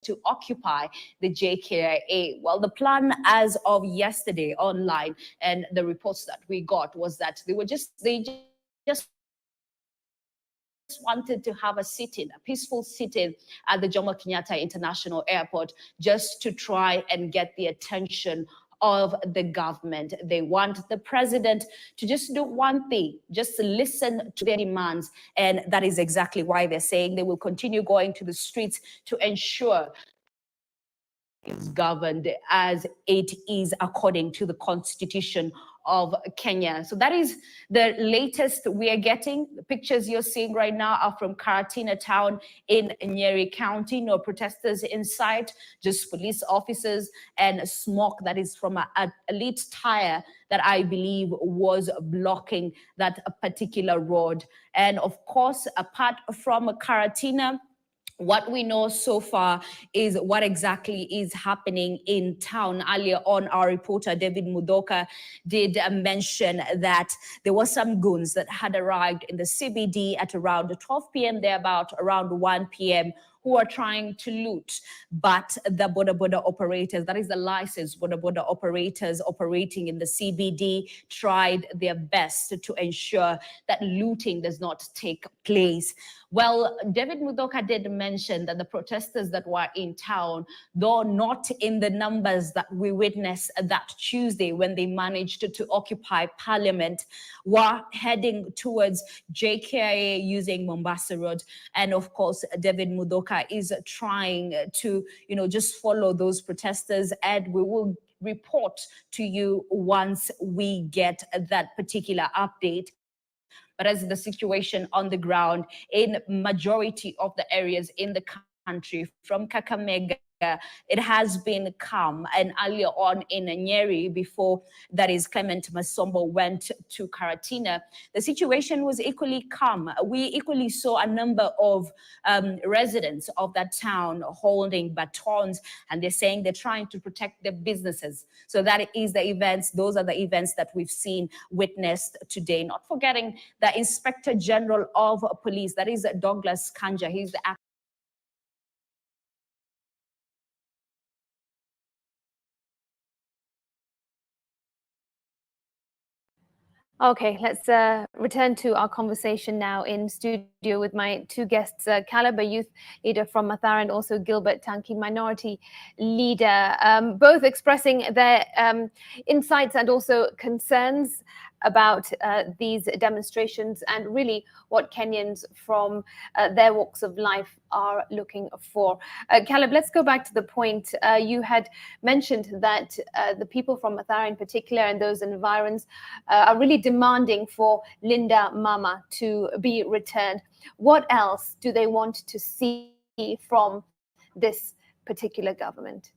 to occupy the JKIA. Well, the plan as of yesterday online and the reports that we got was that they just wanted to have a peaceful sit-in at the Jomo Kenyatta International Airport just to try and get the attention of the government. They want the president to just do one thing, just listen to their demands. And that is exactly why they're saying they will continue going to the streets to ensure is governed as it is according to the constitution of Kenya. So that is the latest we are getting. The pictures you're seeing right now are from Karatina town in Nyeri County. No protesters in sight, just police officers and smoke that is from a lit tire that I believe was blocking that particular road. And of course, apart from Karatina, what we know so far is what exactly is happening in town. Earlier on, our reporter David Mudoka did mention that there were some goons that had arrived in the CBD at around 12 p.m. thereabout, around 1 p.m. who are trying to loot, but the border operators, that is the licensed border operators operating in the CBD, tried their best to ensure that looting does not take place. Well, David Mudoka did mention that the protesters that were in town, though not in the numbers that we witnessed that Tuesday when they managed to occupy Parliament, were heading towards JKIA using Mombasa Road. And of course, David Mudoka is trying to, just follow those protesters, and we will report to you once we get that particular update. But as the situation on the ground in majority of the areas in the country, from Kakamega, it has been calm. And earlier on in Nyeri, before that is Clement Masombo went to Karatina, the situation was equally calm. We equally saw a number of residents of that town holding batons, and they're saying they're trying to protect their businesses. So that is the events, those are the events that we've witnessed today. Not forgetting the Inspector General of Police, that is Douglas Kanja. He's the Okay, let's return to our conversation now in studio with my two guests, Caleb, a youth leader from Mathare, and also Gilbert Tanki, minority leader, both expressing their insights and also concerns about these demonstrations and really what Kenyans from their walks of life are looking for. Caleb, let's go back to the point you had mentioned that the people from Mathare in particular and those environs are really demanding for Linda Mama to be returned. What else do they want to see from this particular government?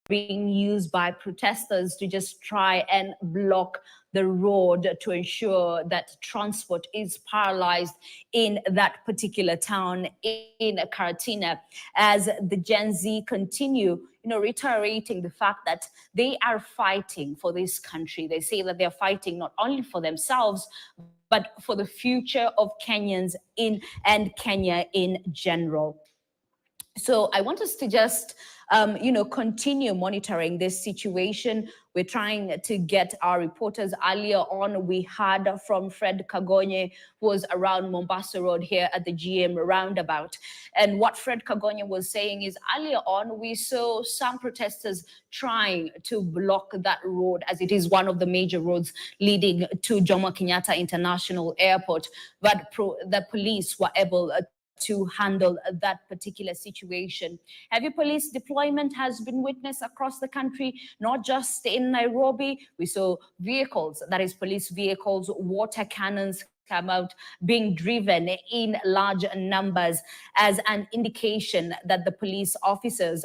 Being used by protesters to just try and block the road to ensure that transport is paralyzed in that particular town in Karatina, as the Gen Z continue, reiterating the fact that they are fighting for this country. They say that they're fighting not only for themselves, but for the future of Kenyans and Kenya in general. So I want us to just, continue monitoring this situation. We're trying to get our reporters. Earlier on, we heard from Fred Kagonye, who was around Mombasa Road here at the GM roundabout. And what Fred Kagonye was saying is earlier on, we saw some protesters trying to block that road, as it is one of the major roads leading to Jomo Kenyatta International Airport. But the police were able to handle that particular situation. Heavy police deployment has been witnessed across the country, not just in Nairobi. We saw vehicles, that is police vehicles, water cannons come out, being driven in large numbers as an indication that the police officers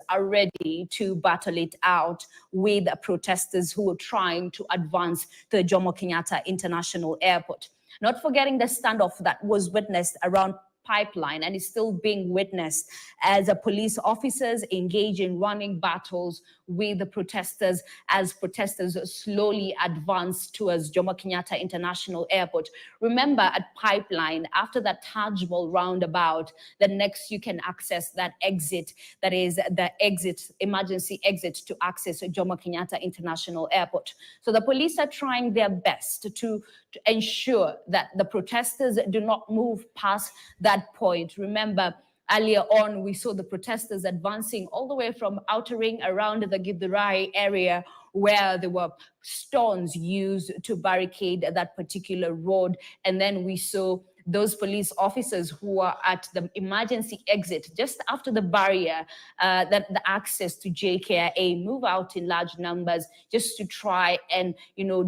are ready to battle it out with protesters who are trying to advance to the Jomo Kenyatta International Airport. Not forgetting the standoff that was witnessed around pipeline and is still being witnessed as police officers engage in running battles with the protesters as protesters slowly advance towards Jomo Kenyatta International Airport. Remember, at Pipeline, after that Taj Mahal roundabout, the next you can access that exit, that is the exit, emergency exit to access Jomo Kenyatta International Airport. So the police are trying their best to ensure that the protesters do not move past that point. Remember, earlier on, we saw the protesters advancing all the way from Outer Ring around the Githurai area, where there were stones used to barricade that particular road. And then we saw those police officers who were at the emergency exit just after the barrier, that the access to JKIA, move out in large numbers just to try and,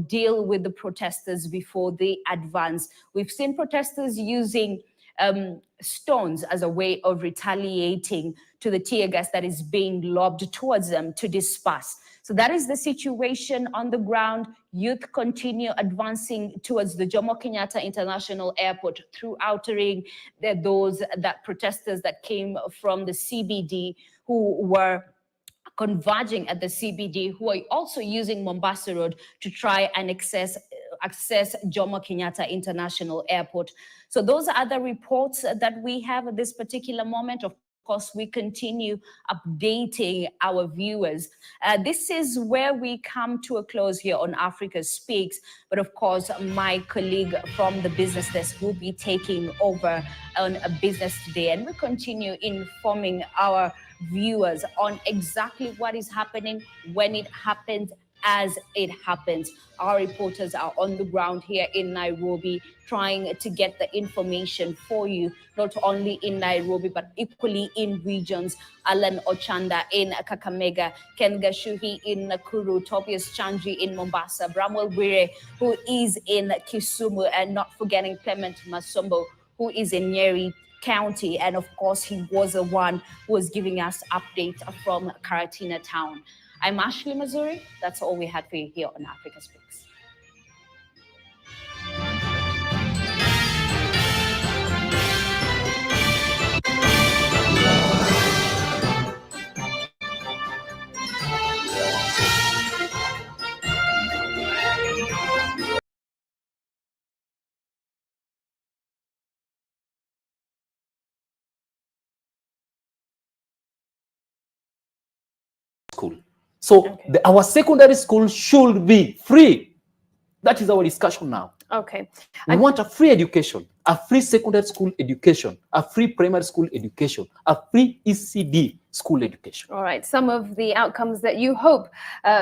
deal with the protesters before they advance. We've seen protesters using stones as a way of retaliating to the tear gas that is being lobbed towards them to disperse. So that is the situation on the ground. Youth continue advancing towards the Jomo Kenyatta International Airport through Outer Ring. There are those protesters that came from the CBD who were converging at the CBD, who are also using Mombasa Road to try and access Jomo Kenyatta International Airport. So those are the reports that we have at this particular moment. Of course, we continue updating our viewers. This is where we come to a close here on Africa Speaks. But of course, my colleague from the business desk will be taking over on a business today, and we continue informing our viewers on exactly what is happening, when it happens, as it happens. Our reporters are on the ground here in Nairobi trying to get the information for you, not only in Nairobi, but equally in regions. Alan Ochanda in Kakamega, Ken Gashuhi in Nakuru, Tobias Chanji in Mombasa, Bramwell Bwire, who is in Kisumu, and not forgetting Clement Masombo, who is in Nyeri County. And of course, he was the one who was giving us updates from Karatina town. I'm Ashley Mazuri. That's all we had for you here on Africa Speaks. School. So our secondary school should be free. That is our discussion now. Okay. We want a free education, a free secondary school education, a free primary school education, a free ECD school education. All right. Some of the outcomes that you hope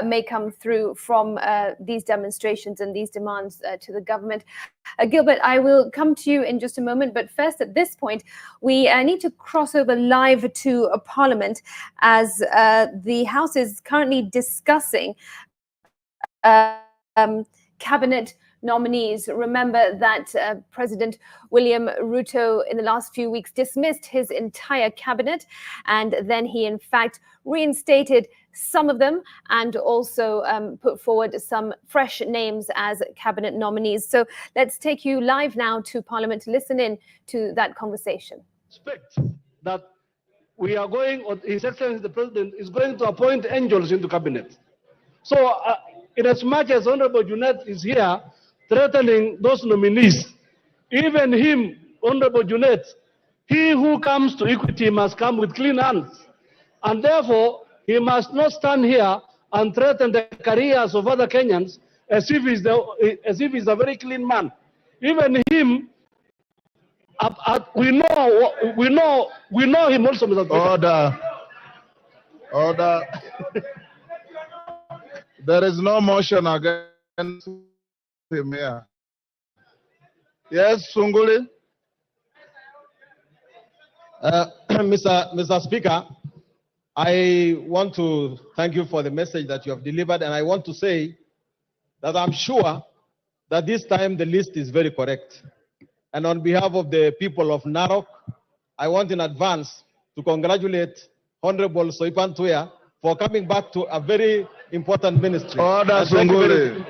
may come through from these demonstrations and these demands to the government. Gilbert, I will come to you in just a moment. But first, at this point, we need to cross over live to Parliament, as the House is currently discussing cabinet nominees. Remember that President William Ruto in the last few weeks dismissed his entire cabinet, and then he in fact reinstated some of them and also put forward some fresh names as cabinet nominees. So let's take you live now to Parliament to listen in to that conversation. Expect that we are going, or His Excellency the President is going to appoint angels into cabinet. So in as much as Honorable Junet is here threatening those nominees, even him, Honorable Junet, he who comes to equity must come with clean hands. And therefore, he must not stand here and threaten the careers of other Kenyans as if he's a very clean man. Even him, we know him also, Mr. Order. Order. There is no motion against him here. Yes, Sunguli. Mr. Speaker, I want to thank you for the message that you have delivered, and I want to say that I'm sure that this time the list is very correct. And on behalf of the people of Narok, I want in advance to congratulate Honorable Soipan Tuya for coming back to a very important ministry. Order, Sunguli.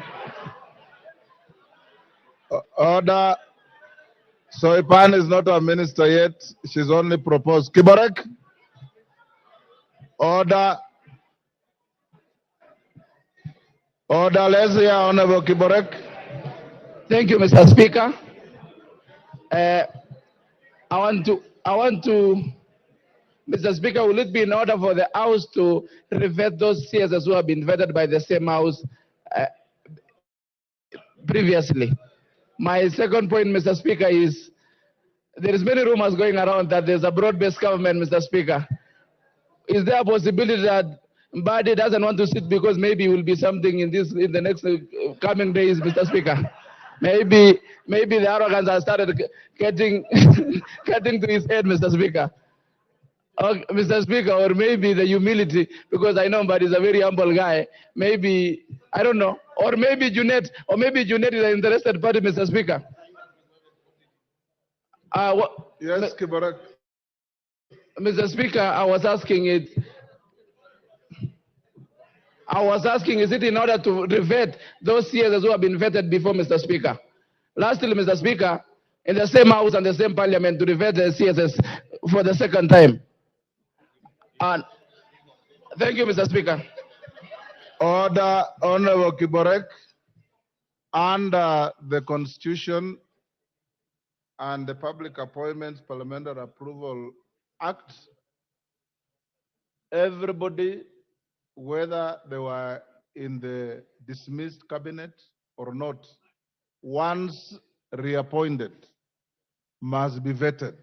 Order. Soipan is not a minister yet. She's only proposed. Kiborek? Order. Order, let's hear Honorable Kiborek. Thank you, Mr. Speaker. I want to, Mr. Speaker, will it be in order for the House to revert those CSs who have been vetted by the same House previously? My second point, Mr. Speaker, is there is many rumors going around that there's a broad-based government, Mr. Speaker. Is there a possibility that Mbadi doesn't want to sit because maybe it will be something in the next coming days, Mr. Speaker? Maybe the arrogance has started getting to his head, Mr. Speaker. Mr. Speaker, or maybe the humility, because I know Mbadi is a very humble guy. Maybe, I don't know, or maybe Junet is an interested party, Mr. Speaker. Yes, Kiborek. Mr. Speaker, I was asking, is it in order to revert those CSs who have been vetted before, Mr. Speaker? Lastly, Mr. Speaker, in the same House and the same Parliament to revert the CSs for the second time. And thank you, Mr. Speaker. Order, Honorable Kiborek. Under the Constitution and the Public Appointments Parliamentary Approval Act, everybody, whether they were in the dismissed cabinet or not, once reappointed, must be vetted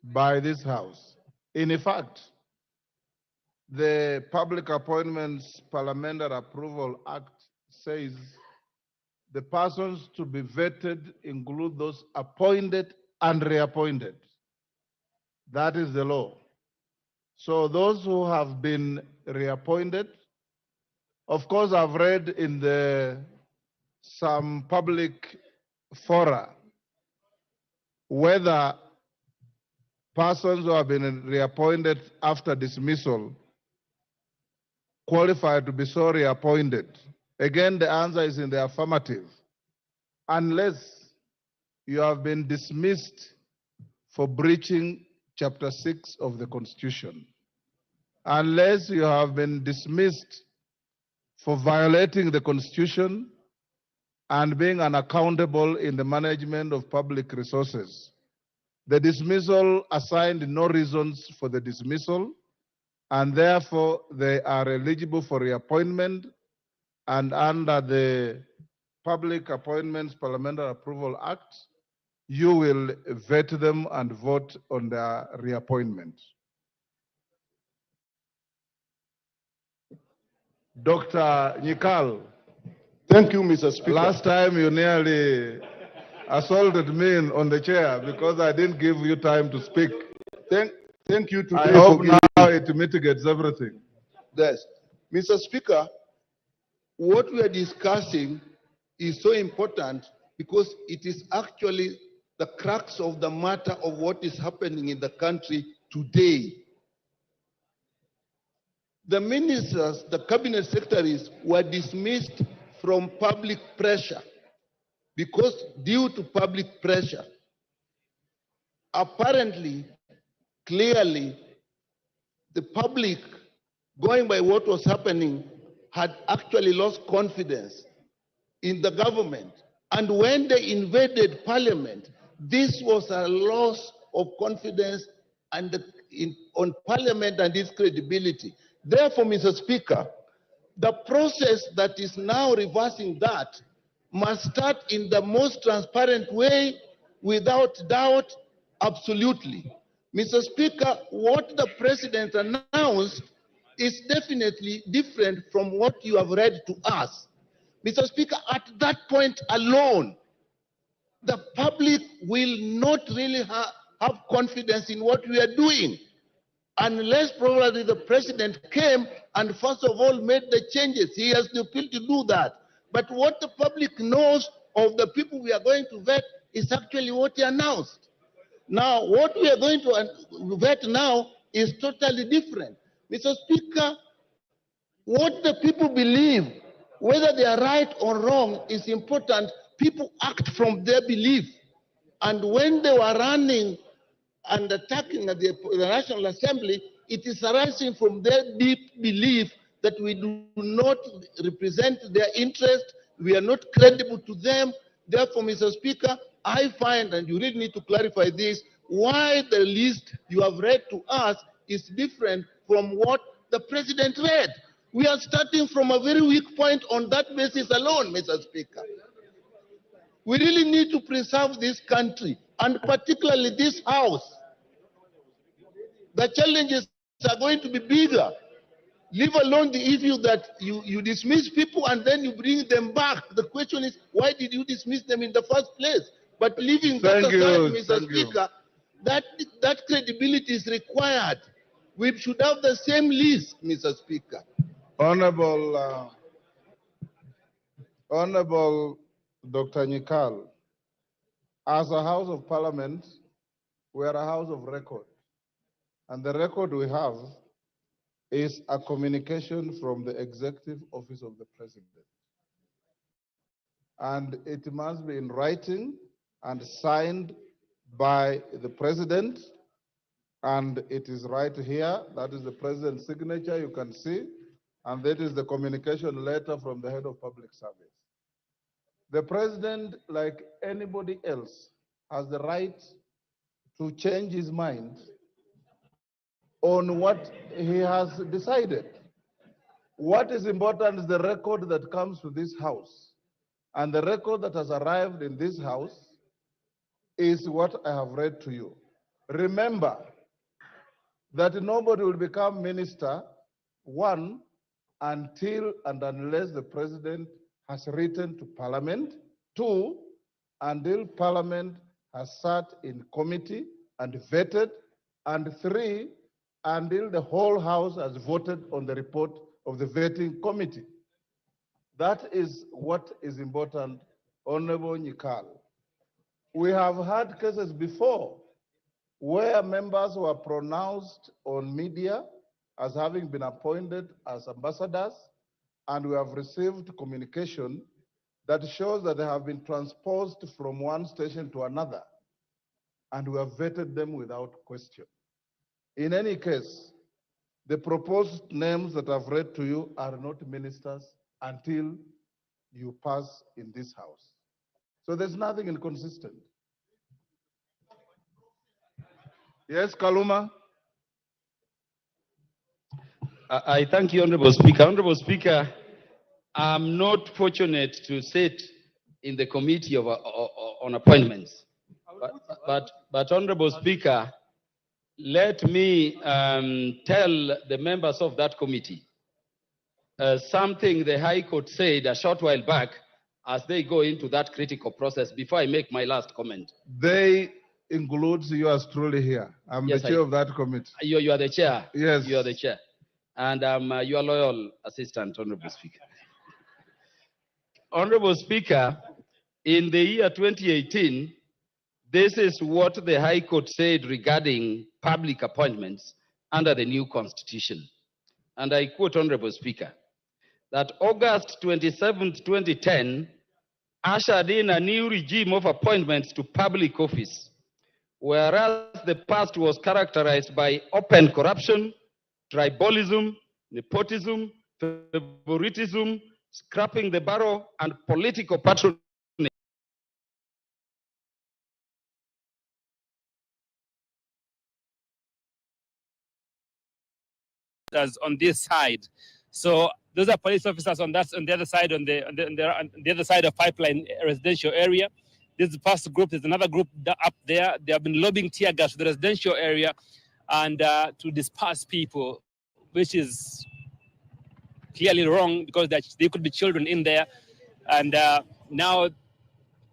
by this House. In fact, the Public Appointments Parliamentary Approval Act says the persons to be vetted include those appointed and reappointed. That is the law. So those who have been reappointed, of course, I've read in some public fora whether persons who have been reappointed after dismissal qualify to be so reappointed. Again, the answer is in the affirmative. Unless you have been dismissed for breaching Chapter 6 of the Constitution, unless you have been dismissed for violating the Constitution and being unaccountable in the management of public resources. The dismissal assigned no reasons for the dismissal, and therefore they are eligible for reappointment, and under the Public Appointments Parliamentary Approval Act, you will vet them and vote on their reappointment. Dr. Nyikal. Thank you, Mr. Speaker. Last time you nearly assaulted me on the chair because I didn't give you time to speak. Thank you today. I hope now it mitigates everything. Yes. Mr. Speaker, what we are discussing is so important because it is actually the crux of the matter of what is happening in the country today. The ministers, the cabinet secretaries were dismissed from public pressure because due to public pressure, apparently, clearly, the public, going by what was happening, had actually lost confidence in the government. And when they invaded parliament, this was a loss of confidence on parliament and its credibility. Therefore, Mr. Speaker, the process that is now reversing that must start in the most transparent way, without doubt, absolutely. Mr. Speaker, what the president announced is definitely different from what you have read to us. Mr. Speaker, at that point alone, the public will not really have confidence in what we are doing, unless probably the president came and first of all made the changes. He has the ability to do that. But what the public knows of the people we are going to vet is actually what he announced. Now, what we are going to vet now is totally different. Mr. Speaker, what the people believe, whether they are right or wrong, is important. People act from their belief. And when they were running and attacking at the National Assembly, it is arising from their deep belief that we do not represent their interest, we are not credible to them. Therefore, Mr. Speaker, I find, and you really need to clarify this, why the list you have read to us is different from what the President read. We are starting from a very weak point on that basis alone, Mr. Speaker. We really need to preserve this country, and particularly this House. The challenges are going to be bigger. Leave alone the issue that you dismiss people and then you bring them back. The question is, why did you dismiss them in the first place? But leaving that aside, Mr. Speaker, that credibility is required. We should have the same list, Mr. Speaker. Honorable Dr. Nyikal, as a House of Parliament, we are a House of record. And the record we have is a communication from the Executive Office of the President. And it must be in writing and signed by the President. And it is right here. That is the President's signature, you can see. And that is the communication letter from the Head of Public Service. The President, like anybody else, has the right to change his mind on what he has decided. What is important is the record that comes to this House. And the record that has arrived in this House is what I have read to you. Remember that nobody will become minister, one, until and unless the President has written to Parliament, two, until Parliament has sat in committee and vetted, and three, until the whole House has voted on the report of the vetting committee. That is what is important, Honorable Nyikal. We have had cases before where members were pronounced on media as having been appointed as ambassadors, and we have received communication that shows that they have been transposed from one station to another, and we have vetted them without question. In any case, the proposed names that I've read to you are not ministers until you pass in this House. So there's nothing inconsistent. Yes, Kaluma? I thank you, Honorable Speaker. Honorable Speaker, I'm not fortunate to sit in the committee on appointments. But Honorable Speaker, let me tell the members of that committee something the High Court said a short while back as they go into that critical process before I make my last comment. They includes yours truly here. I'm the chair of that committee. You are the chair? Yes. You are the chair. And I'm your loyal assistant, Honorable Speaker. Honorable Speaker, in the year 2018, this is what the High Court said regarding public appointments under the new constitution. And I quote, Honorable Speaker, that August 27, 2010 ushered in a new regime of appointments to public office, whereas the past was characterized by open corruption, tribalism, nepotism, favoritism, scrapping the barrel, and political patronage. On this side, so those are police officers on that, on the other side, on the other side of Pipeline residential area. This is the first group. There's another group up there. They have been lobbing tear gas to the residential area and to disperse people, which is clearly wrong because there could be children in there. And now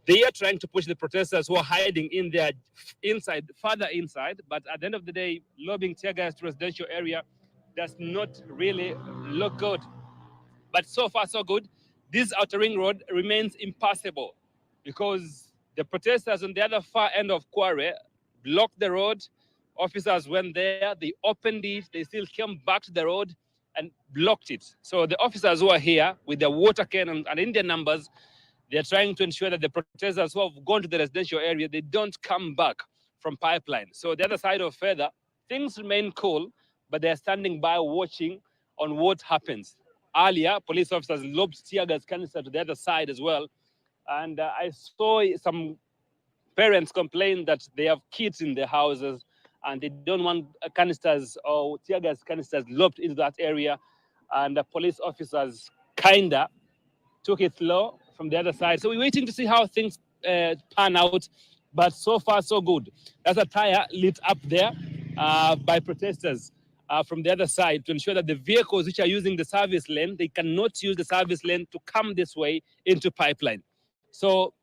they are trying to push the protesters who are hiding in there inside, further inside. But at the end of the day, lobbing tear gas to residential area does not really look good. But so far, so good. This outer ring road remains impassable because the protesters on the other far end of Kware blocked the road. Officers went there, they opened it, they still came back to the road and blocked it. So the officers who are here with their water cannon and in their numbers, They're trying to ensure that the protesters who have gone to the residential area, they don't come back from pipeline. So the other side of further, things remain cool, but they're standing by watching on what happens. Earlier, police officers lobbed tear gas canister to the other side as well. And I saw some parents complain that they have kids in their houses and they don't want canisters or tear gas canisters lobbed into that area. And the police officers kinda took it slow from the other side. So we're waiting to see how things pan out. But so far, so good. There's a tire lit up there by protesters from the other side to ensure that the vehicles which are using the service lane, they cannot use the service lane to come this way into pipeline. So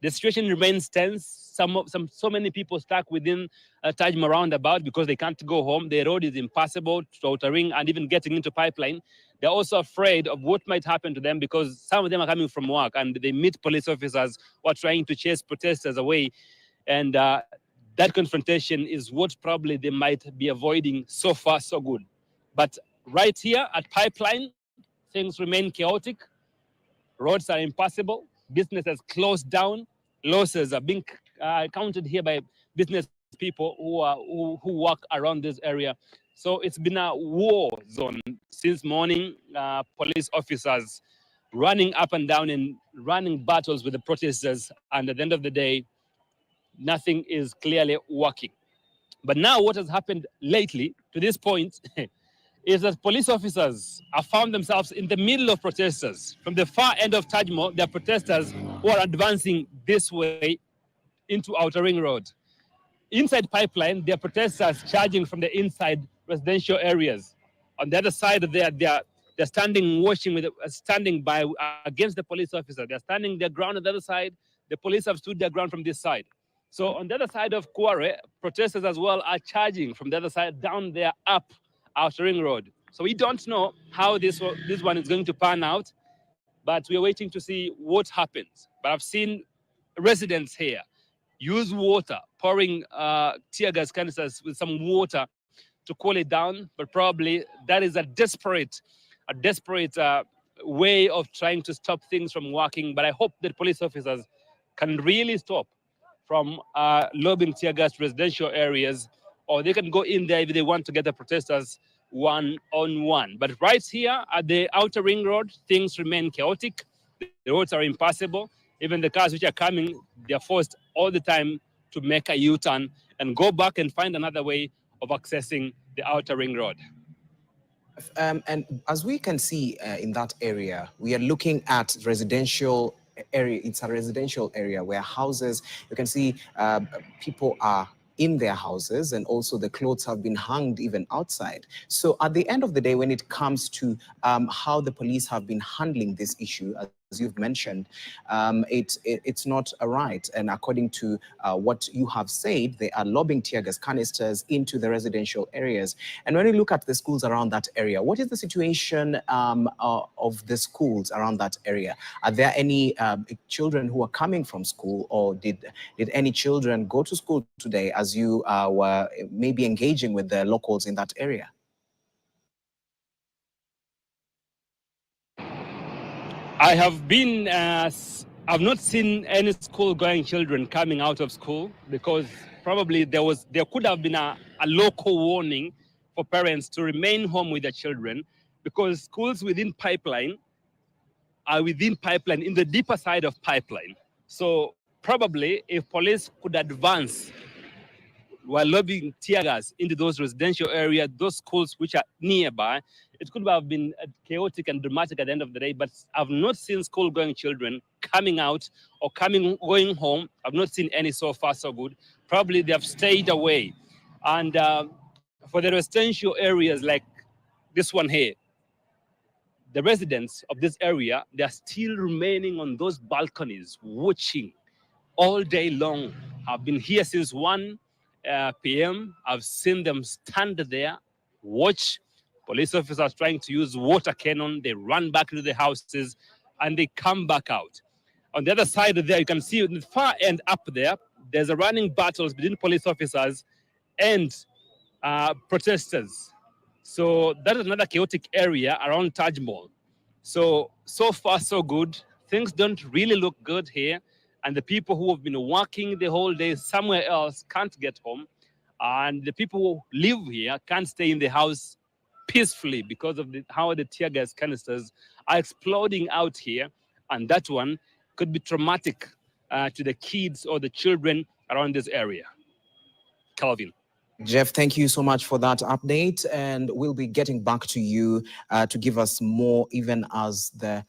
the situation remains tense. So many people stuck within Tajma roundabout because they can't go home. The road is impassable to Outer Ring and even getting into pipeline. They're also afraid of what might happen to them because some of them are coming from work and they meet police officers who are trying to chase protesters away. And that confrontation is what probably they might be avoiding. So far, so good. But right here at pipeline, things remain chaotic. Roads are impassable. Businesses closed down. Losses are being counted here by business people who work around this area. So it's been a war zone since morning. Police officers running up and down and running battles with the protesters. And at the end of the day, nothing is clearly working. But now what has happened lately to this point is that police officers have found themselves in the middle of protesters. From the far end of Tajmo, there are protesters who are advancing this way into Outer Ring Road. Inside pipeline, there are protesters charging from the inside residential areas. On the other side, they're standing watching, standing by against the police officer. They're standing their ground on the other side. The police have stood their ground from this side. So on the other side of Kware, protesters as well are charging from the other side down there up Outer Ring Road. So we don't know how this one is going to pan out, but we are waiting to see what happens. But I've seen residents here use water, pouring tear gas canisters with some water to cool it down. But probably that is a desperate way of trying to stop things from working. But I hope that police officers can really stop from lobbing tear gas to residential areas, or they can go in there if they want to get the protesters one-on-one. But right here at the Outer Ring Road, things remain chaotic. The roads are impassable. Even the cars which are coming, they're forced all the time to make a U-turn and go back and find another way of accessing the Outer Ring Road. And as we can see in that area, we are looking at residential area. It's a residential area where houses, you can see people are in their houses, and also the clothes have been hung even outside. So at the end of the day, when it comes to how the police have been handling this issue, as you've mentioned, it's not right. And according to what you have said, they are lobbing tear gas canisters into the residential areas. And when you look at the schools around that area, what is the situation of the schools around that area? Are there any children who are coming from school, or did any children go to school today as you were maybe engaging with the locals in that area? I have been, I've not seen any school-going children coming out of school, because probably there could have been a local warning for parents to remain home with their children, because schools within pipeline are within pipeline, in the deeper side of pipeline. So probably if police could advance while lobbing tear gas into those residential areas, those schools which are nearby, it could have been chaotic and dramatic at the end of the day. But I've not seen school-going children coming out or going home. I've not seen any so far, so good. Probably they have stayed away. And for the residential areas like this one here, the residents of this area, they are still remaining on those balconies, watching all day long. I've been here since 1 p.m. I've seen them stand there, watch. Police officers trying to use water cannon. They run back to the houses and they come back out. On the other side there, you can see in the far end up there, there's a running battles between police officers and protesters. So that is another chaotic area around Taj Mahal. So far, so good. things don't really look good here, and the people who have been working the whole day somewhere else can't get home, and the people who live here can't stay in the house peacefully because of how the tear gas canisters are exploding out here, and that one could be traumatic to the kids or the children around this area. Calvin. Jeff, thank you so much for that update, and we'll be getting back to you to give us more, even as the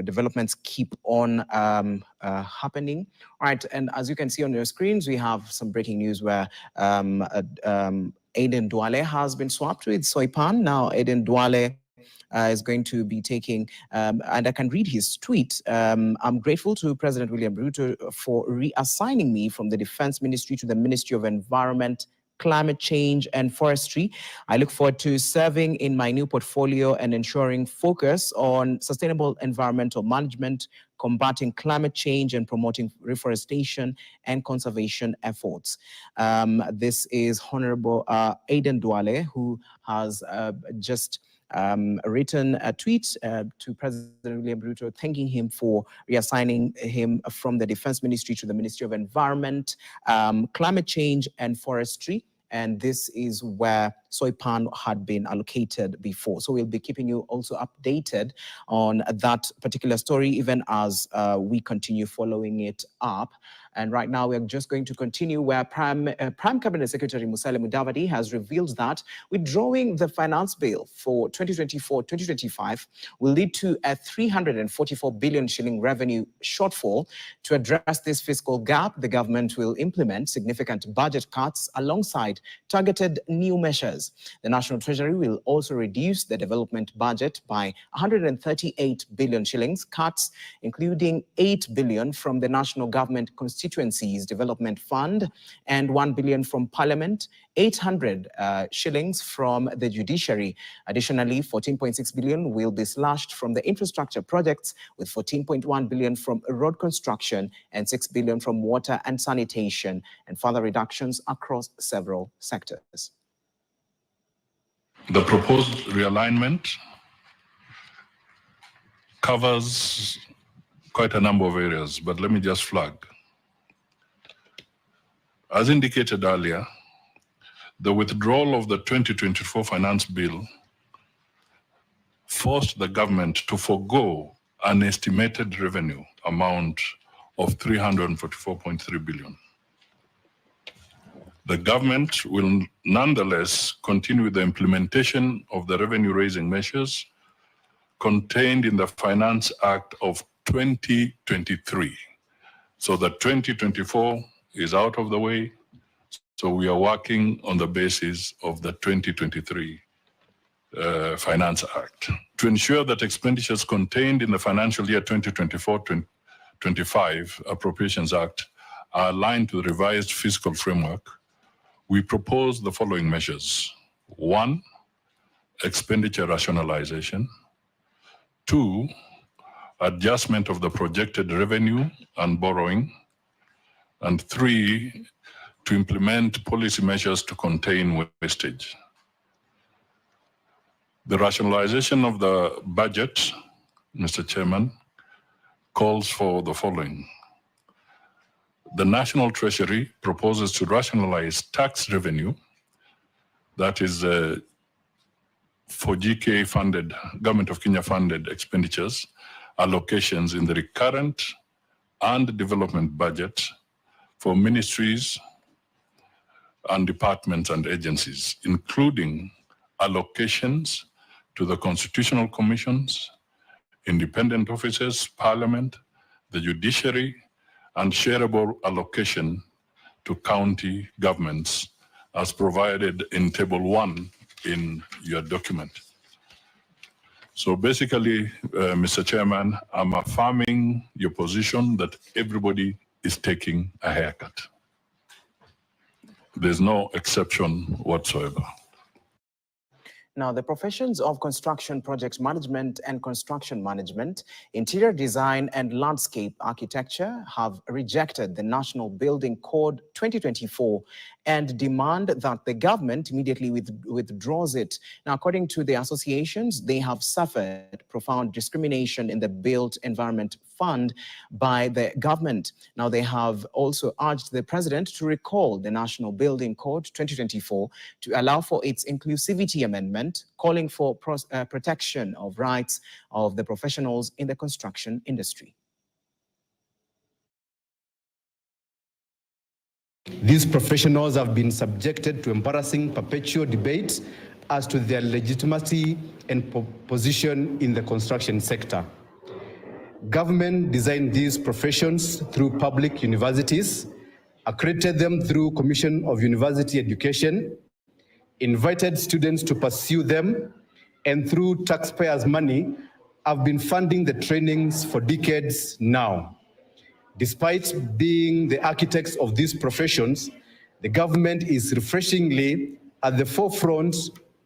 developments keep on happening. All right, and as you can see on your screens, we have some breaking news where Aden Duale has been swapped with Soipan. Now, Aden Duale is going to be taking, and I can read his tweet. I'm grateful to President William Ruto for reassigning me from the Defense Ministry to the Ministry of Environment, Climate Change and Forestry. I look forward to serving in my new portfolio and ensuring focus on sustainable environmental management, combating climate change and promoting reforestation and conservation efforts. This is Honorable Aden Duale, who has just written a tweet to President William Ruto thanking him for reassigning him from the Defense Ministry to the Ministry of Environment, Climate Change and Forestry. And this is where Soipan had been allocated before. So we'll be keeping you also updated on that particular story, even as we continue following it up. And right now, we're just going to continue where Prime Cabinet Secretary Musalia Mudavadi has revealed that withdrawing the finance bill for 2024-2025 will lead to a 344 billion shilling revenue shortfall. To address this fiscal gap, the government will implement significant budget cuts alongside targeted new measures. The National Treasury will also reduce the development budget by 138 billion shillings, cuts including 8 billion from the National Government Constituencies Development Fund and 1 billion from Parliament, 800 shillings from the judiciary. Additionally, 14.6 billion will be slashed from the infrastructure projects, with 14.1 billion from road construction and 6 billion from water and sanitation, and further reductions across several sectors. The proposed realignment covers quite a number of areas, but let me just flag. As indicated earlier, the withdrawal of the 2024 finance bill forced the government to forego an estimated revenue amount of 344.3 billion. The government will nonetheless continue the implementation of the revenue-raising measures contained in the Finance Act of 2023. So the 2024 is out of the way, so we are working on the basis of the 2023 Finance Act. To ensure that expenditures contained in the financial year 2024-25 Appropriations Act are aligned to the revised fiscal framework, we propose the following measures. 1, expenditure rationalization. 2, adjustment of the projected revenue and borrowing. And 3, to implement policy measures to contain wastage. The rationalization of the budget, Mr. Chairman, calls for the following. The National Treasury proposes to rationalize tax revenue, that is for JKIA funded, Government of Kenya funded expenditures, allocations in the recurrent and development budget for ministries and departments and agencies, including allocations to the constitutional commissions, independent offices, Parliament, the judiciary, and shareable allocation to county governments as provided in Table 1 in your document. So basically, Mr. Chairman, I'm affirming your position that everybody is taking a haircut. There's no exception whatsoever. Now, the professions of construction project management and construction management, interior design and landscape architecture have rejected the National Building Code 2024 and demand that the government immediately withdraws it. Now, according to the associations, they have suffered profound discrimination in the Built Environment Fund by the government. Now, they have also urged the president to recall the National Building Code 2024 to allow for its inclusivity amendment, calling for protection of rights of the professionals in the construction industry. These professionals have been subjected to embarrassing perpetual debates as to their legitimacy and position in the construction sector. Government designed these professions through public universities, accredited them through Commission of University Education, invited students to pursue them, and through taxpayers' money have been funding the trainings for decades now. Despite being the architects of these professions, the government is refreshingly at the forefront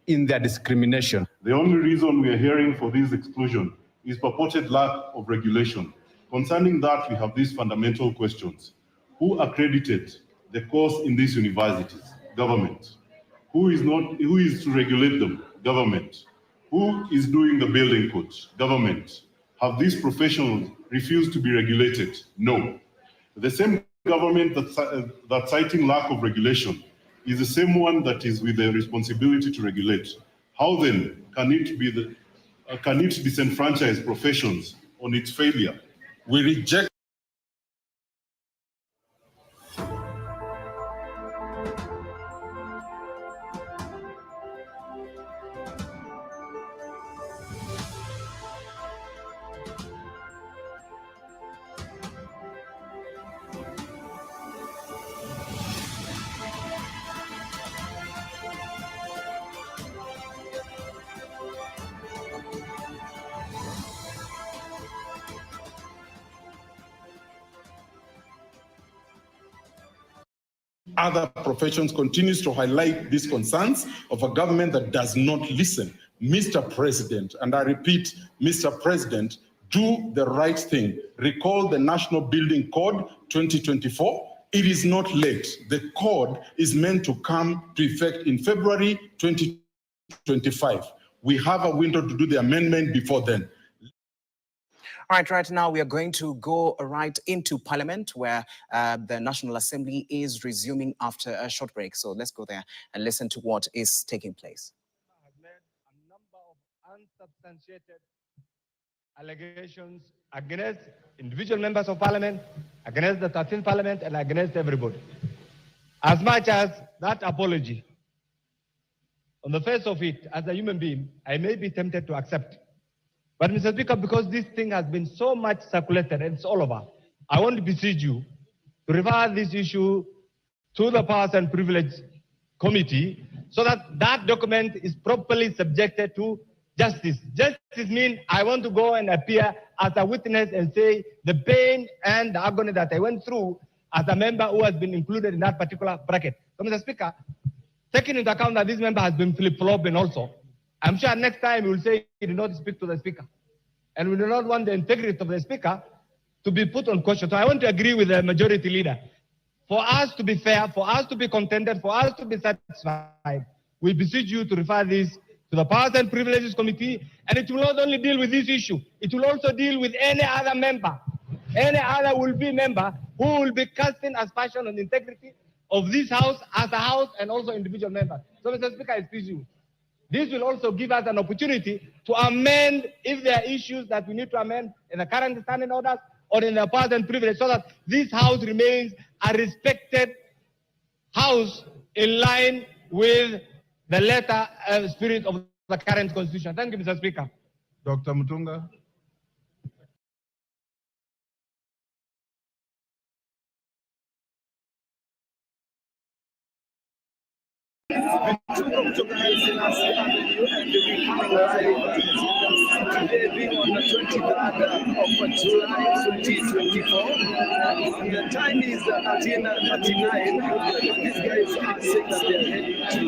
in their discrimination. The only reason we are hearing for this exclusion is purported lack of regulation. Concerning that, we have these fundamental questions. Who accredited the course in these universities? Government. Who is to regulate them? Government. Who is doing the building code? Government. Have these professionals refused to be regulated? No. The same government that's citing lack of regulation is the same one that is with the responsibility to regulate. How then can it disenfranchise professions on its failure? We reject. Other professions continues to highlight these concerns of a government that does not listen. Mr. President, and I repeat, Mr. President, do the right thing. Recall the National Building Code 2024. It is not late. The code is meant to come to effect in February 2025. We have a window to do the amendment before then. All right, right now we are going to go right into Parliament, where the National Assembly is resuming after a short break. So let's go there and listen to what is taking place. Has made a number of unsubstantiated allegations against individual members of Parliament, against the 13th Parliament, and against everybody. As much as that apology, on the face of it, as a human being, I may be tempted to accept. But Mr. Speaker, because this thing has been so much circulated and it's all over, I want to beseech you to refer this issue to the Powers and Privilege Committee so that that document is properly subjected to justice. Justice means I want to go and appear as a witness and say the pain and the agony that I went through as a member who has been included in that particular bracket. So, Mr. Speaker, taking into account that this member has been flip-flopping also, I'm sure next time you will say you do not speak to the Speaker. And we do not want the integrity of the Speaker to be put on question. So I want to agree with the majority leader. For us to be fair, for us to be contented, for us to be satisfied, we beseech you to refer this to the Powers and Privileges Committee, and it will not only deal with this issue, it will also deal with any other member, any other will-be member who will be casting aspersion on the integrity of this House as a House and also individual members. So, Mr. Speaker, I beseech you. This will also give us an opportunity to amend if there are issues that we need to amend in the current standing orders or in the Powers and Privilege, so that this House remains a respected House in line with the letter and spirit of the current Constitution. Thank you, Mr. Speaker. Dr. Mutunga. Today being on the 23rd of July 2024, and the time is 13:39. These guys are saying that they're heading to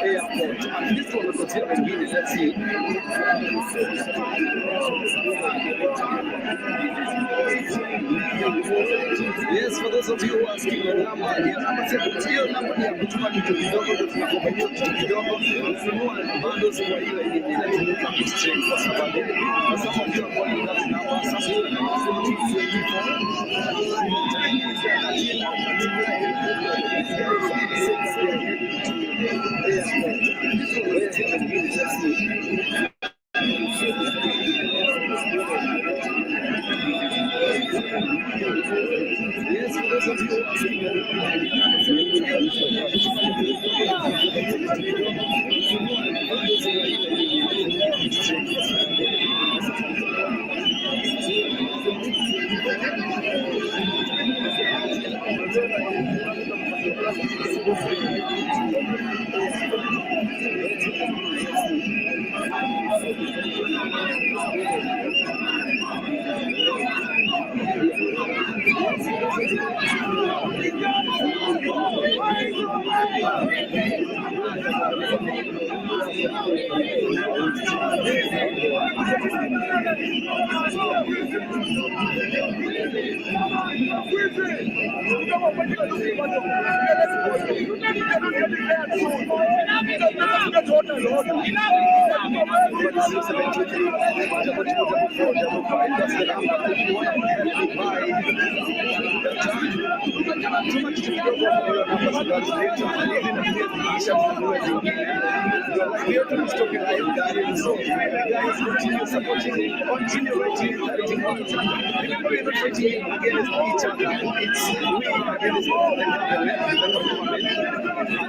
airport, and this one will continue to be the let's Yes, for those of you who are asking the number, hiyo namba ni ya kutuma kitu kidogo, ndio tunakopa hiyo kitu kidogo, unanunua bundles kwa ile inatumika kustream, kwa sababu some of you are calling that number, some of you are 2024. Yes, for those of you who are asking the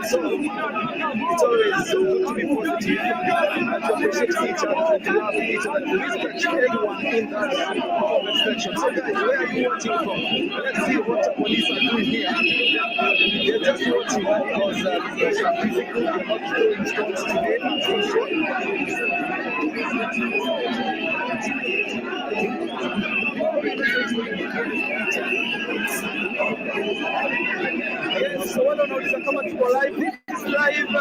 So it's always good to be positive and to appreciate each other and to love each other, to respect everyone in that comment section. So guys, where are you watching from? Let's see what the police are doing here. They're just watching because there's a physical, they're not throwing stones today, that's for Yes, so wale wanauliza kama tuko live, it's live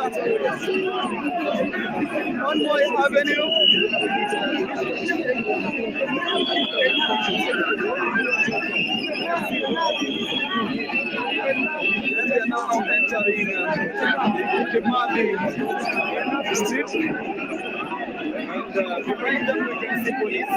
on Moi Avenue. And they are now entering Kimathi Street. And behind them we can see police.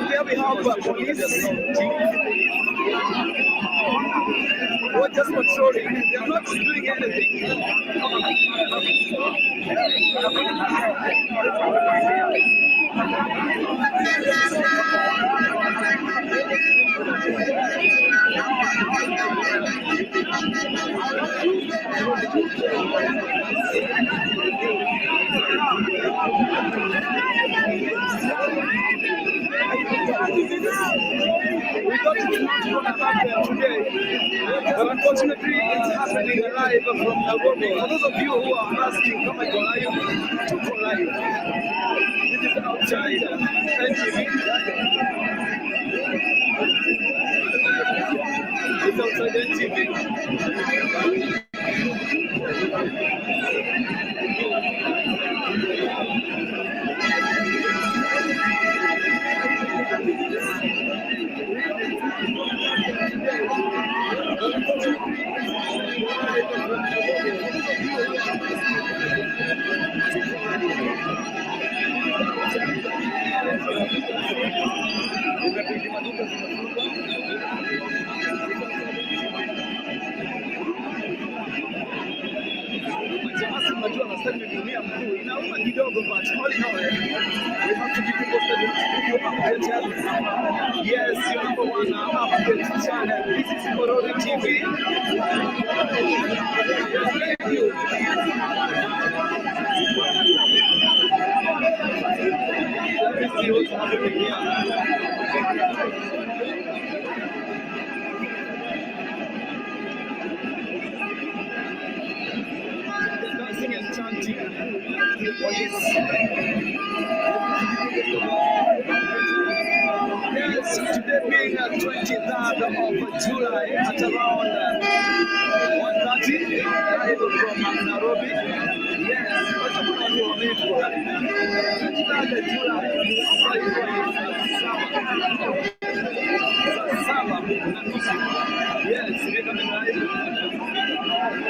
Here we have police. We're just patrolling. They're not doing anything. We thought it was not going to happen today, but unfortunately it's happening live from Nairobi. For those of you who are asking, come and go live, to go live. This is outside NG-CDF. It's outside NG-CDF. Yes, your number one update channel. This is Korori TV. Thank you. Let me see what's happening here. chanting the police. Yes, today being 23rd of July at around 1:30, live from Nairobi. Yes, what's up on your network? 23rd of July, yes, we're coming live.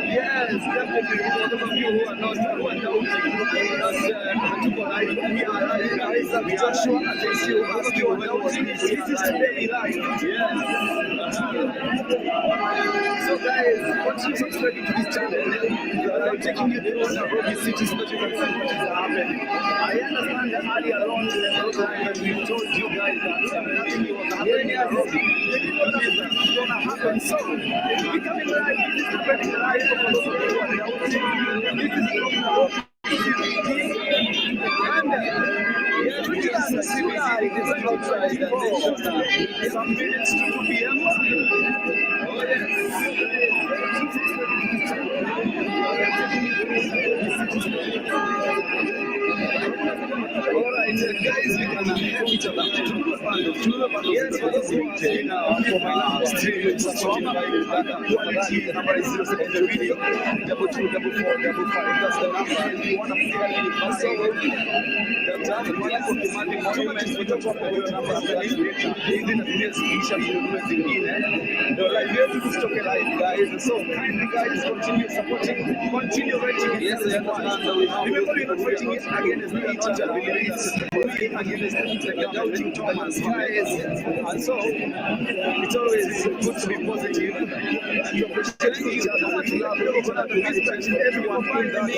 Yes, definitely. For those of you who are not doubting, we are Joshua and Joshua. Those of you who are doubting, this is today live. Yes. So guys, continue subscribing to this channel. I'm taking you through Nairobi city so that you can see what is happening. I understand that earlier on in the time that we told you guys that nothing was happening in Nairobi. That is going to happen. So, becoming live, this is happening live from those of you who are doubting. This is from Nairobi. And pretty much this is outside the nation. Some minutes to 2 p.m. Oh yes. Alright, guys, we can help each other. Yes, for those who are saying for my last stream, it's watching by the quality. The number is 0 seconds the video. 224455. That's the number. If you want to see that in person, that's the one for demanding monuments. We talk about your number. Even the next issue you do it in. Like, we have to stop it live, guys. So, kindly, guys, continue supporting, continue writing. Yes, I understand. Remember, we're not fighting it against each other. It's against each other, doubting Thomas, guys. And so, it's always good to be positive and to appreciate each other and to love each other, to respect everyone in that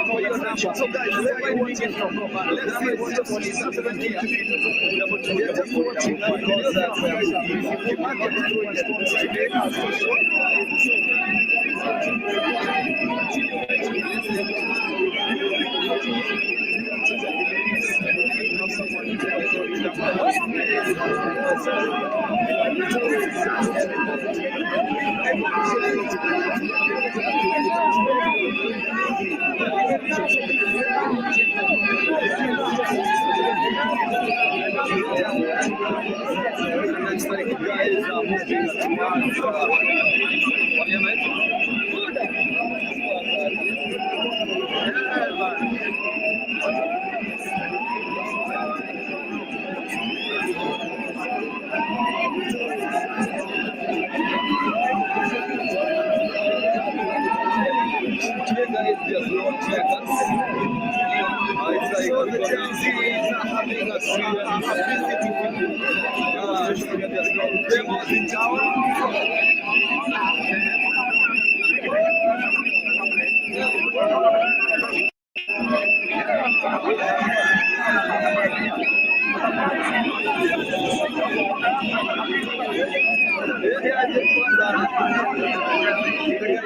for your number. So, guys, wherever you want it from, let's see what the police have to do. They're just watching because the market is doing response today. Next time, you guys are moving to Parliament. Today, guys, there's no checkers. It's like the Gen Z is having a stream and visiting people. There's no demos in town.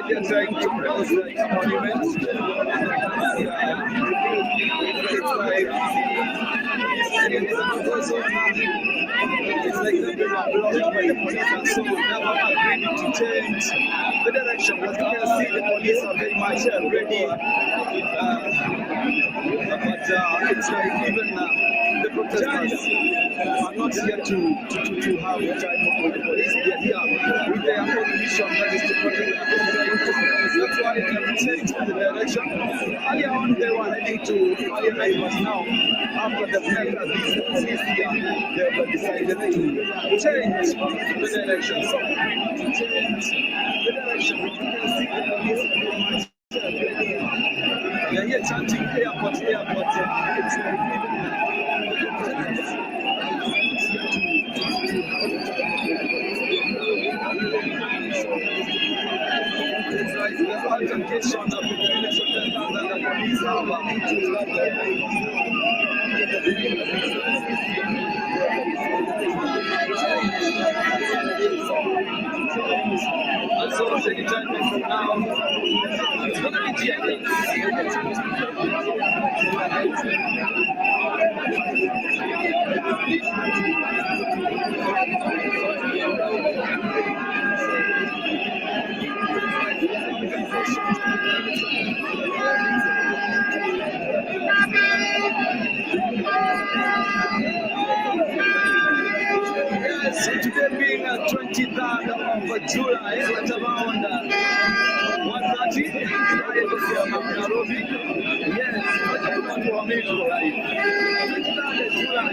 They're trying to press monuments. It's like they've been blocked by the police, and so never agreed to change the direction. As you can see, the police are very much ready. But it's like even the protesters are not here to have a time with the police. They are here with their own mission, that is to protect the protesters. That's why they have changed the direction. Earlier on, they were heading to Parliament, but now, after the fact that these police here, they have decided to change the direction. So, to change the direction, you can see the police are very much they are here chanting airport. It's like the altercation of the election and the police are working to and so take it time from now. It's going to be Today being 23rd of July at around 1:30 Nairobi. Yes, July.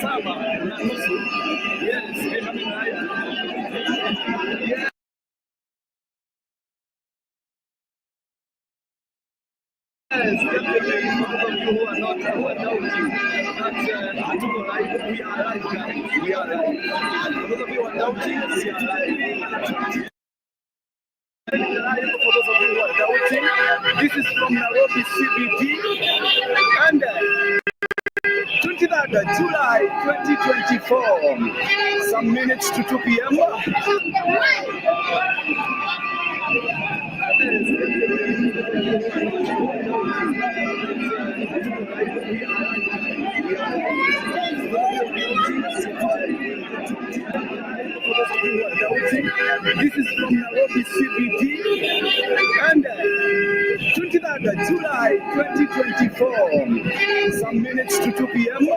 Saba na nusu. Yes, yes. Yes, definitely. For those of you who are not doubting that we are alive, guys. We are alive. For those of you who are doubting, we are alive. For those of you who are doubting, this is from Nairobi CBD, and 23rd July 2024. Some minutes to 2 p.m. This is from Nairobi CBD, and 23rd July 2024. Some minutes to 2 p.m.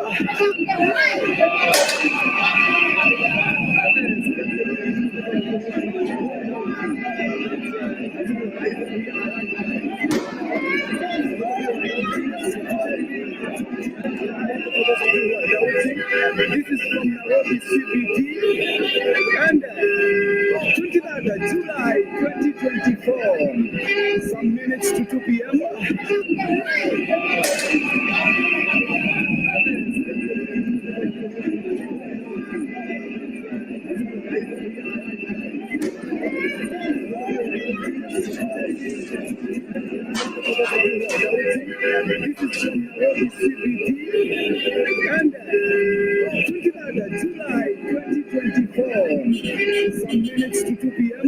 This is from Nairobi CBD, and 23rd July 2024. Some minutes to 2 p.m. And 23rd July 2024. Some minutes to 2 p.m.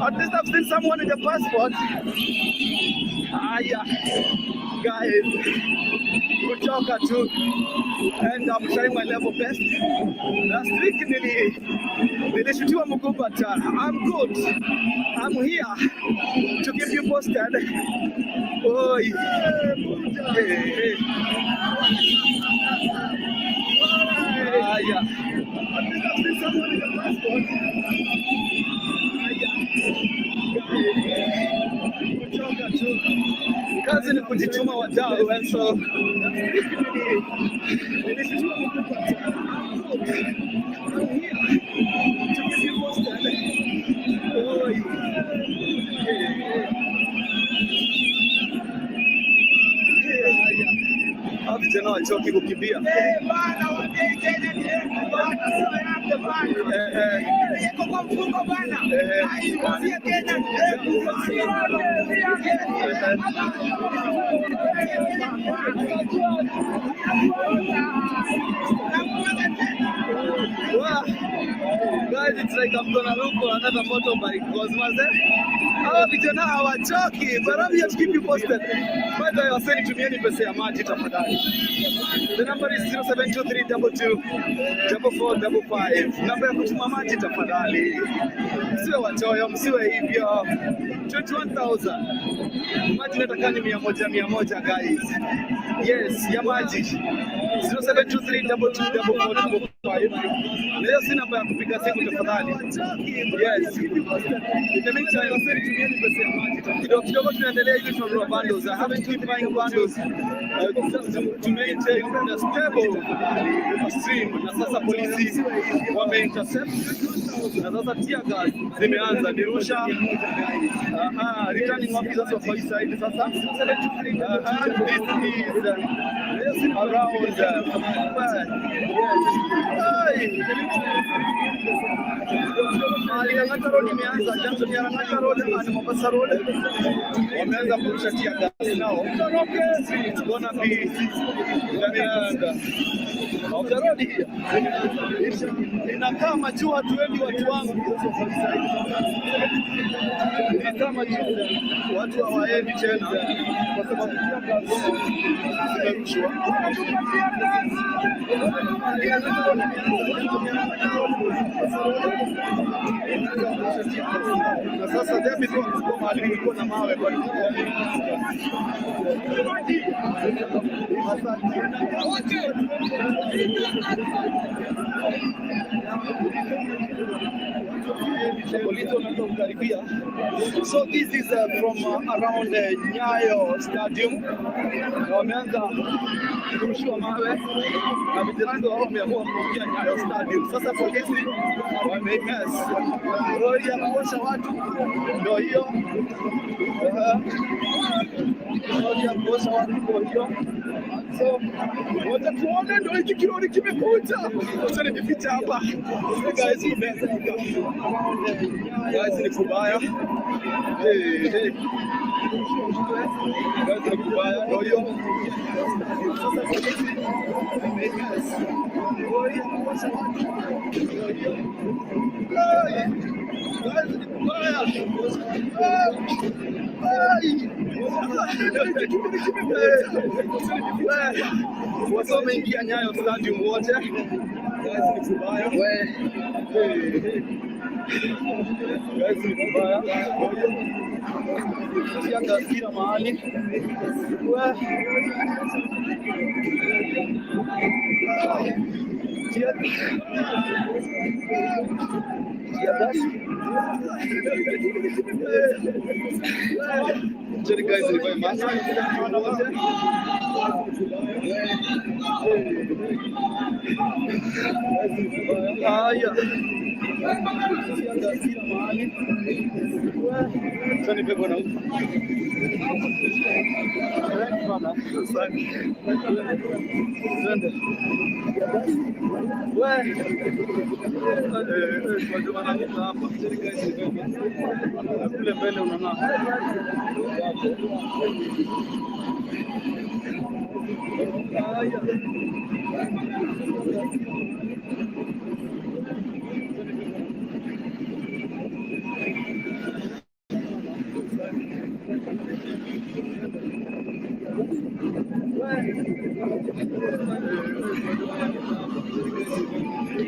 At least I've seen someone with a passport. Yeah. Guys, good job, too. And I'm trying my level best. Last week, nilishutiwa mguu, but I'm good. I'm here to keep you posted. Oh, yeah. Hey. Yeah. At least I've seen someone with a passport. Kazi ni kujituma wadau, and so vijana wachoki kukimbia. Guys, it's like I'm gonna look for another motorbike because hawa vijana hawachoki, but I'm here to keep you posted. By the way, waseni tumieni pesa ya maji tafadhali. The number is 0723224455. Namba ya kutuma maji tafadhali. Msiwe wachoyo, msiwe hivyo. 21,000. Maji nataka ni 100 guys. Yes, ya maji. 0723224455. Leo si namba ya kupiga simu tafadhali. Yes. Nimeacha waseni tumieni pesa ya maji. Kidogo tunaendelea hivi tunanunua bundles. I haven't been buying bundles. To maintain a stable stream. Na sasa polisi wameintercept. Na sasa tear gas zimeanza nirusha. Returning officers of oversight sasa. This is around Lang'ata Road imeanza, Junction ya Lang'ata Road na Mombasa Road wameanza kurusha tear gas nao. It's gonna be of the road here. Inakaa majuu watu wengi, watu wangu. Inakaa majuu watu hawaendi tena kwa sababu tear gas zimerushwa. Na sasa Debbie kwa mahali nilikuwa na mawe kwa So this is from around Nyayo Stadium. Wameanza kurushiwa mawe na vijana wao wameamua kuingia Nyayo Stadium. Sasa polisi wameimes lori ya kuosha watu, ndio hiyo. Lori ya kuosha watu ndio hiyo. So wote tuone ndio hiki kilori kimekuja. Sasa nimeficha hapa. Guys, ni kubaya. Hey. Guys, ni kubaya. Ndio hiyo. Sasa polisi wameimes lori ya kuosha watu. Watu wameingia Nyayo Stadium wote. Guys, ni kubaya. Guys, ni kubaya. Siaka kila mahali. Jerry guys, ni mask. Yeah. Sani pepo na kule mbele unaona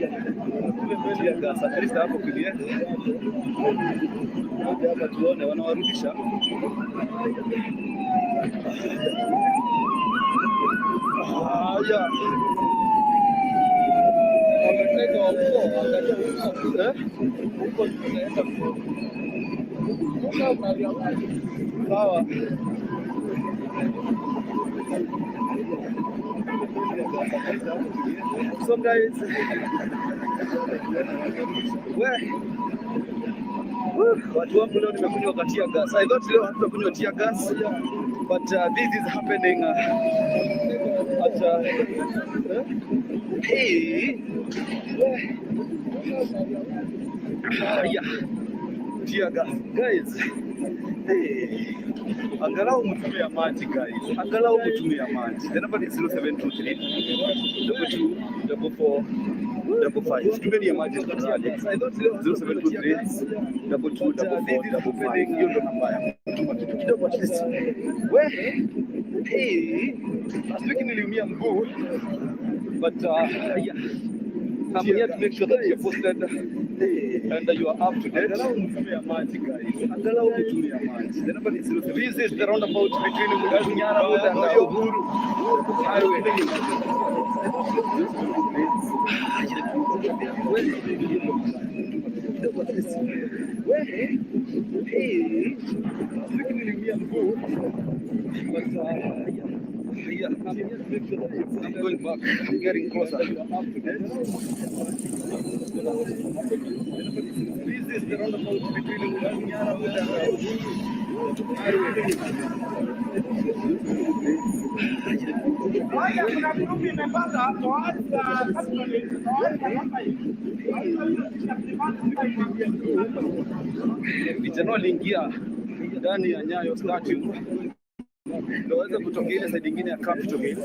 Tia gas, at least hapo kulia. Hapa tuone wanawarudisha. Yeah. Wameteka wako, angalia huko tunaenda. Sawa. So guys, watu wangu leo nimekunywa katia gas. I thought leo hatukunywa tia gas, but this is happening at yeah, tia gas guys. Angalau mtumia maji guys. Angalau mtumia maji. The number is 0723 22 44 Tumeni ya maji tafadhali. 0723 22 44 hiyo ndo namba ya kutuma kitu kidogo at least. Last week niliumia mguu, but yeah. I'm here to make sure that you're posted and you are up to date. The number is 07. This is the roundabout between Nairobi and Uhuru Highway. Yeah, I'm going back. I'm getting closer. This is the roundabout between Nairobi and vijana waliingia ndani ya Nyayo statue ndio waweze kutokea ile side nyingine ya Capital Hill,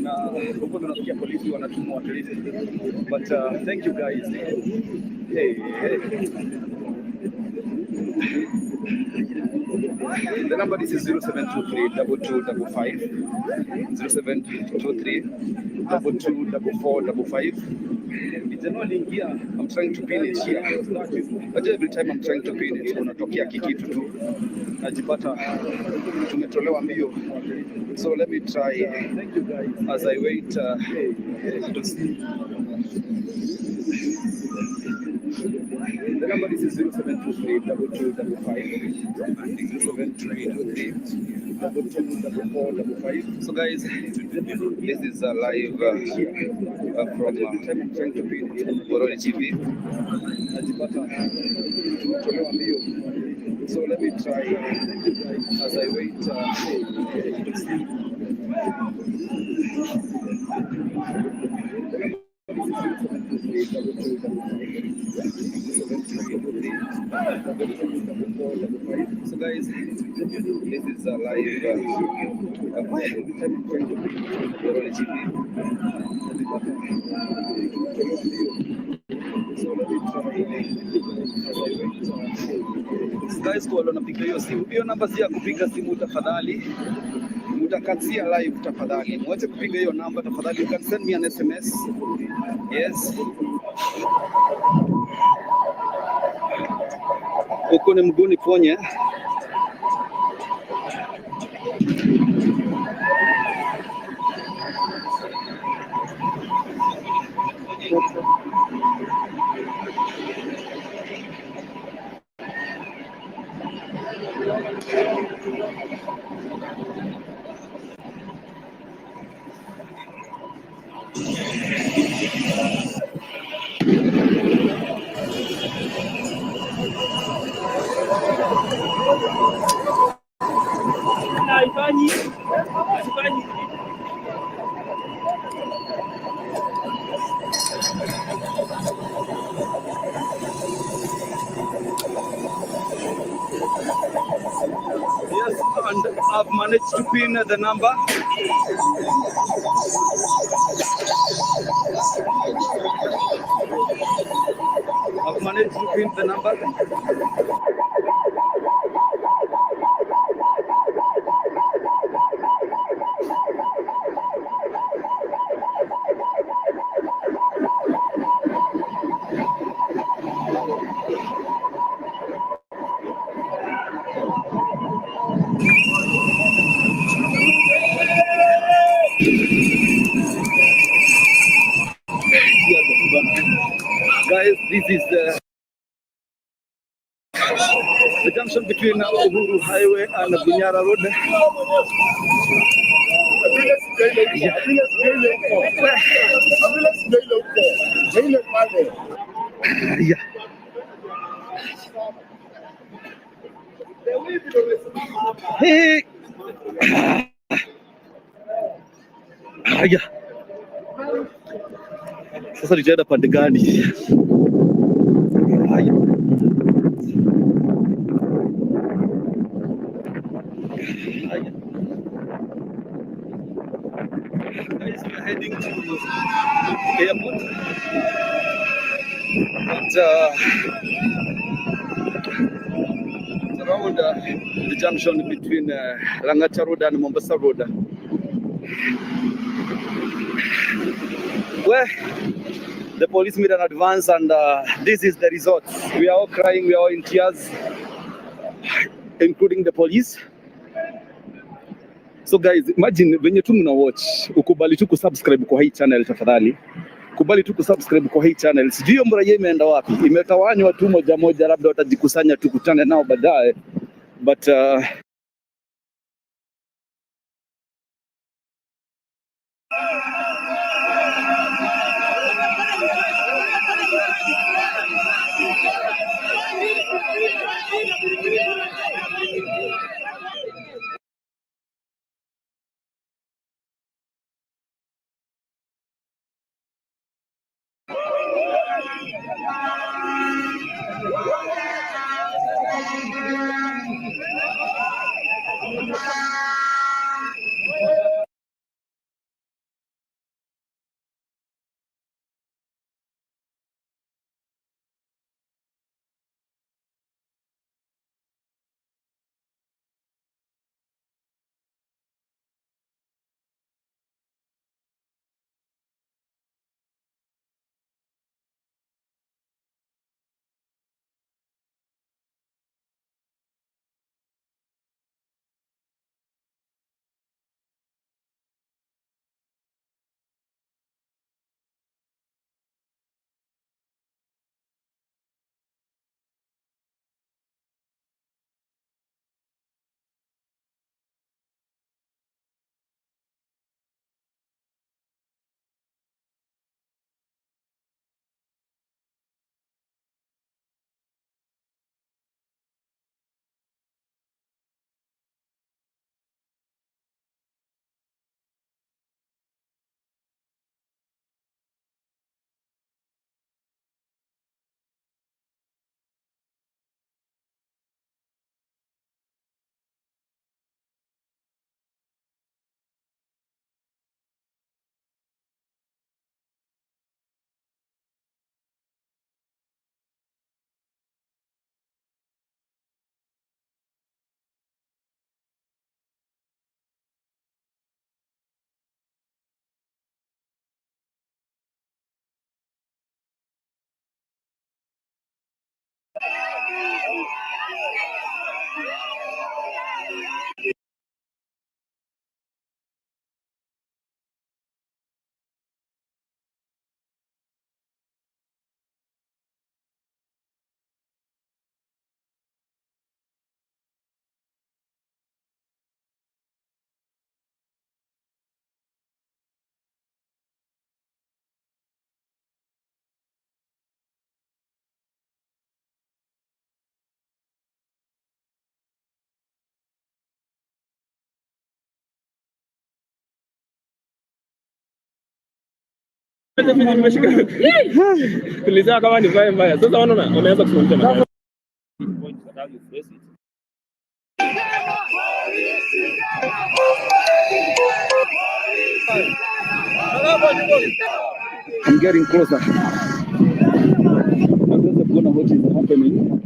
na huko tunafikia polisi wanatumwa watalii, but thank you guys. The number is 0723 2255 0723 224455. Vijana waliingia. I'm trying to pin it here, but every time I'm trying to pin it unatokea kikitu tu, najipata tumetolewa mbio. So let me try as I wait to see. The number is 0723 2255 0723 224455. So guys, this is live from Boroni TV. So let me try as I wait to see. So guys, this is live Boroni TV. So let me try guys, kwa wanapiga hiyo simu, hiyo namba si ya kupiga simu tafadhali. Mutakatia live tafadhali. Mwache kupiga hiyo namba tafadhali. You can send me an SMS. Yes. Uko ni mguni ponye. Yes, and I've managed to pin the number. I've managed to pin the number. Guys, this is the junction between Uhuru Highway and Bunyara Road. Yeah. Hey. Haya. Sasa nitaenda pande gani? Haya. Haya. Guys, we're heading to airport. And it's around the junction between Langata Road and Mombasa Road. Where the police made an advance, and this is the result. We are all crying, we are all in tears, including the police. So guys, imagine venye tu mna watch, ukubali tu kusubscribe kwa hii channel tafadhali. Kubali tu kusubscribe kwa hii channel. Sijui hiyo mraya imeenda wapi. Imetawanywa tu moja moja, labda watajikusanya tukutane nao baadaye. But tulisema kama ni mbaya. Sasa wanaona wameanza kusimamisha I'm getting closer. I'm just gonna what is happening.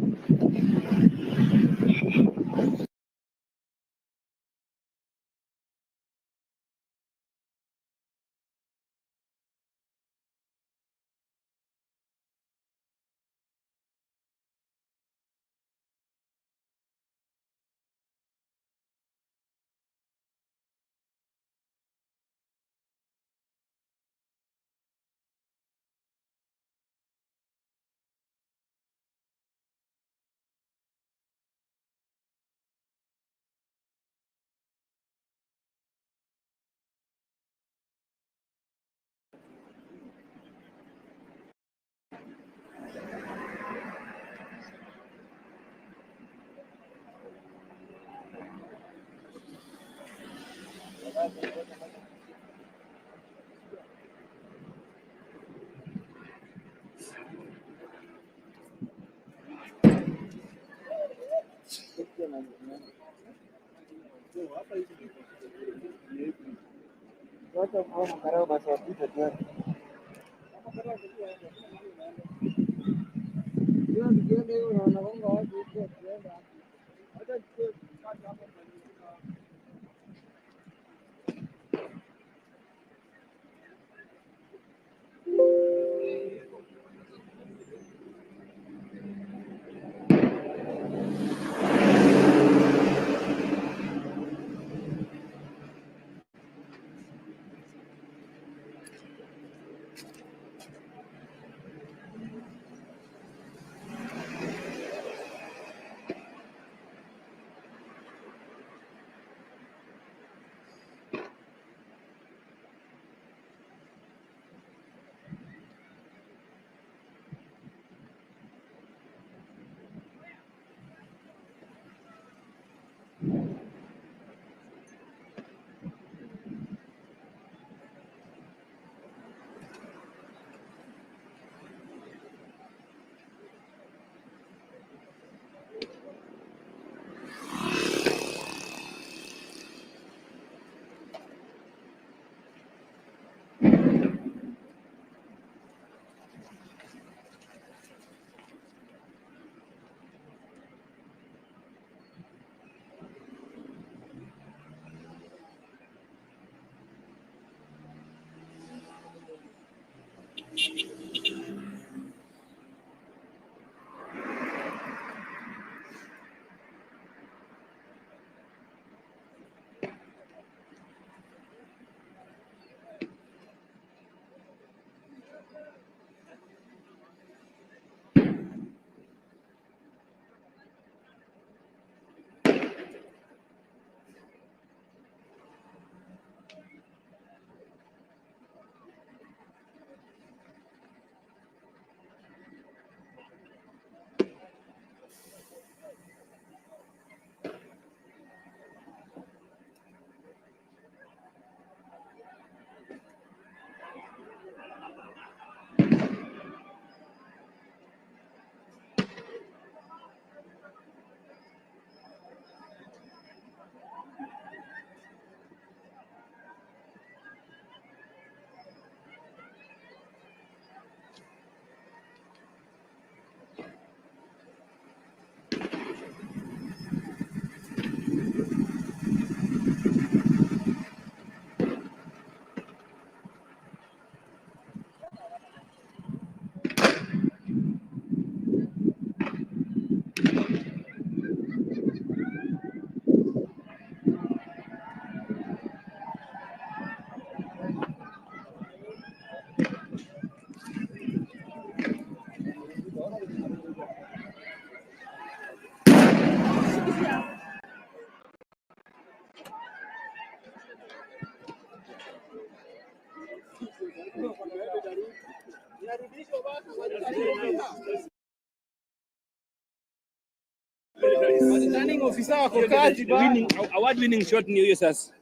Award-winning shot ni huyo sasa.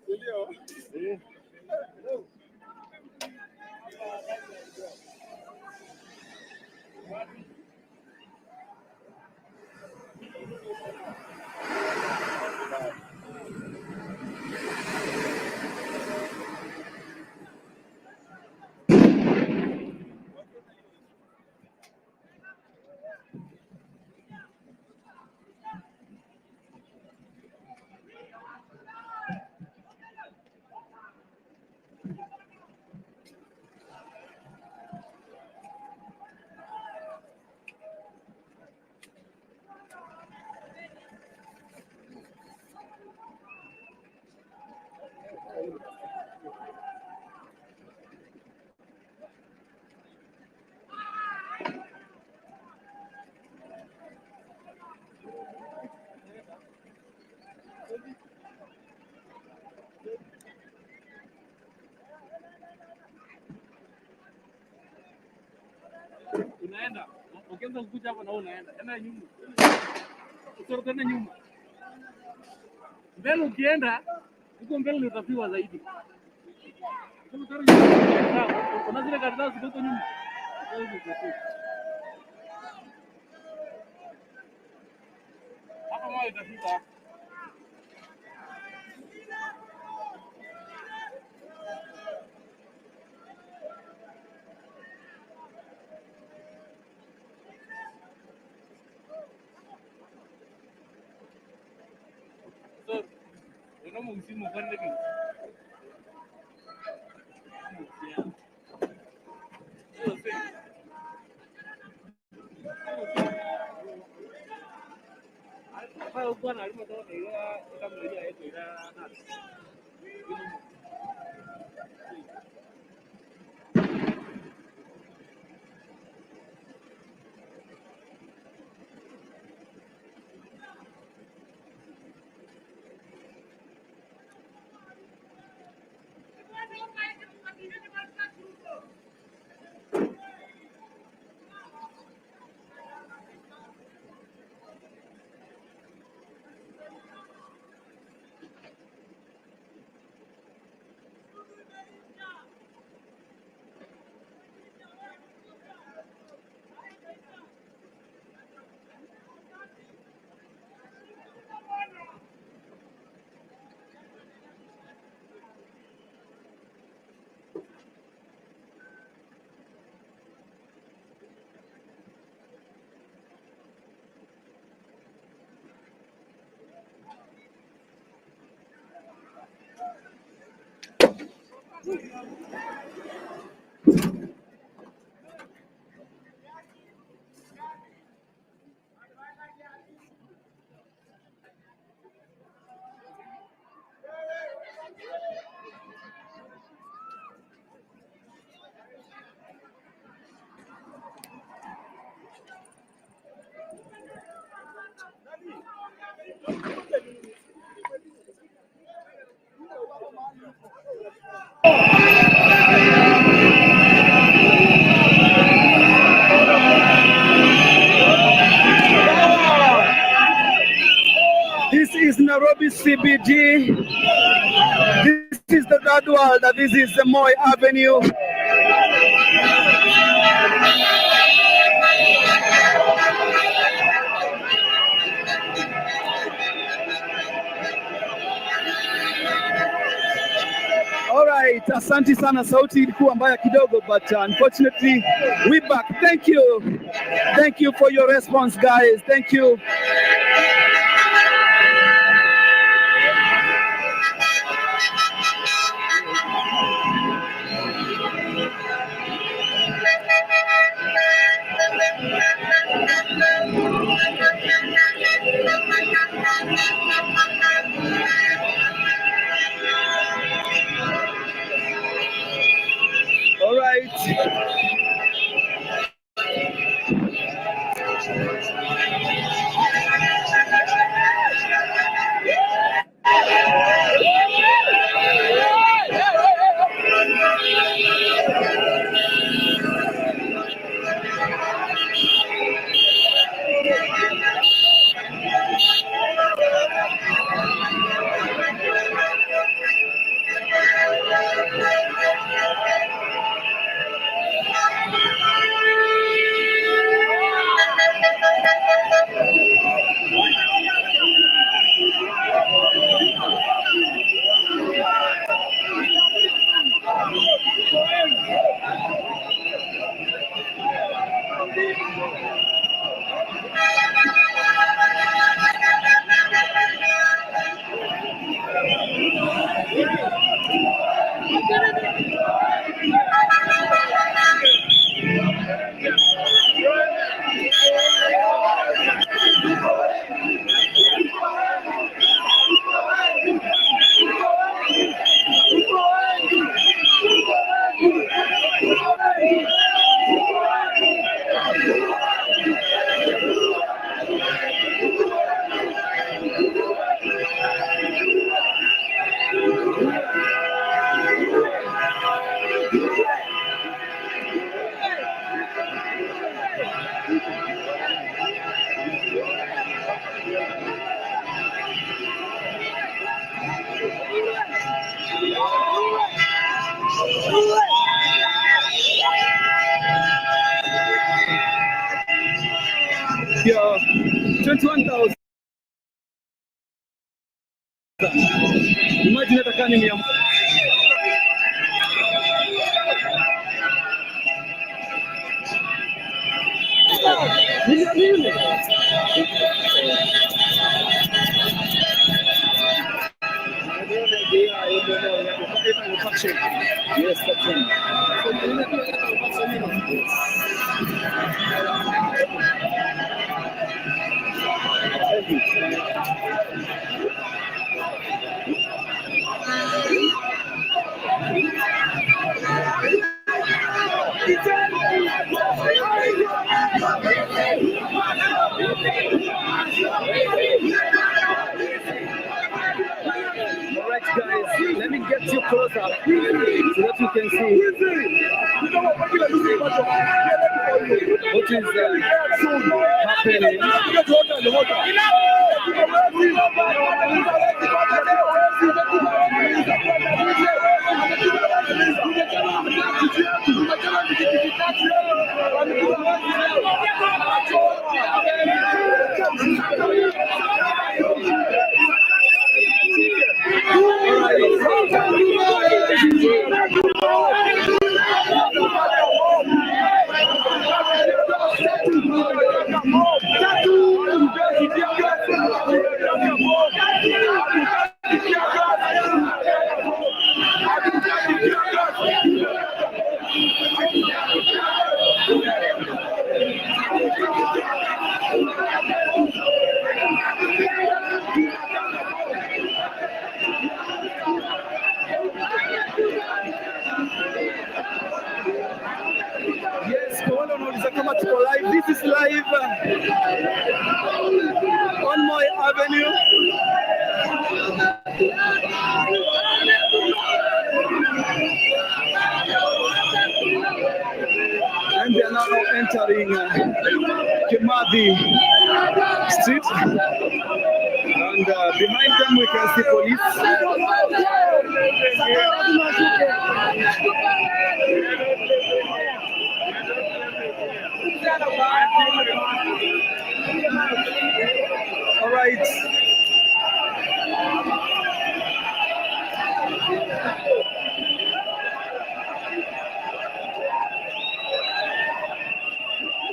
Unaenda ukianza kukuja hapo na unaenda enda nyuma, usorotana nyuma mbele. Ukienda huko mbele ndio utafiwa zaidi. Kuna zile karatasi huko nyuma. Hapa mwa itafika. This is Nairobi CBD. This is the third world. This is the Moi Avenue. All right, asante sana, sauti ilikuwa mbaya kidogo, but unfortunately we back. Thank you for your response, guys. Thank you. All right. Yeah, 21,000. Imagine hata kama ni Yes, that's right. Alright guys, let me get you closer so that you can see what is This is live on my avenue. And they are now entering Kimathi Street. And behind them we can see police. All right.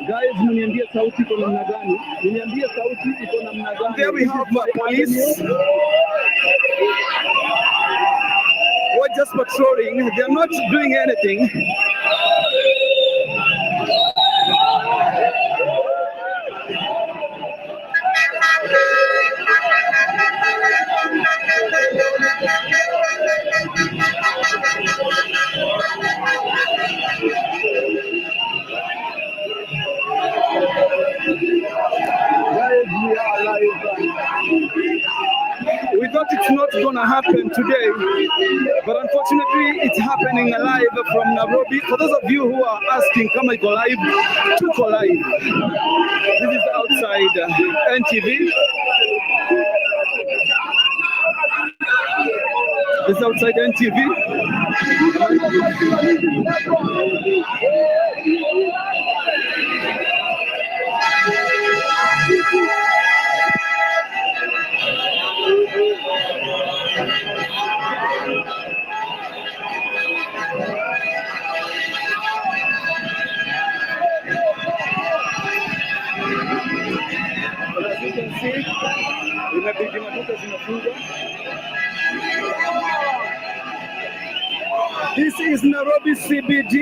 Guys, mniambie sauti iko namna gani? Mniambie sauti iko namna gani? There we have police. We're just patrolling. They're not doing anything. We thought it's not gonna happen today, but unfortunately it's happening live from Nairobi. For those of you who are asking, come and go live, to go live. This is outside NTV. This is outside NTV. As you can see, this is Nairobi CBD.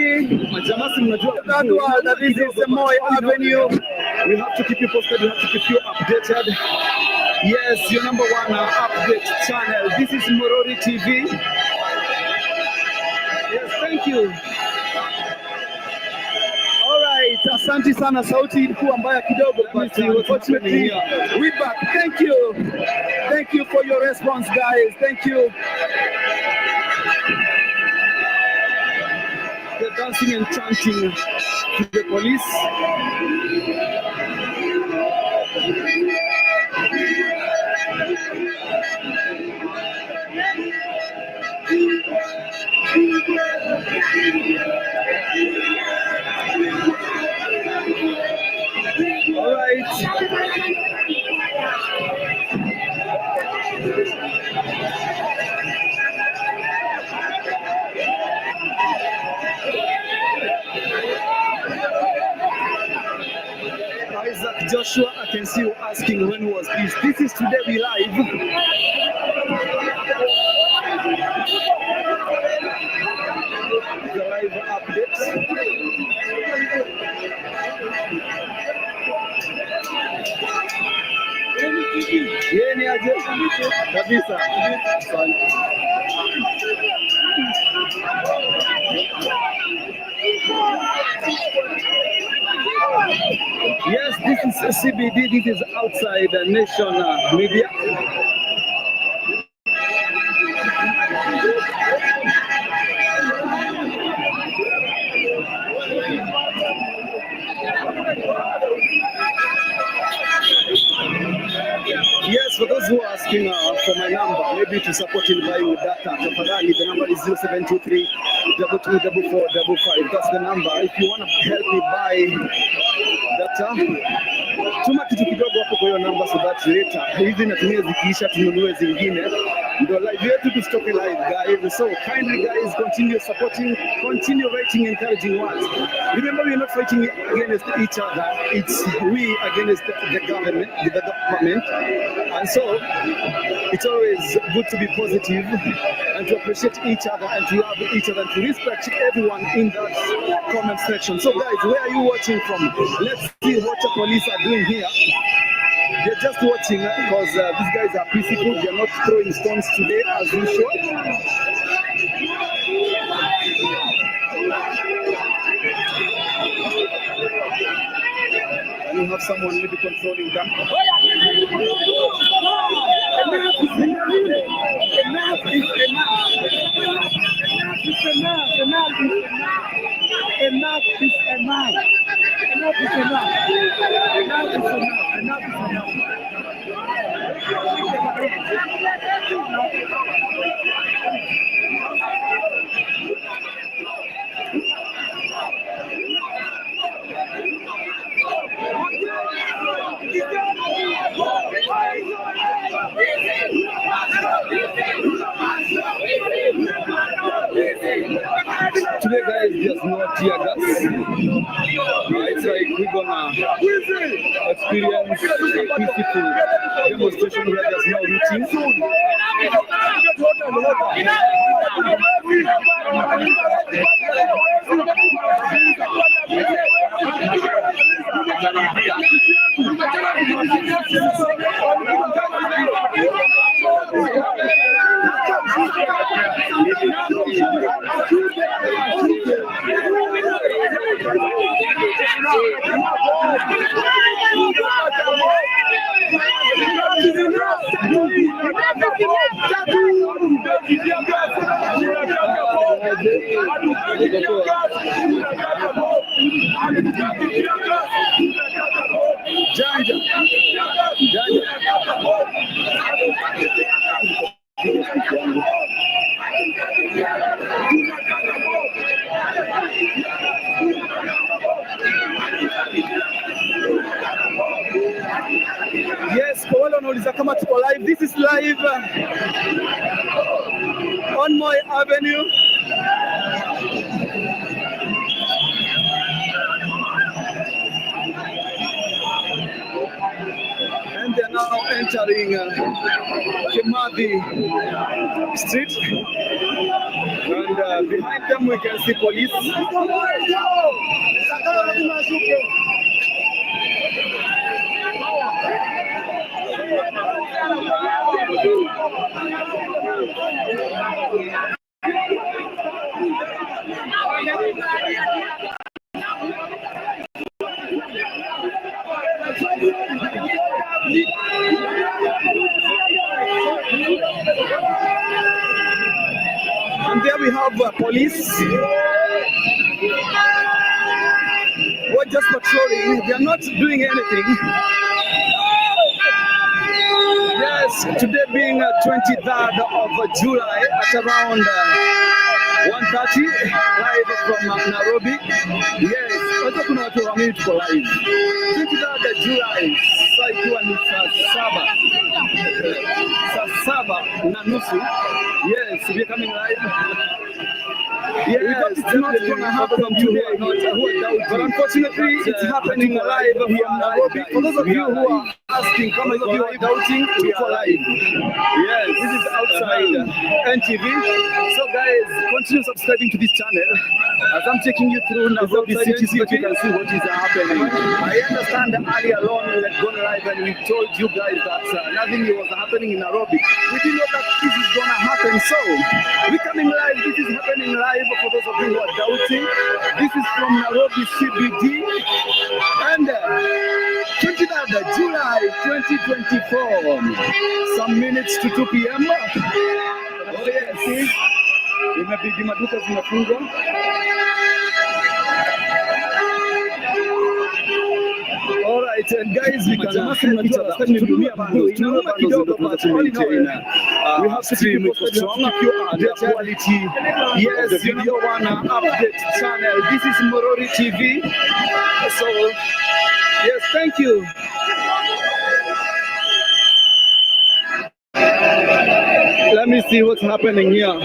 That is Moi Avenue. We have to keep you posted, we have to keep you updated. Yes, your number one update channel. This is Morori TV. Yes, thank you. Alright, asante sana, sauti ilikuwa mbaya kidogo, but unfortunately we back. Thank you. Thank you for your response, guys. Thank you. They're dancing and chanting to the police. All right. Isaac Joshua, I can see you asking when was this. This is today we live. The live updates. Yeni aje kabisa. Yes, this is CBD. This is outside Nation Media. Yes, for those who are asking for my number, maybe to support in buying with data, the number is 0723 224455. That's the number. If you want to help me buy data, tuma kitu kidogo hapo kwa hiyo number so that later hizi natumia zikiisha tununue zingine. Ndio live yetu tustoke live guys. So kindly guys continue supporting, continue writing encouraging words. Remember we are not fighting against each other. It's we against the government, and so it's always good to be positive and to appreciate each other and to love each other and to respect everyone in that comment section. So guys, where are you watching from? Let's see what the police are doing here. They're just watching because these guys are peaceful. They're not throwing stones today as usual. And you have someone maybe controlling them. Enough is enough. Enough is enough. Enough is enough. Enough is enough. Enough is enough. Enough is enough. Enough is enough. Enough is enough. Today, guys, there's no tear gas. It's like we're gonna experience a peaceful demonstration where there's no looting. Yes, live. This is live on my avenue. And they're now entering Kimathi Street. And behind them we can see police. And there we have police. We're just patrolling. They are not doing anything. Yes, today being 23rd of July at around 1:30, live from Nairobi. Yes, watu kuna watu wa minute for live. 23rd of July, saa ikiwa ni saa saba na nusu. Yes, we're coming live. Yes, it's not going to happen today, but unfortunately it's happening live from Nairobi. For those of you who are asking, come on, you are doubting, we are live. Yes, this is outside NTV. So guys, continue subscribing to this channel as I'm taking you through Nairobi city so that you can see what is happening. I understand that earlier on we had gone live and we told you guys that nothing was happening in Nairobi. We didn't know that this is going to happen. So we're coming live. This is happening live for those of you who are doubting. This is from Nairobi CBD and 23rd July 2024. Some minutes to 2 p.m. Oh yes, imebidi maduka zimefungwa. All right, and guys, we can help each other. We have to stream it for strong quality. Yes, the video one update channel. This is Morori TV. So, yes, thank you. Let me see what's happening here.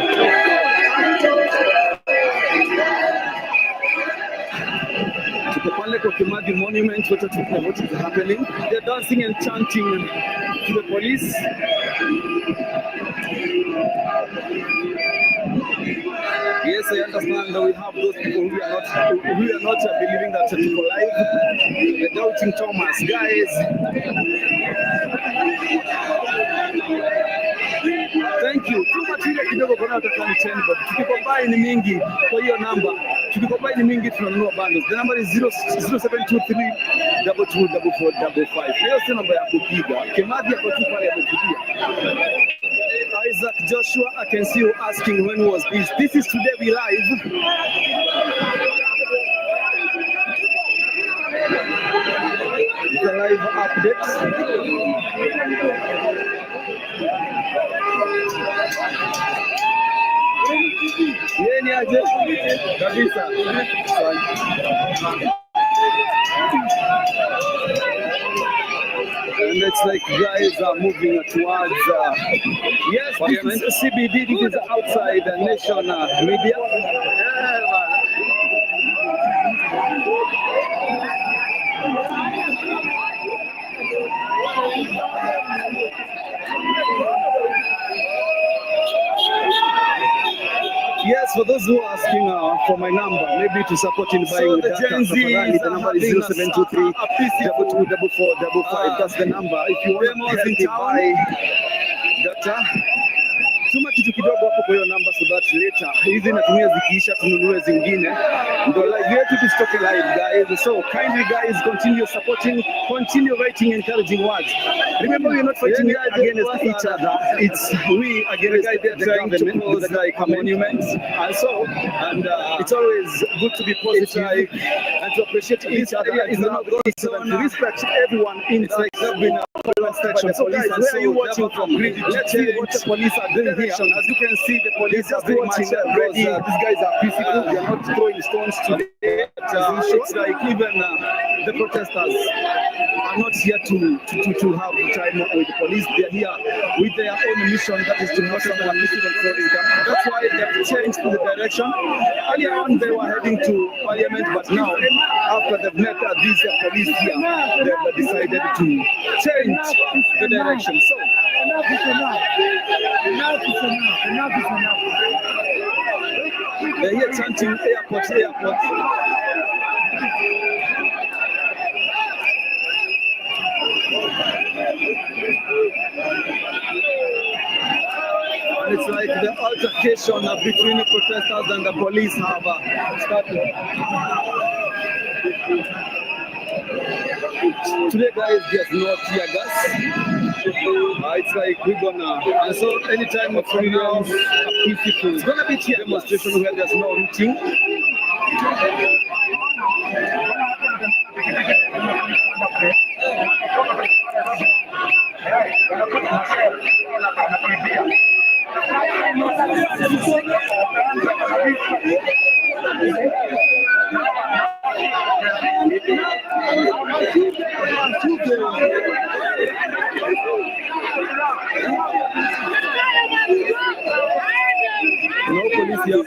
To the Parliamentary Kimadi Monument, what is happening? They're dancing and chanting to the police. Yes, I understand that we have those people who are not believing that people live. They're doubting Thomas, guys. Thank you. Tuma chile kidogo kwa nao takani cheni, but tukikombine ni mingi kwa hiyo namba. Tukikombine ni mingi tunanunua bundles. The number is 0723 224455. Hiyo si namba ya kupiga. Kimadi yako tu pale ya kupigia. Isaac Joshua, I can see you asking when was this. This is today we live. The live updates. Yeni aje kabisa. And it's like guys are moving towards yes, Parliament. This is CBD, this is outside the nation media. Yes, for those who are asking for my number, maybe to support in buying with data, the number is 0723 224455. That's the number. If you want to buy data, tuma kitu kidogo hapo kwa hiyo namba so that later hizi natumia zikiisha tununue zingine. Ndio live yetu tustoke live guys. So kindly guys continue supporting, continue writing encouraging words. Remember we're not fighting against each other. It's we against the government with the monument. And so it's always good to be positive and to appreciate each other. It's not to respect everyone in like being a section. So guys, where are you watching from? Let's see what the police are doing here. As you can see, the police are very much ready. These guys are peaceful. They are not throwing stones today. It's like even the protesters are not here to have time with the police. They are here with their own mission, that is to not someone missing and throwing them. That's why they have changed the direction. Earlier on, they were heading to Parliament, but now, after they've met these police here, they've decided to change the direction. So, enough is enough. Enough is enough. Enough is enough. They're here chanting airport, airport. And it's like the altercation between the protesters and the police have started. Today, guys, there's no tear gas. It's like we're gonna, and so anytime from now, it's gonna be a demonstration where there's no routine. No police here.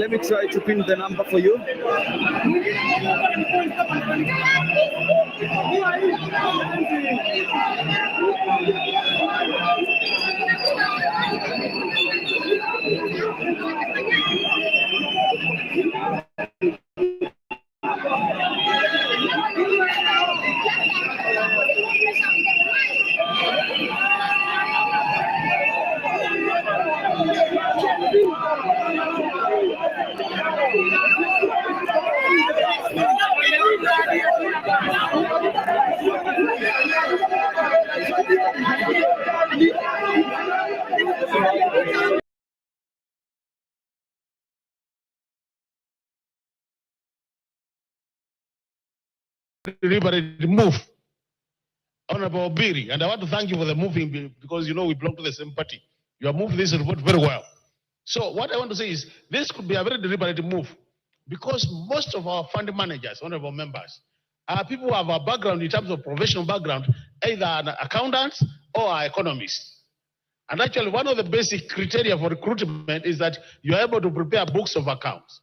Let me try to pin the number for you. Deliberate move, Honorable Biri, and I want to thank you for the moving because you know we belong to the same party. You have moved this report very well. So what I want to say is this could be a very deliberate move because most of our fund managers, honorable members, are people who have a background in terms of professional background, either an accountants or are economists. And actually one of the basic criteria for recruitment is that you are able to prepare books of accounts.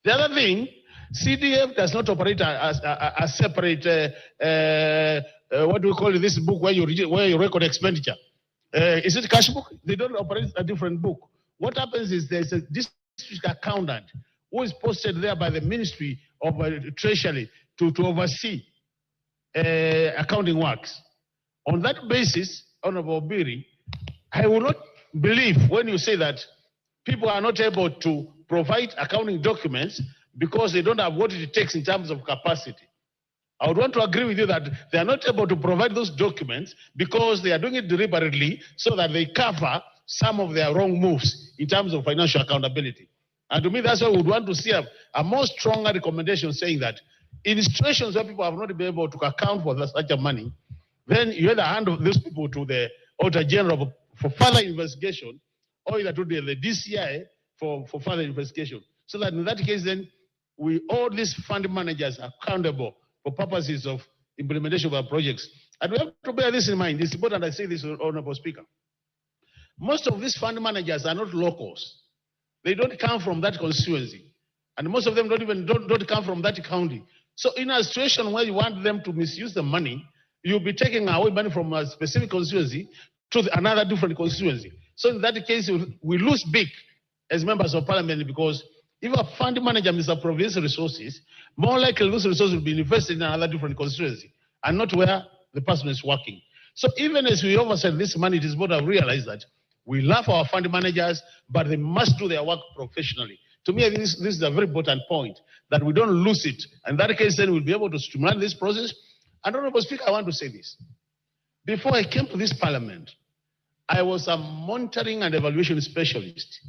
The other thing, CDF does not operate as a separate, what do we call it, this book where you record expenditure. Is it cash book? They don't operate a different book. What happens is there's a district accountant who is posted there by the Ministry of Treasury to oversee accounting works. On that basis, Honorable Biri, I will not believe when you say that people are not able to provide accounting documents because they don't have what it takes in terms of capacity. I would want to agree with you that they are not able to provide those documents because they are doing it deliberately so that they cover some of their wrong moves in terms of financial accountability. And to me, that's why we would want to see a more stronger recommendation saying that in situations where people have not been able to account for such a money, then you either hand those people to the Auditor General for further investigation or either to the DCI for further investigation. So that in that case, then we all these fund managers are accountable for purposes of implementation of our projects. And we have to bear this in mind. It's important I say this, Honorable Speaker. Most of these fund managers are not locals. They don't come from that constituency. And most of them don't come from that county. So in a situation where you want them to misuse the money, you'll be taking away money from a specific constituency to another different constituency. So in that case, we lose big as members of parliament because if a fund manager misappropriates resources, more likely those resources will be invested in another different constituency and not where the person is working. So even as we oversight this money, it is important to realize that we love our fund managers, but they must do their work professionally. To me, this is a very important point, that we don't lose it. And in that case, then we'll be able to streamline this process. And Honorable Speaker, I want to say this. Before I came to this parliament, I was a monitoring and evaluation specialist.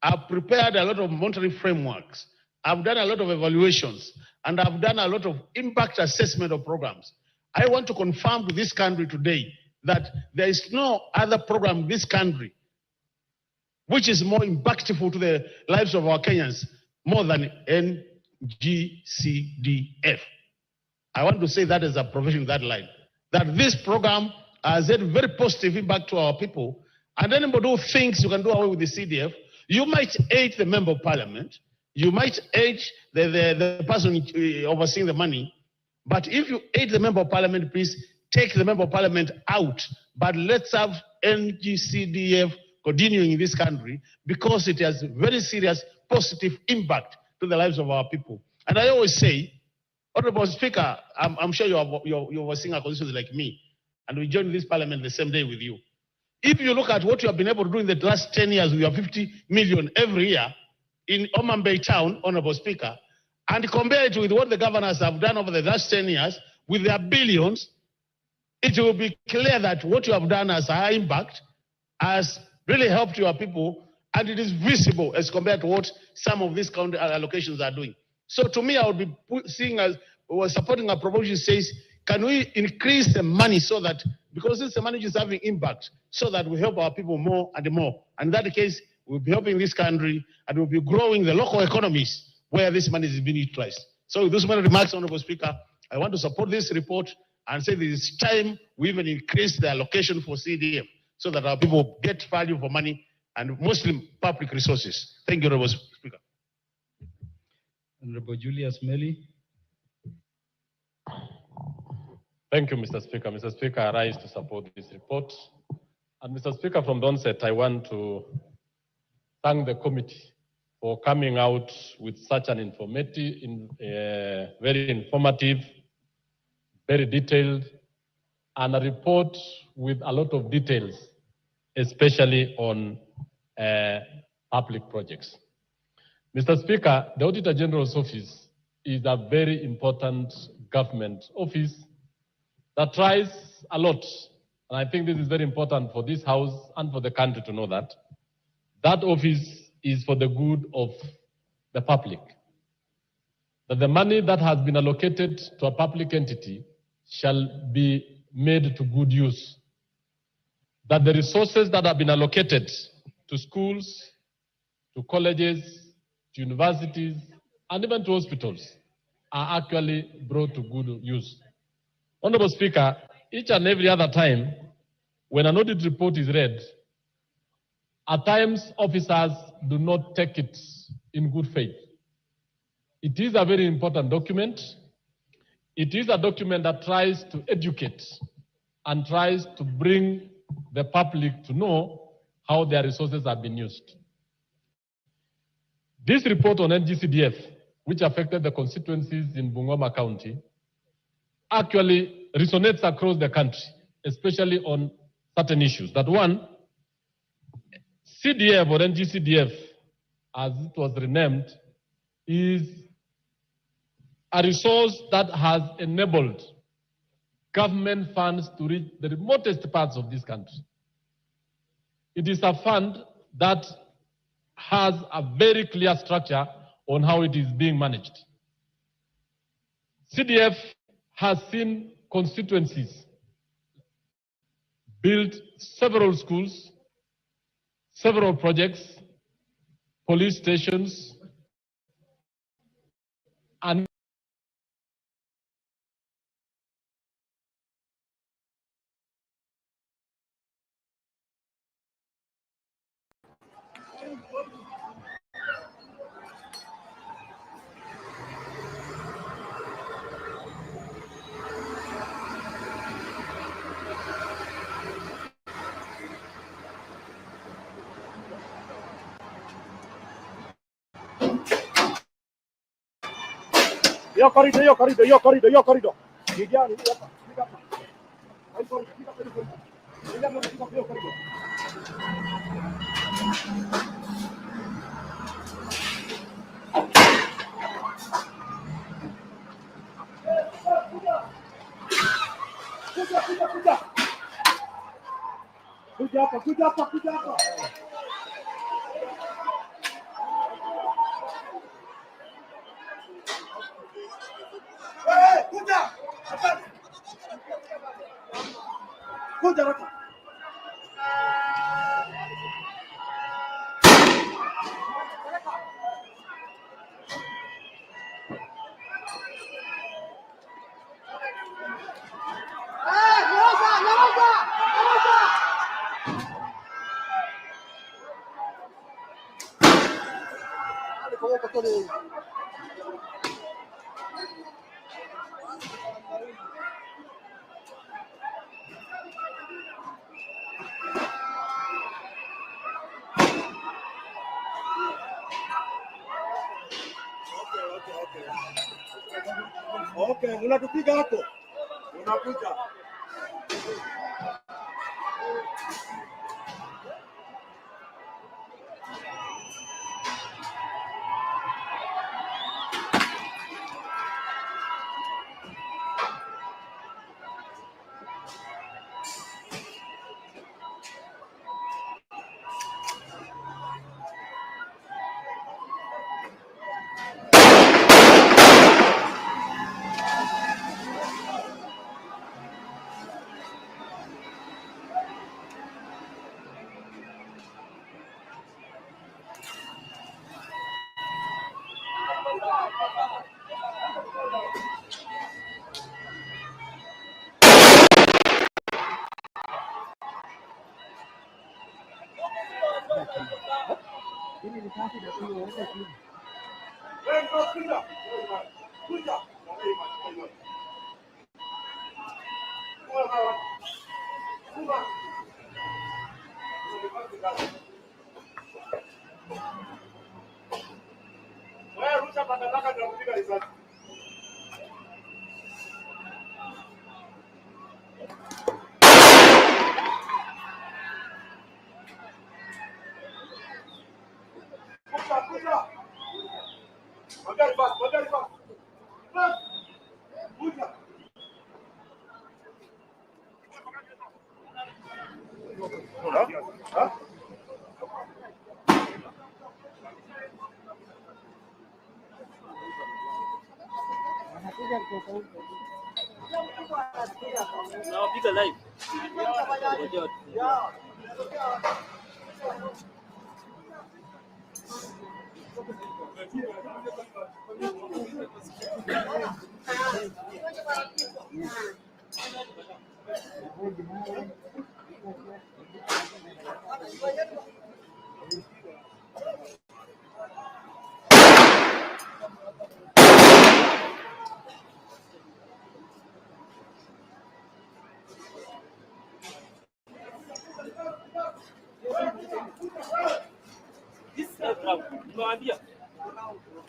I've prepared a lot of monitoring frameworks. I've done a lot of evaluations, and I've done a lot of impact assessment of programs. I want to confirm to this country today that there is no other program in this country which is more impactful to the lives of our Kenyans more than NG-CDF. I want to say that as a profession in that line, that this program has had very positive impact to our people. And anybody who thinks you can do away with the CDF, you might aid the member of parliament, you might aid the person overseeing the money, but if you aid the member of parliament, please take the member of parliament out. But let's have NG-CDF continuing in this country because it has very serious positive impact to the lives of our people. And I always say, Honorable Speaker, I'm sure you're overseeing a constituency like me, and we joined this parliament the same day with you. If you look at what you have been able to do in the last 10 years, we have 50 million every year in Oman Bay town, Honorable Speaker, and compare it with what the governors have done over the last 10 years with their billions, it will be clear that what you have done has a high impact, has really helped your people, and it is visible as compared to what some of these county allocations are doing. So to me, I would be seeing as supporting a proposal says, can we increase the money so that, because this money is having impact, so that we help our people more and more. And in that case, we'll be helping this country and we'll be growing the local economies where this money is being utilized. So with those many remarks, Honorable Speaker, I want to support this report and say this is time we even increase the allocation for CDF so that our people get value for money and mostly public resources. Thank you, Honorable Speaker. Honorable Julius Meli. Thank you, Mr. Speaker. Mr. Speaker, I rise to support this report. And Mr. Speaker, from the onset, I want to thank the committee for coming out with such an very informative, very detailed, and a report with a lot of details, especially on public projects. Mr. Speaker, the Auditor General's Office is a very important government office that tries a lot. And I think this is very important for this House and for the country to know that. That office is for the good of the public. That the money that has been allocated to a public entity shall be made to good use. That the resources that have been allocated to schools, to colleges, to universities, and even to hospitals are actually brought to good use. Honorable Speaker, each and every other time when an audit report is read, at times officers do not take it in good faith. It is a very important document. It is a document that tries to educate and tries to bring the public to know how their resources have been used. This report on NG-CDF, which affected the constituencies in Bungoma County, actually resonates across the country, especially on certain issues. That one, CDF or NG-CDF, as it was renamed, is a resource that has enabled government funds to reach the remotest parts of this country. It is a fund that has a very clear structure on how it is being managed. CDF has seen constituencies build several schools, several projects, police stations, and Yo corrido. Kuja hapa. Kuja hapa. Okay, unatupiga hapo. Unakuja. Hili ni kazi na hiyo. Wewe ndio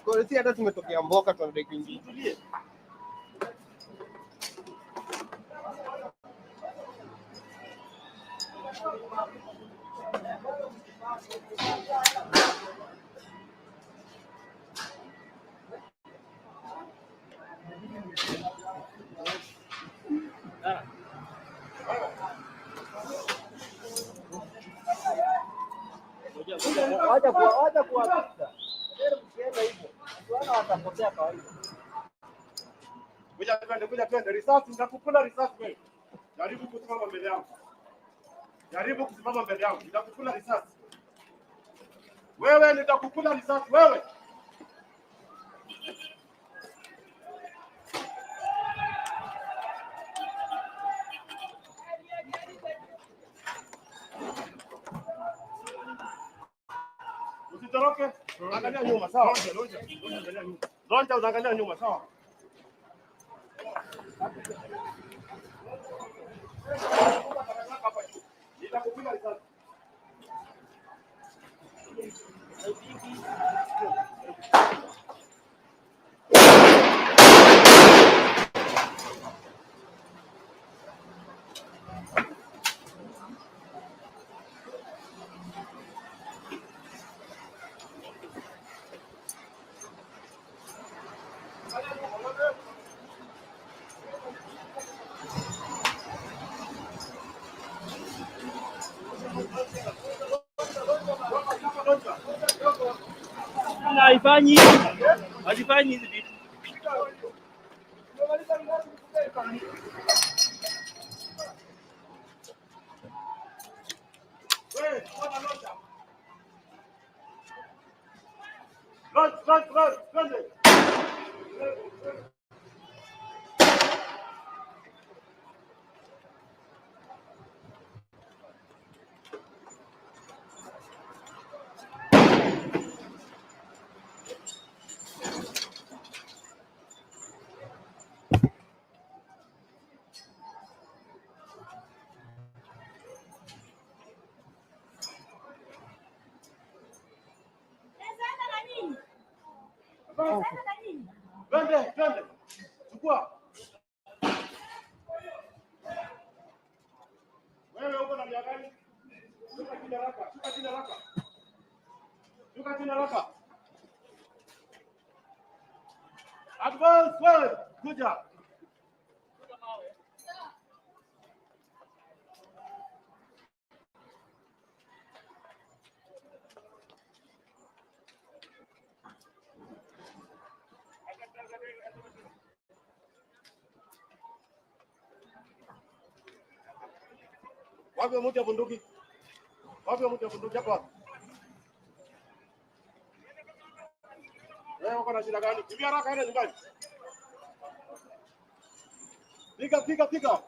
Kwa hata tumetokea mboka tunadai kuingia. Wacha kuwapita. Mkienda hivyo. Wana watapotea kawaida. Kuja twende risasi, nitakukula risasi wewe. Jaribu kusimama mbele yangu. Jaribu kusimama mbele yangu. Nitakukula risasi. Wewe nitakukula risasi wewe. Usitoroke. Angalia nyuma, sawa? Lonja unaangalia nyuma, sawa? Nitakupika risasi. Haifanyi hizi vitu. Run. Twende. Chukua. Wewe uko na miaka gani? Shuka jina lako. Advance forward. Kuja. Wapi mtu ya bunduki? Hapa? Wewe uko na shida gani? Kimbia haraka enda nyumbani. Piga.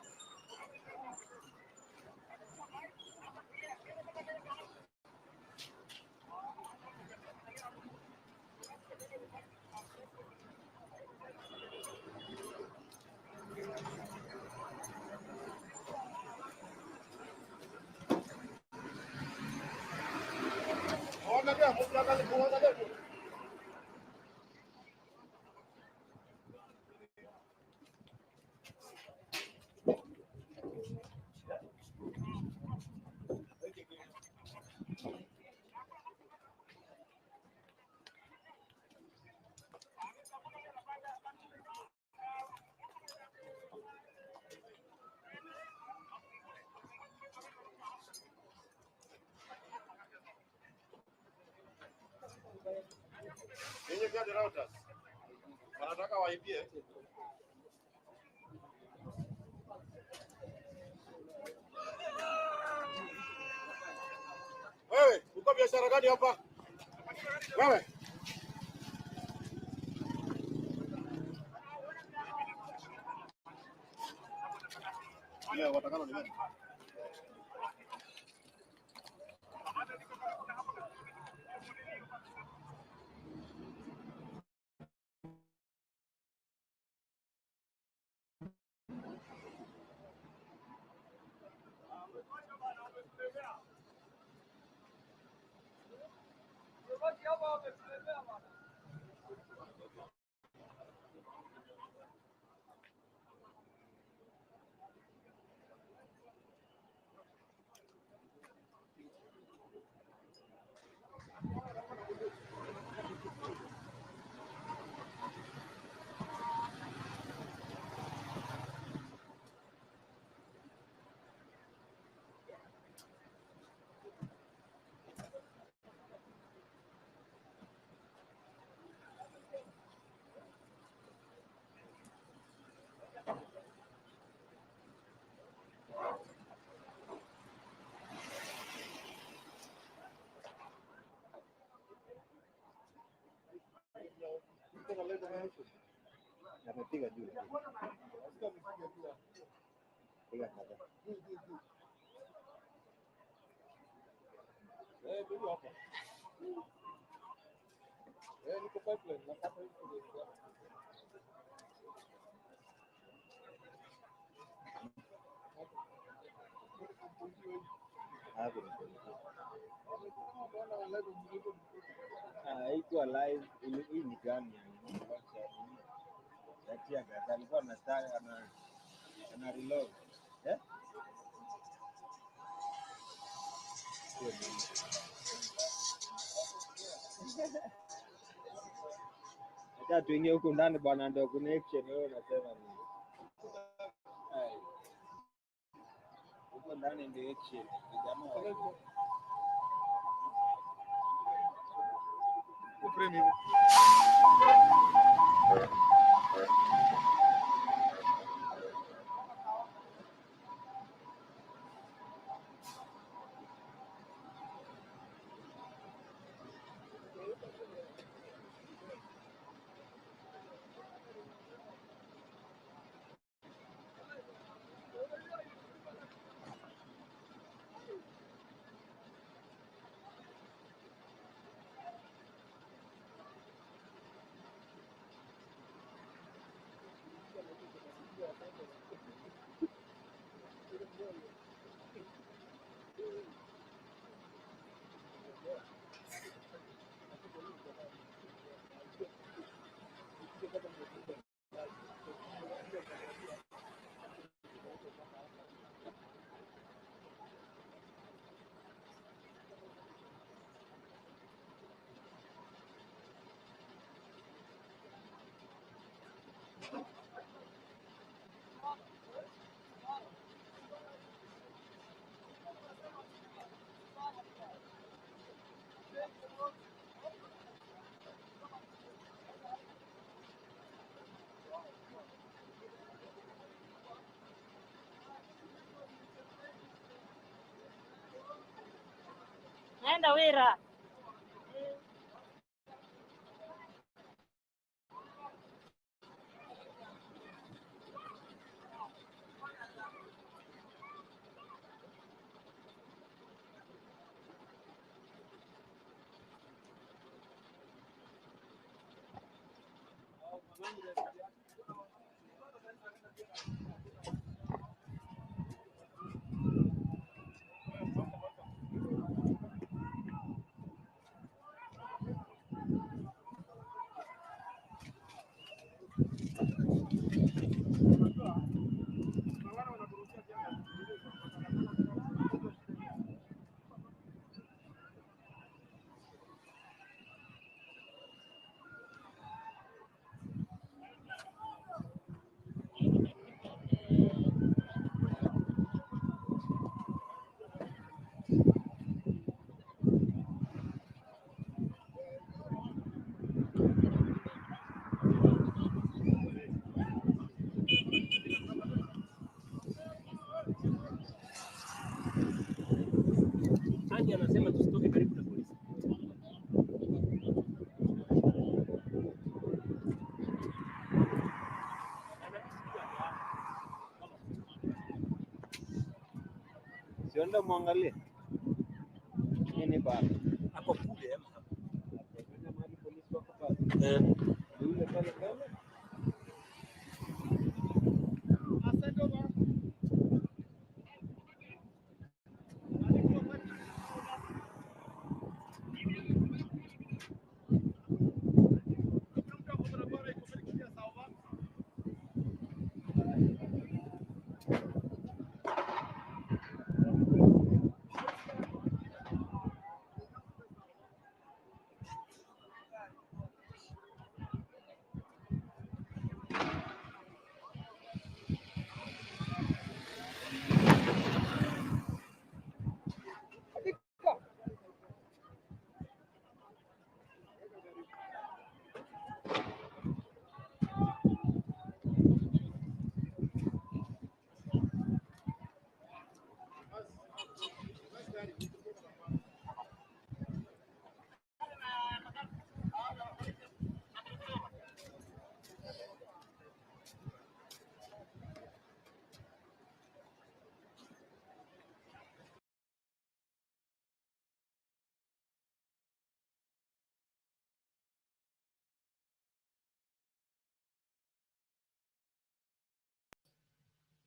Wanataka waibie. Wewe, uko biashara gani hapa? Wewe. Leo watakana ni nani? Amepiga juu. Piga kadhaa. Ndio hapa. Niko pipeline napata hizo. Hapo. Haikuwa live, hii ni gani yani? Yatia gaza alikuwa ana reload. Eh? Acha tuingie huko ndani bwana, ndio connection wewe unasema nini? Huko ndani ndio action. Jamaa. Premium. Nenda Wira. Sienda muangalie. Nini bana? Hapo kule mahali polisi wako pale. Yule pale pale.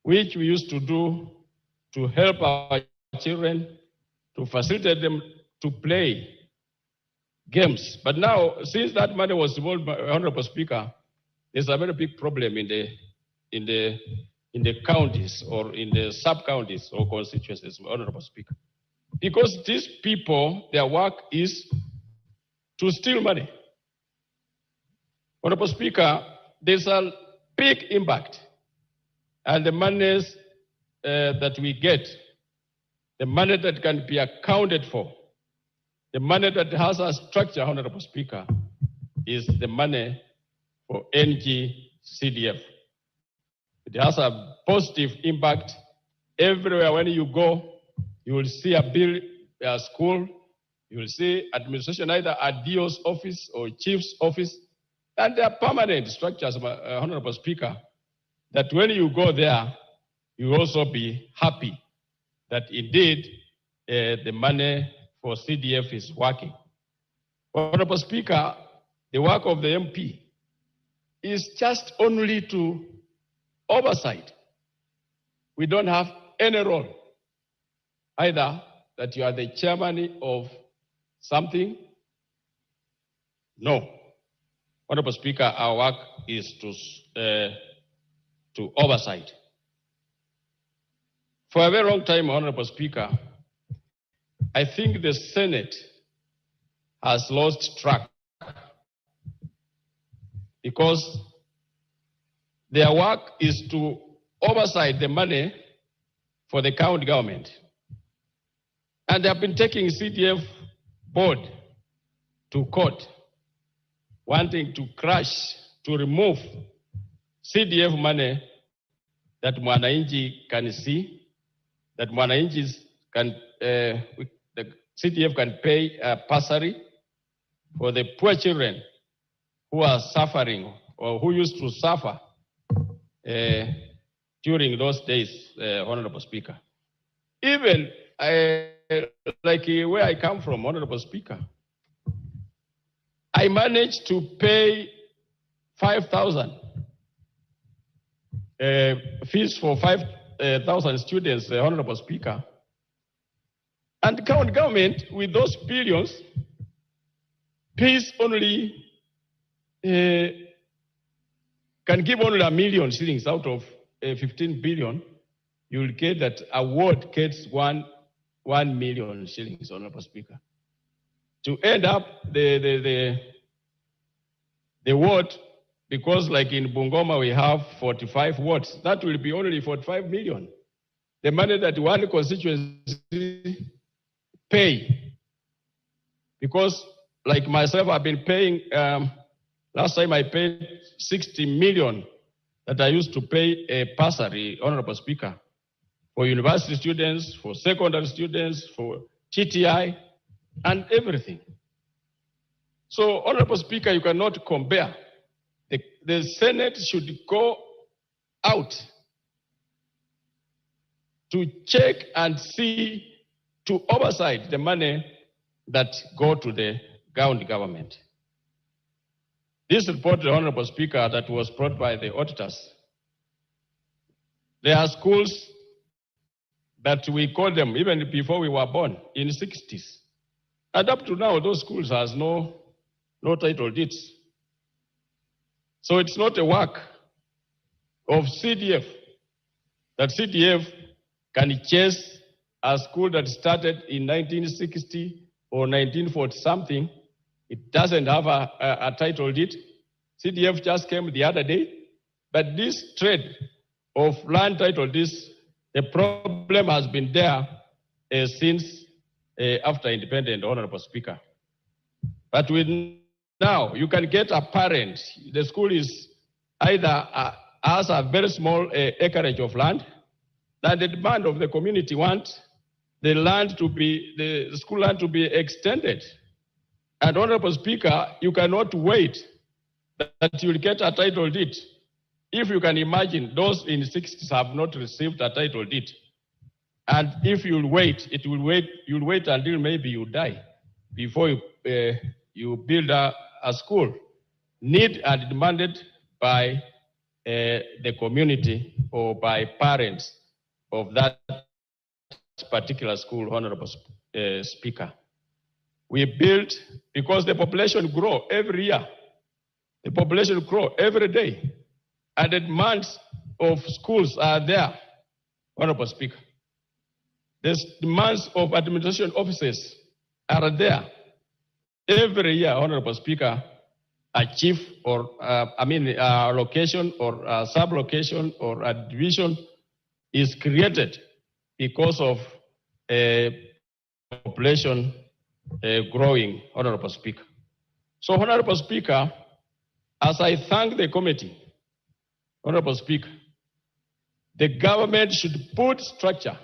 Which we used to do to help our children, to facilitate them to play games. But now, since that money was involved by Honorable Speaker, there's a very big problem in the counties or in the sub-counties or constituencies, Honorable Speaker. Because these people, their work is to steal money. Honorable Speaker, there's a big impact. And the monies that we get, the money that can be accounted for, the money that has a structure, Honorable Speaker, is the money for NG-CDF. It has a positive impact. Everywhere when you go, you will see a school, you will see administration, either a DO's office or chief's office, and they are permanent structures, Honorable Speaker, that when you go there, you will also be happy that indeed the money for CDF is working. Honorable Speaker, the work of the MP is just only to oversight. We don't have any role, either that you are the chairman of something. No. Honorable Speaker, our work is to oversight. For a very long time, Honorable Speaker, I think the Senate has lost track because their work is to oversight the money for the county government. And they have been taking CDF board to court, wanting to crush, to remove CDF money that Mwananchi can see, that Mwananchi can, the CDF can pay a bursary for the poor children who are suffering or who used to suffer during those days, Honorable Speaker. Even like where I come from, Honorable Speaker, I managed to pay 5,000 fees for 5,000 students, Honorable Speaker. And the county government, with those billions, pays only, can give only 1 million shillings out of 15 billion. You will get that award gets 1 million shillings, Honorable Speaker. To end up the ward, because like in Bungoma we have 45 wards, that will be only 45 million. The money that one constituency pay. Because like myself, I've been paying, last time I paid 60 million that I used to pay a bursary, Honorable Speaker, for university students, for secondary students, for TTI, and everything. So, Honorable Speaker, you cannot compare. The Senate should go out to check and see, to oversight the money that go to the county government. This report, the Honorable Speaker, that was brought by the auditors, there are schools that we call them even before we were born in the 60s. And up to now, those schools has no title deeds. So it's not a work of CDF that CDF can chase a school that started in 1960 or 1940 something. It doesn't have a title deed. CDF just came the other day. But this trade of land title deeds, the problem has been there since after independence, Honorable Speaker. But with now, you can get a parent. The school is either has a very small acreage of land, that the demand of the community wants the land to be, the school land to be extended. And Honorable Speaker, you cannot wait that you will get a title deed. If you can imagine, those in the 60s have not received a title deed. And if you'll wait, you'll wait until maybe you die before you build a school. Need and demanded by the community or by parents of that particular school, Honorable Speaker. We built, because the population grow every year. The population grow every day. And the demands of schools are there, Honorable Speaker. The demands of administration offices are there. Every year, Honorable Speaker, a chief or, a location or a sub-location or a division is created because of population growing, Honorable Speaker. So, Honorable Speaker, as I thank the committee, Honorable Speaker, the government should put structure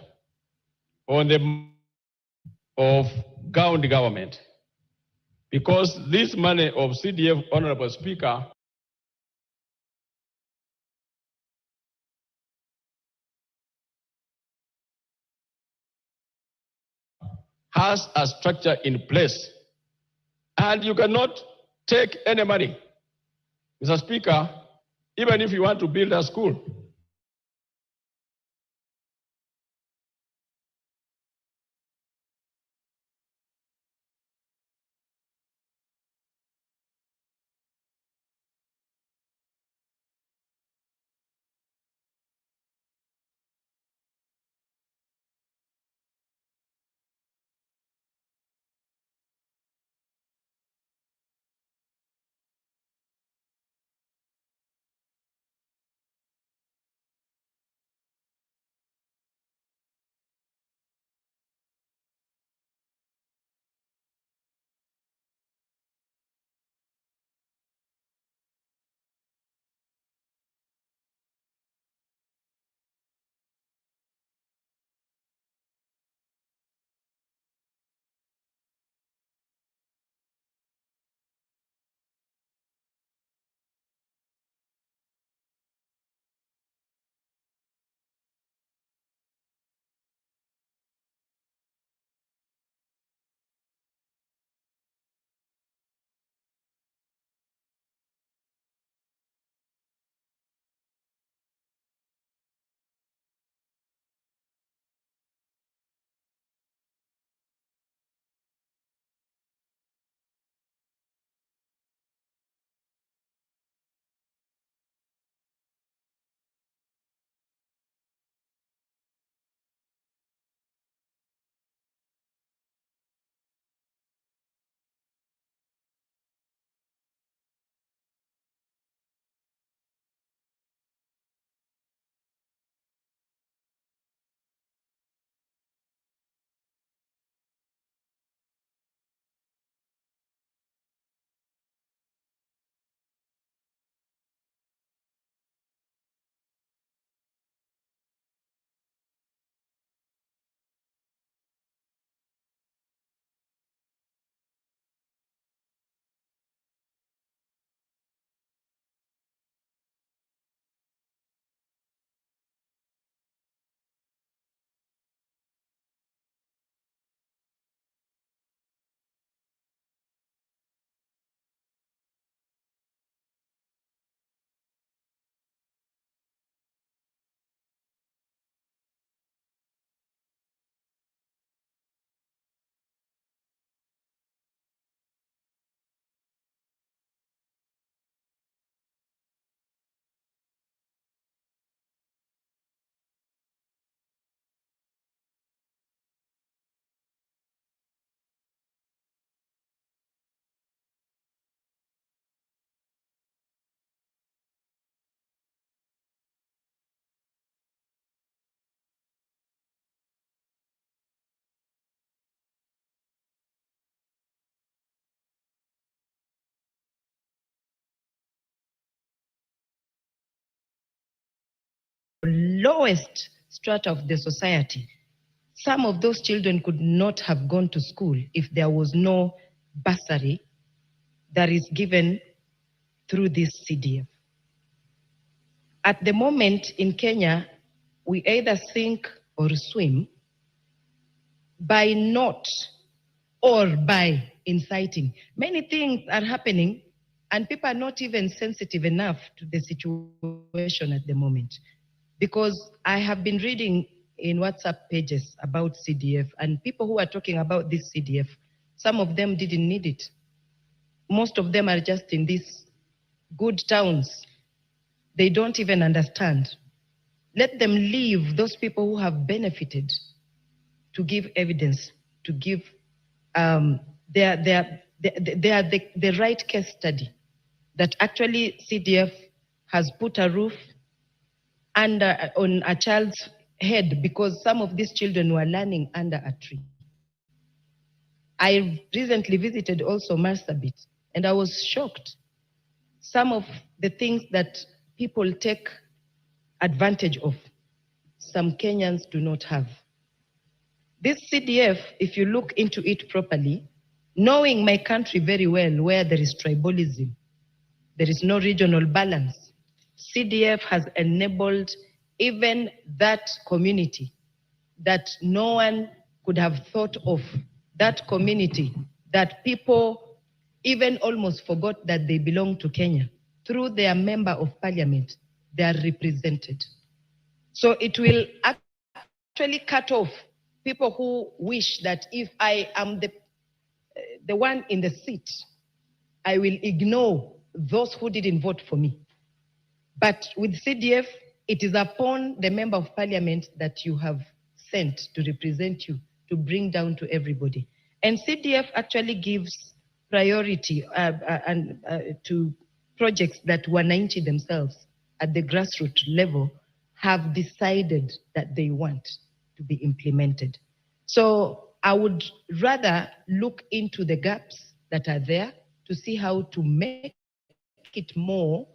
on the of county government, because this money of CDF, Honorable Speaker, has a structure in place, and you cannot take any money. Mr. Speaker, even if you want to build a school, lowest strata of the society. Some of those children could not have gone to school if there was no bursary that is given through this CDF. At the moment in Kenya, we either sink or swim by not or by inciting. Many things are happening and people are not even sensitive enough to the situation at the moment. Because I have been reading in WhatsApp pages about CDF and people who are talking about this CDF, some of them didn't need it. Most of them are just in these good towns. They don't even understand. Let them leave those people who have benefited to give evidence, to give the right case study that actually CDF has put a roof on a child's head because some of these children were learning under a tree. I recently visited also Marsabit and I was shocked. Some of the things that people take advantage of, some Kenyans do not have. This CDF, if you look into it properly, knowing my country very well where there is tribalism, there is no regional balance, CDF has enabled even that community that no one could have thought of, that community that people even almost forgot that they belong to Kenya. Through their member of parliament, they are represented. So it will actually cut off people who wish that if I am the one in the seat, I will ignore those who didn't vote for me. But with CDF, it is upon the member of parliament that you have sent to represent you, to bring down to everybody. And CDF actually gives priority to projects that Wananchi themselves at the grassroots level have decided that they want to be implemented. So I would rather look into the gaps that are there to see how to make it more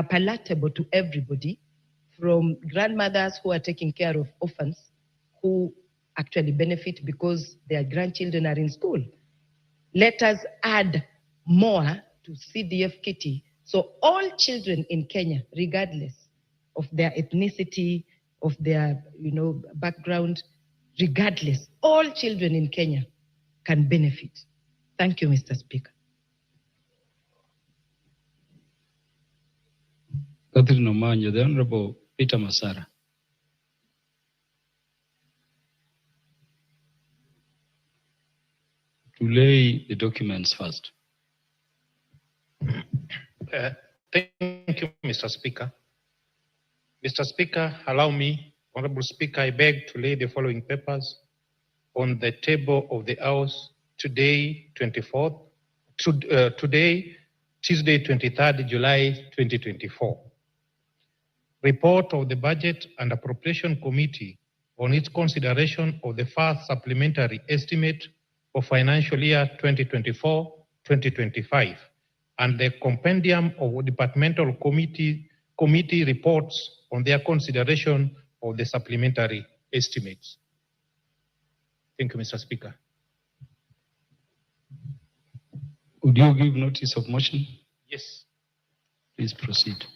palatable to everybody, from grandmothers who are taking care of orphans who actually benefit because their grandchildren are in school. Let us add more to CDF kitty so all children in Kenya, regardless of their ethnicity, of their background, regardless, all children in Kenya can benefit. Thank you, Mr. Speaker. Catherine Omanyo, the Honorable Peter Masara. To lay the documents first. Thank you, Mr. Speaker. Mr. Speaker, allow me, Honorable Speaker, I beg to lay the following papers on the table of the House today, Tuesday, 23rd July 2024. Report of the Budget and Appropriation Committee on its consideration of the first supplementary estimate for financial year 2024-2025 and the compendium of departmental committee reports on their consideration of the supplementary estimates. Thank you, Mr. Speaker. Would you give notice of motion? Yes. Please proceed.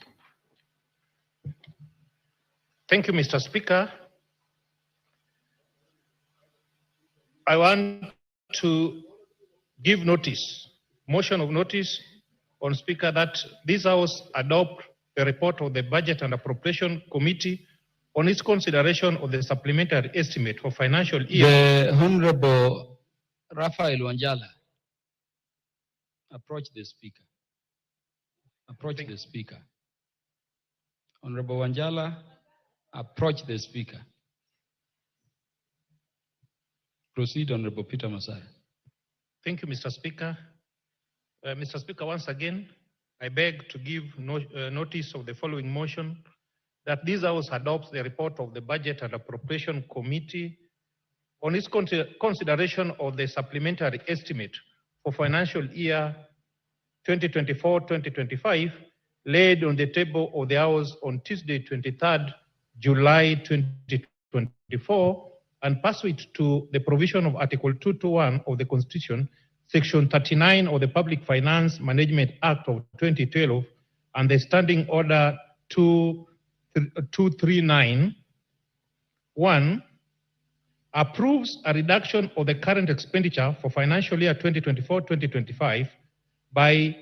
Thank you, Mr. Speaker. I want to give notice, motion of notice on Speaker, that this House adopt the report of the Budget and Appropriation Committee on its consideration of the supplementary estimate for financial year. The Honorable Raphael Wanjala, approach the Speaker. Approach the Speaker. Honorable Wanjala, approach the Speaker. Proceed, Honorable Peter Masara. Thank you, Mr. Speaker. Mr. Speaker, once again, I beg to give notice of the following motion, that this House adopts the report of the Budget and Appropriation Committee on its consideration of the supplementary estimate for financial year 2024-2025, laid on the table of the House on Tuesday, 23rd July 2024, and pursuant to the provision of Article 221 of the Constitution, Section 39 of the Public Finance Management Act of 2012, and the Standing Order 239, 1, approves a reduction of the current expenditure for financial year 2024-2025 by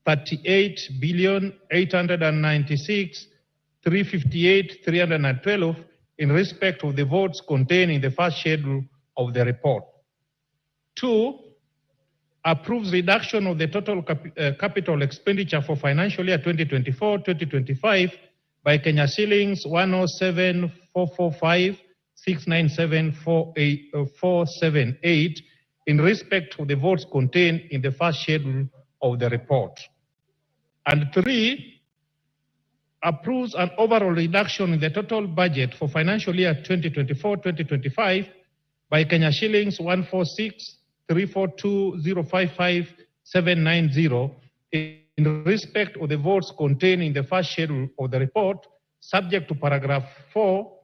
38,896,358,312 in respect of the votes contained in the first schedule of the report. 2, approves reduction of the total capital expenditure for financial year 2024-2025 by Kenya shillings 107,445,697,478 in respect of the votes contained in the first schedule of the report. And 3, approves an overall reduction in the total budget for financial year 2024-2025 by Kenya shillings 146,342,055,790 in respect of the votes contained in the first schedule of the report, subject to paragraph 4.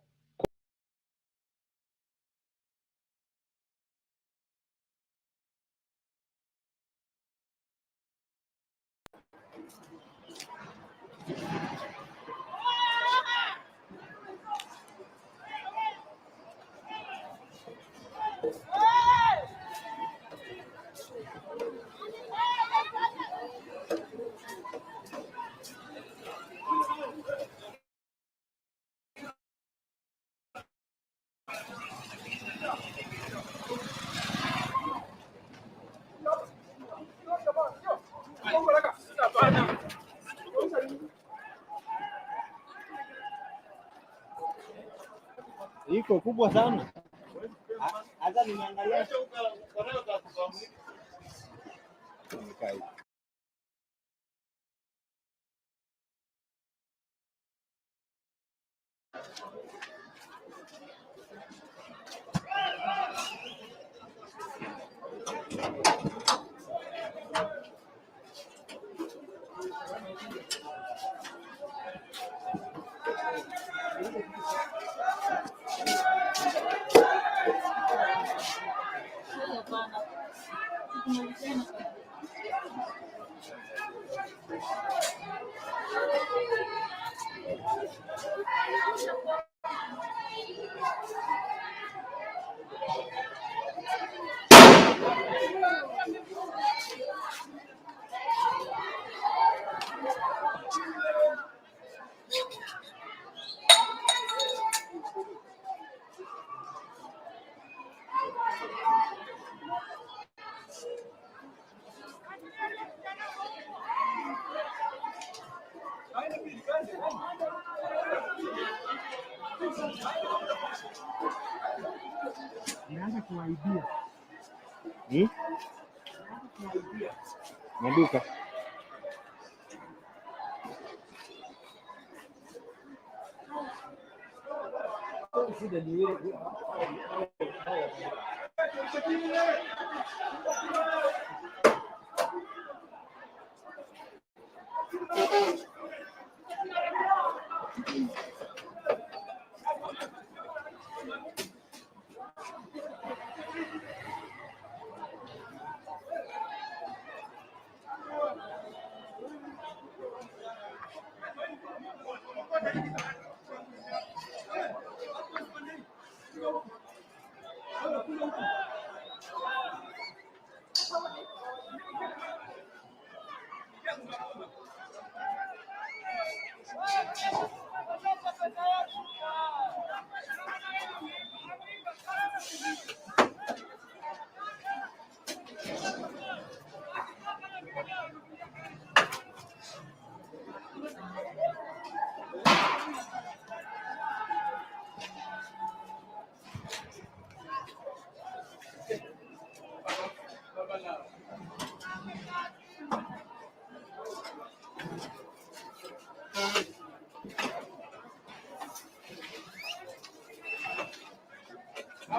Iko kubwa sana. Hata nimeangalia. Nianze kuwaibia. Maduka.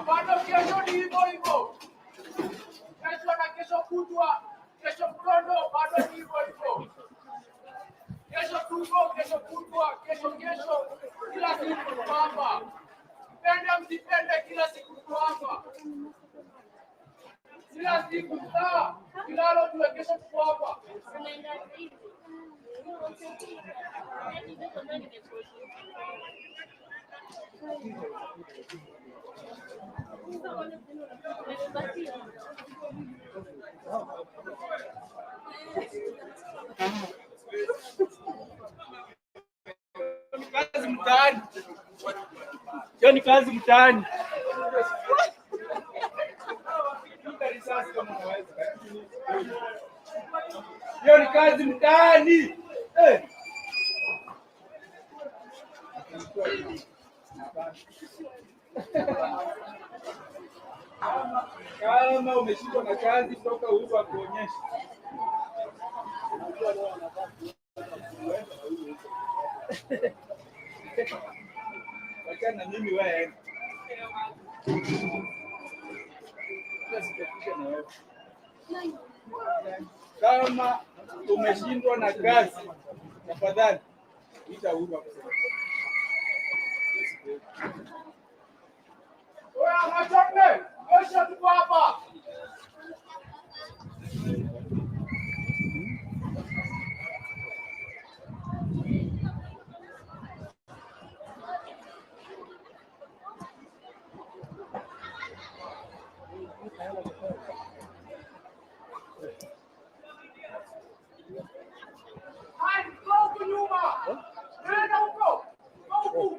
Bado kesho ni hivyo hivyo. Kesho na kesho kutwa, kesho mkondo bado ni hivyo hivyo. Kesho tuko, kesho kutwa, kesho Kila siku tuko hapa. Pende msipende, kila siku tuko hapa. Kila siku saa, kilalo tuwekesha tuko hapa. Kazi mtaani. Hiyo ni kazi mtaani. Hiyo ni kazi mtaani. Kama umeshindwa na kazi, toka huko akuonyeshe. Wachana mimi wewe. Kama umeshindwa na kazi, tafadhali ita huko. Wewe machane, osha tuko hapa. Hai, huko nyuma. Nenda huko. Huko.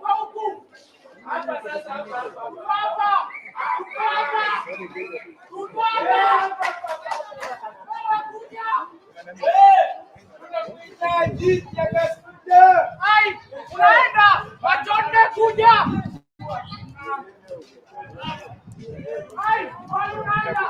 Huko. Hapa sasa hapa. Hapa. Hapa. Tunakuhitaji kuja. Hai, unaenda. Wachonde kuja. Hai, unaenda.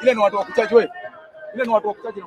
Ile ni watu wa kuchaji wewe. Ile ni watu wa kuchaji na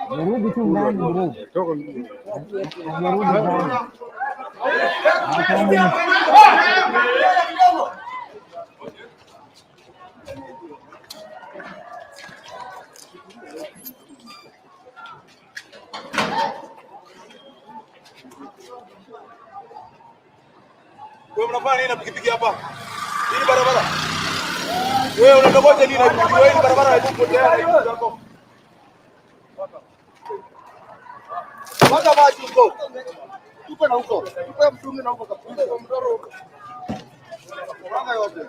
Nairobi tu ndani bro. Nairobi ndani. Wewe unafanya nini na pikipiki hapa? Hii barabara. Wewe unatoboa nini na pikipiki? Hii barabara haipotea na hizo zako. Wacha maji huko. Tuko na huko. Tuko mtungi na huko kabisa. Kwa mdoro huko. Wanga yote.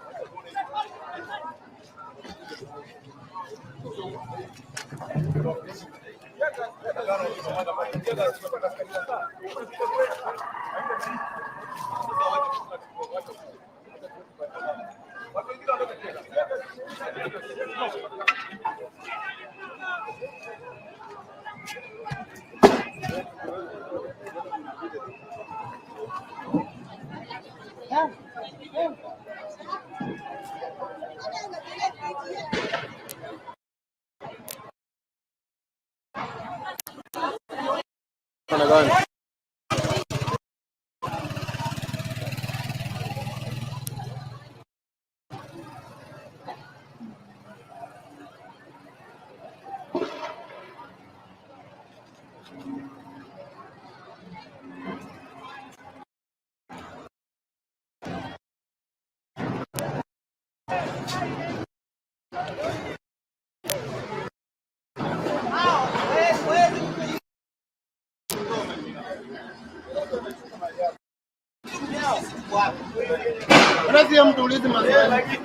Unasikia mtu ulizi maswali.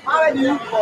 Mara ni yuko.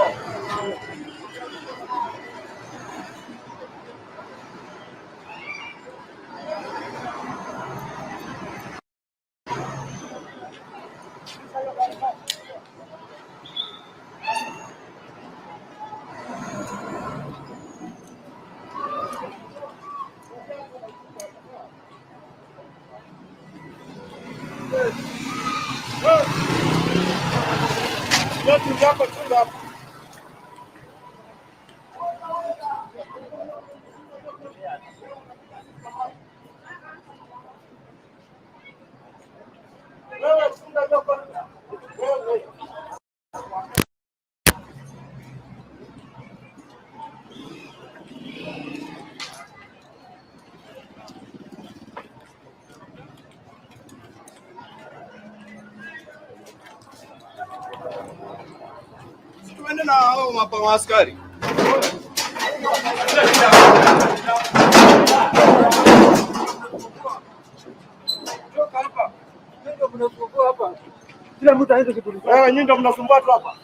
Tuende na hao mapa askari. Kila mtu aende kitu. Nyinyi ndio mnasumbua tu hapa.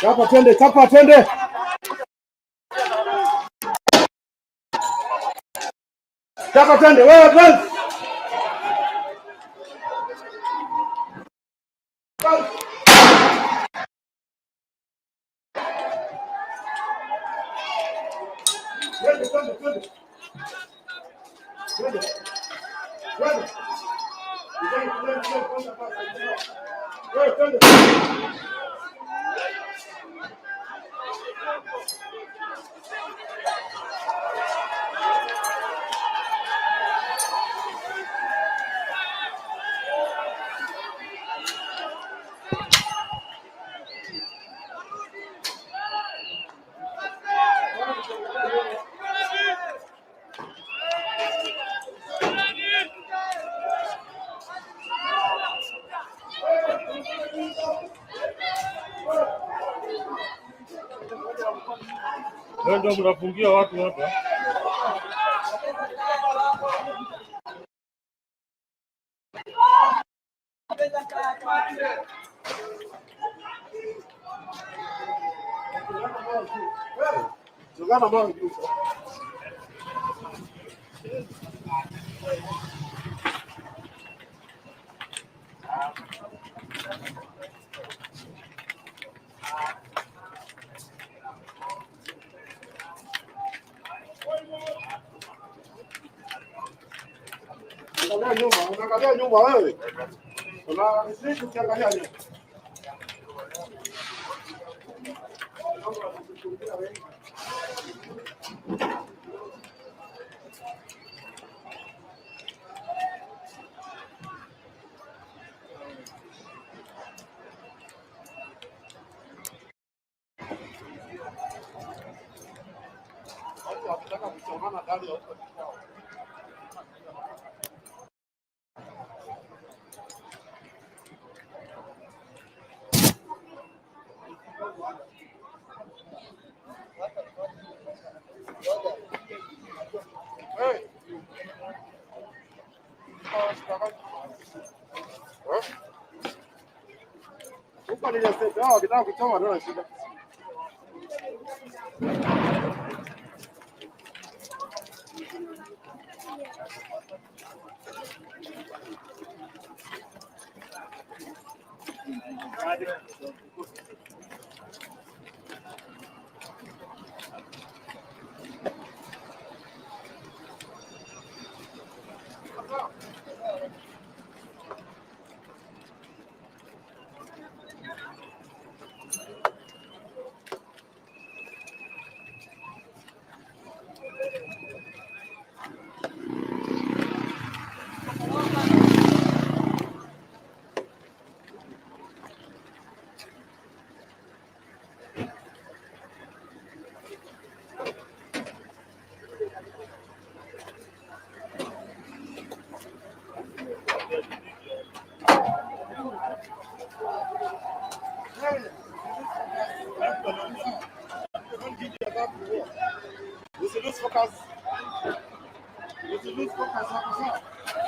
Chapa twende. Chapa twende wewe. Ndio mnafungia watu hapa. Jogana mwangu. Unaangalia nyuma wewe. Unasisi ukiangalia nyuma. Nataka kuchomana ndani huko. Huko ni sasa hao kitaka kuchoma ndio shida. Lose focus. Lose focus.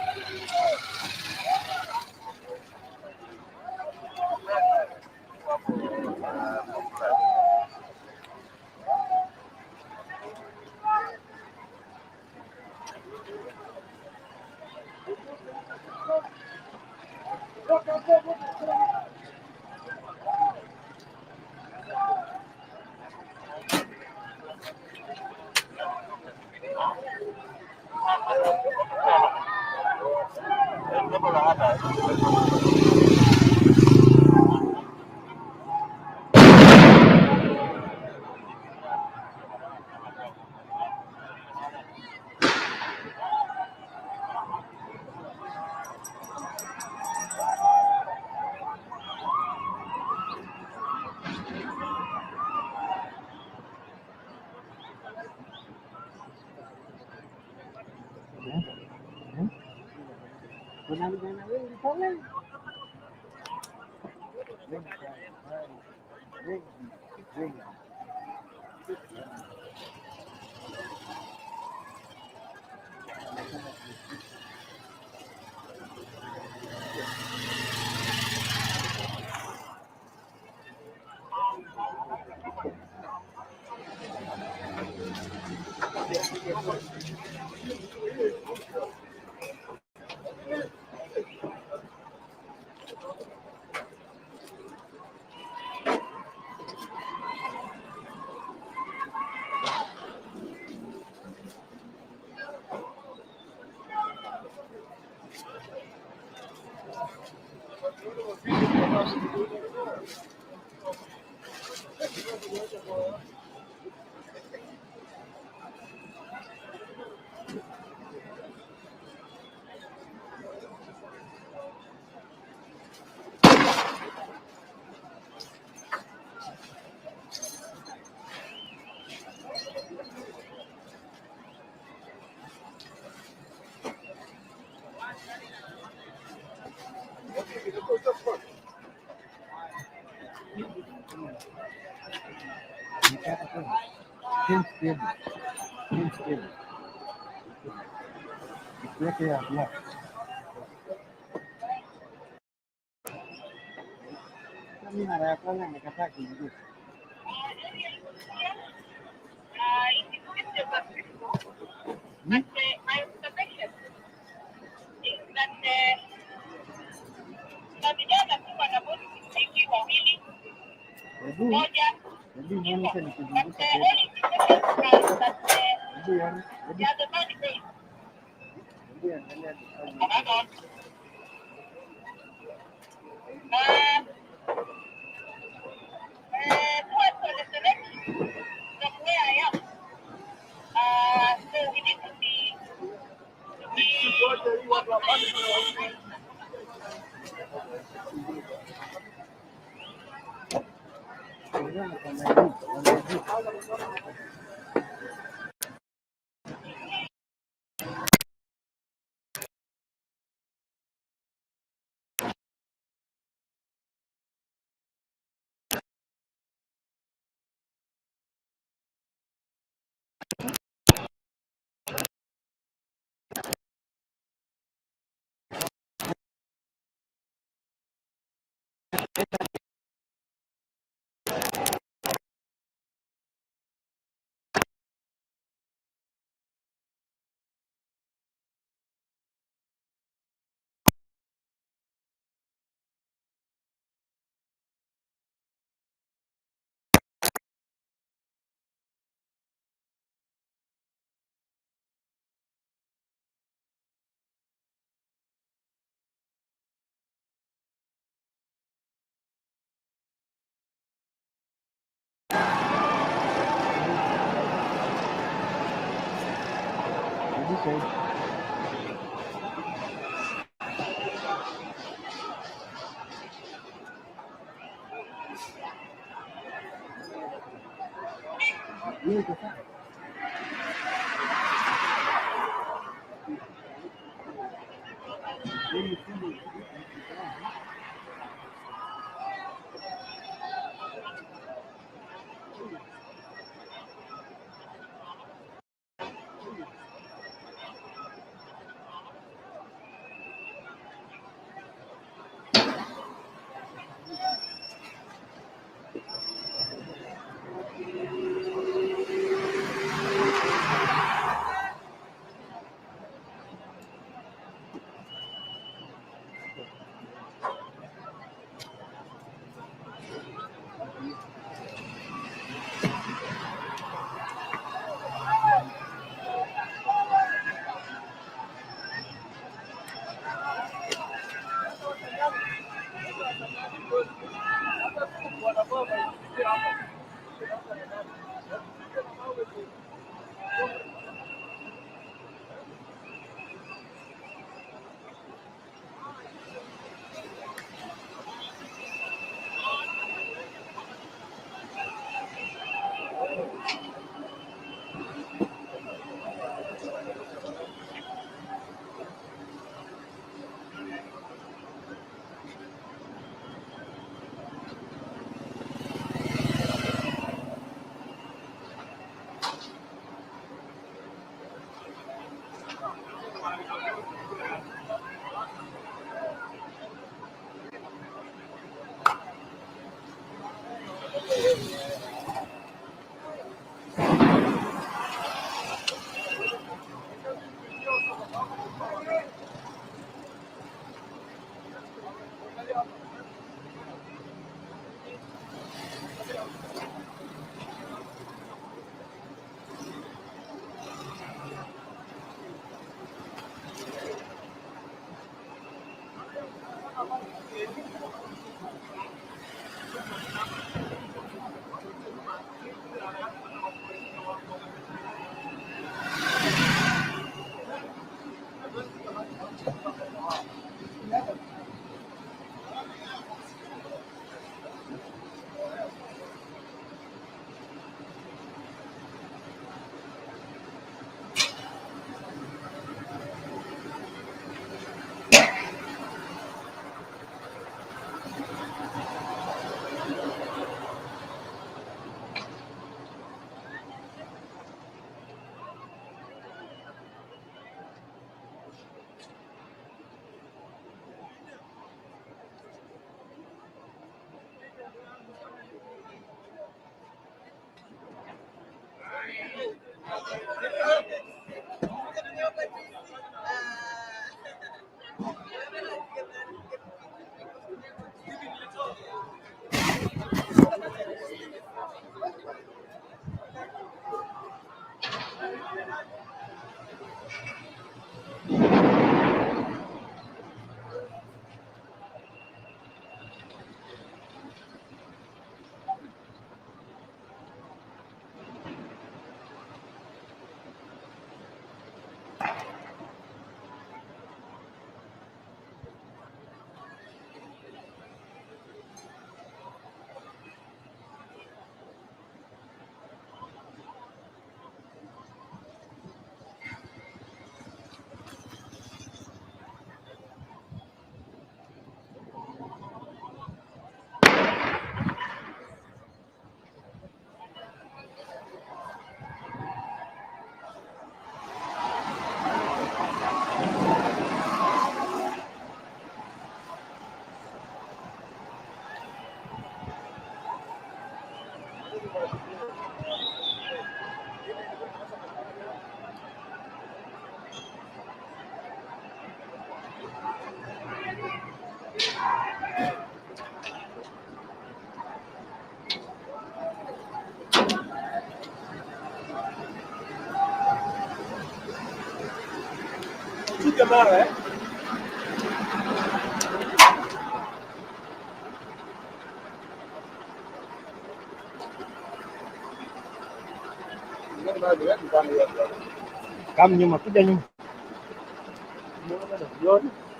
Kam nyuma, kuja nyuma.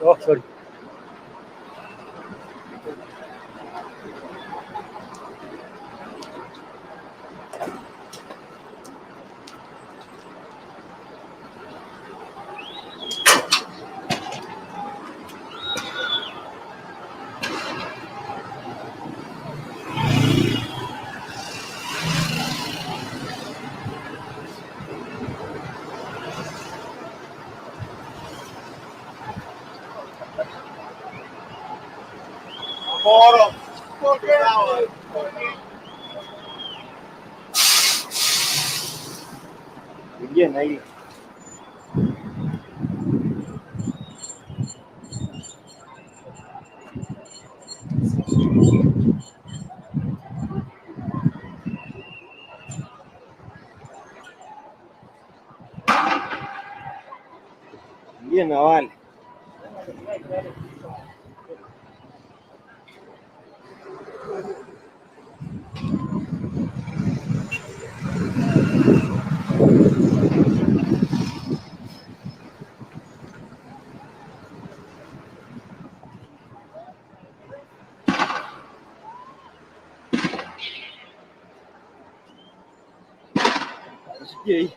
Oh, sorry. Ingia na hii. Ingia na wale. Sikia hii.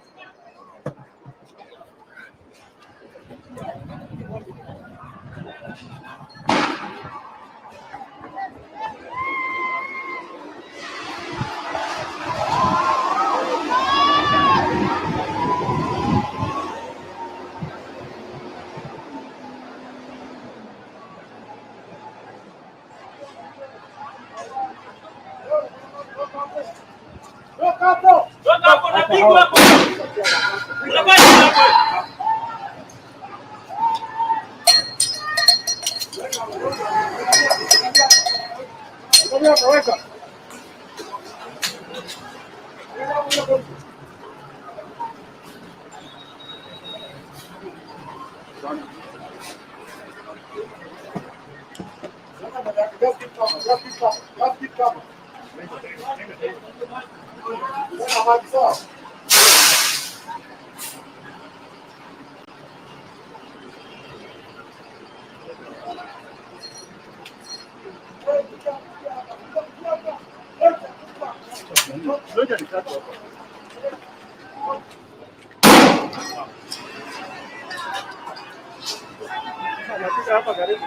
Hapa karibu.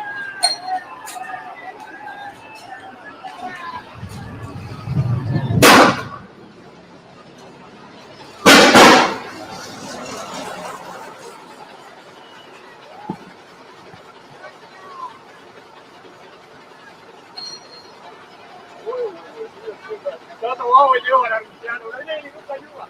Sasa wao wenyewe wanarudishiana. Unajua ilikuwa nyuma.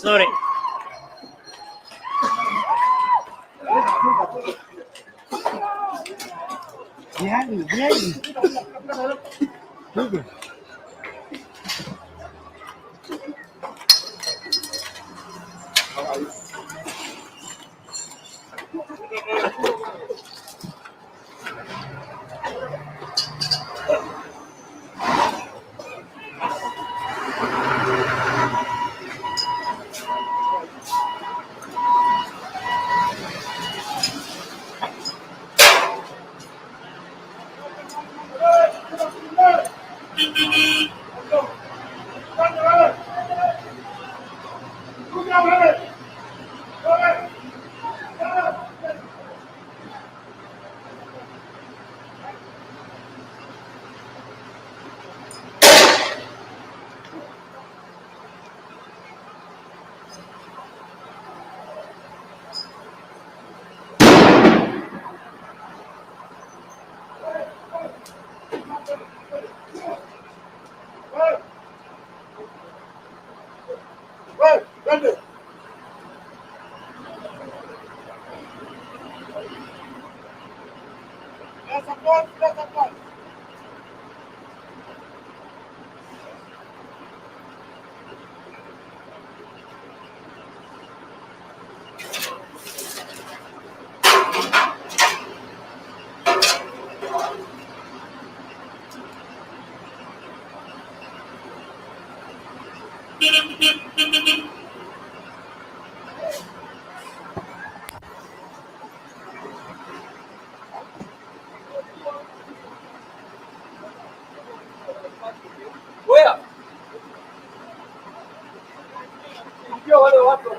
Sorry. Twende. Let's support. Where? Ndio wale watu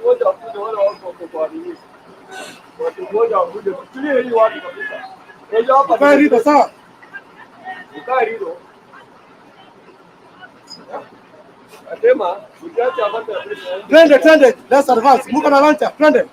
ngoja wakuje wale wako kwa nini? Watu ngoja wakuje. Tulie hii watu kabisa. Ngoja hapa. Ukae rido sawa? Ukae rido. Atema, ukiacha hapa ya twende. Let's advance. Muko na launcher. Twende.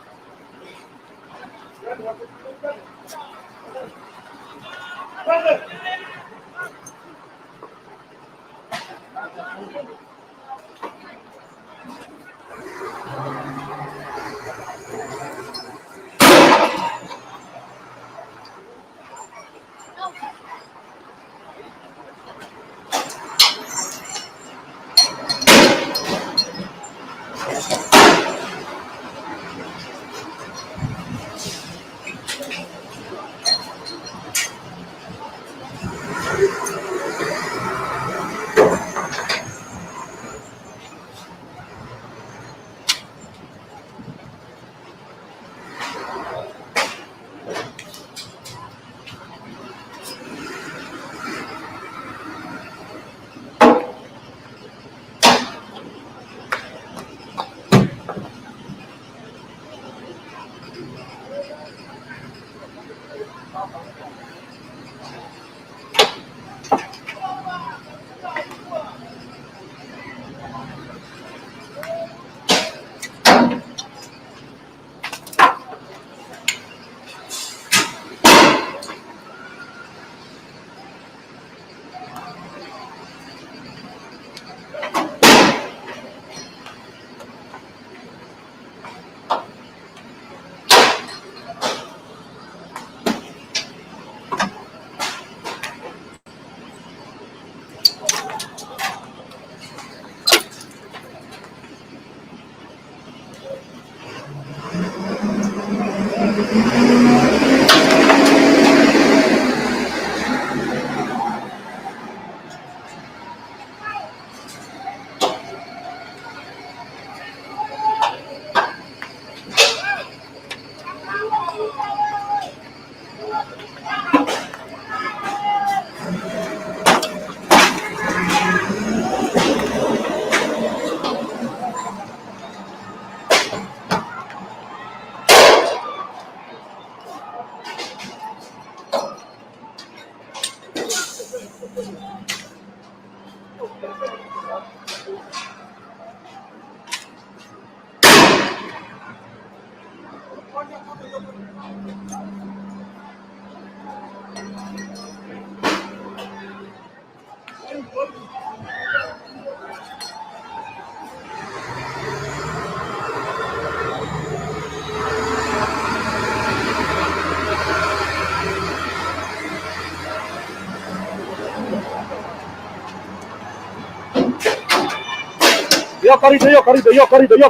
Yo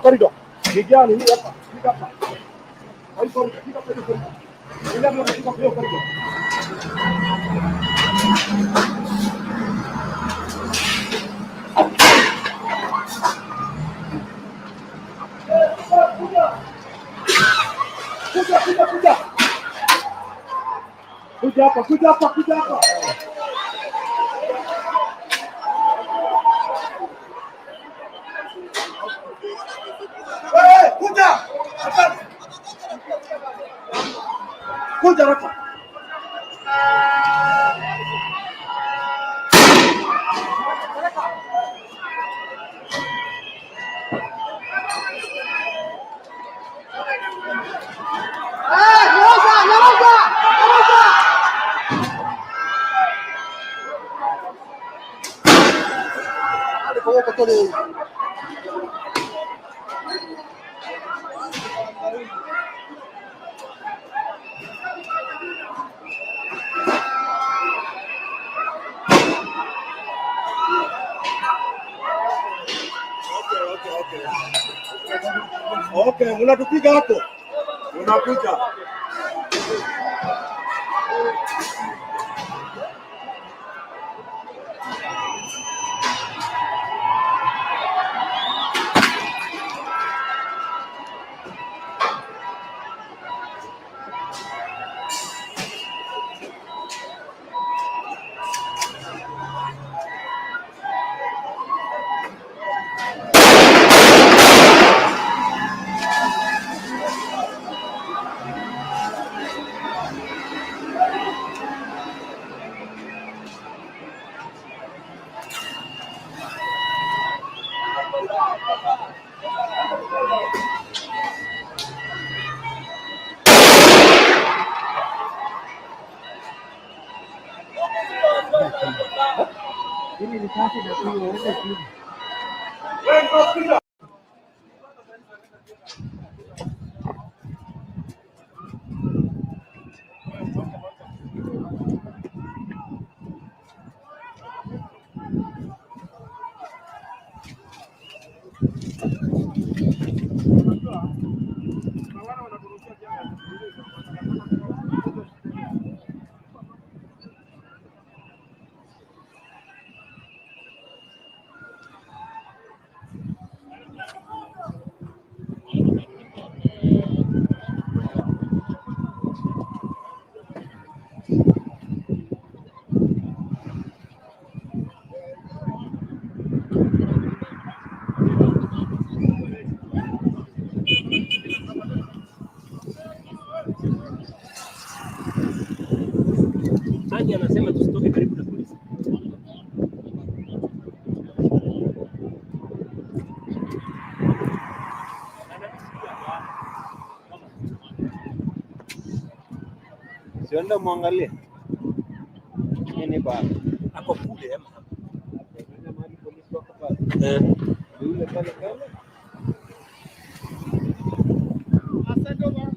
corrido. Miguel, hii hapa. Piga hapa. Hapo piga hapa. Ile ndio piga hiyo corrido. Kuja hapa. Kuja hapa. Okay, unatupiga hapo. Unakuja. Hili ni kasi na pia uende chini. Nani anasema tusitoke karibu na polisi? Sienda muangalie. Nini ba? Ako kule ama hapa? Ndio mahali polisi wako pale. Yule pale pale. Asante bwana.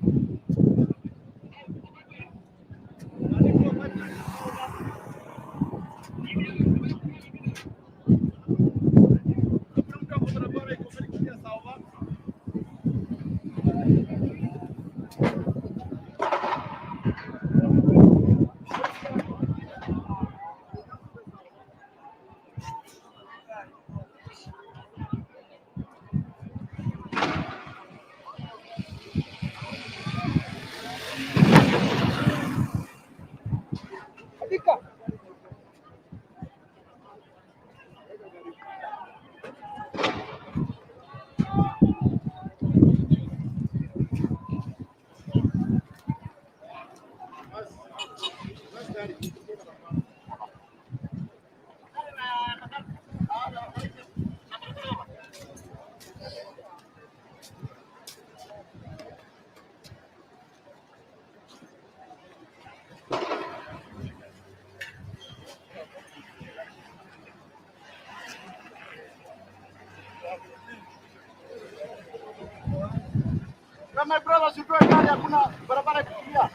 Kama brother sitoe gari, hakuna barabara kukimbia.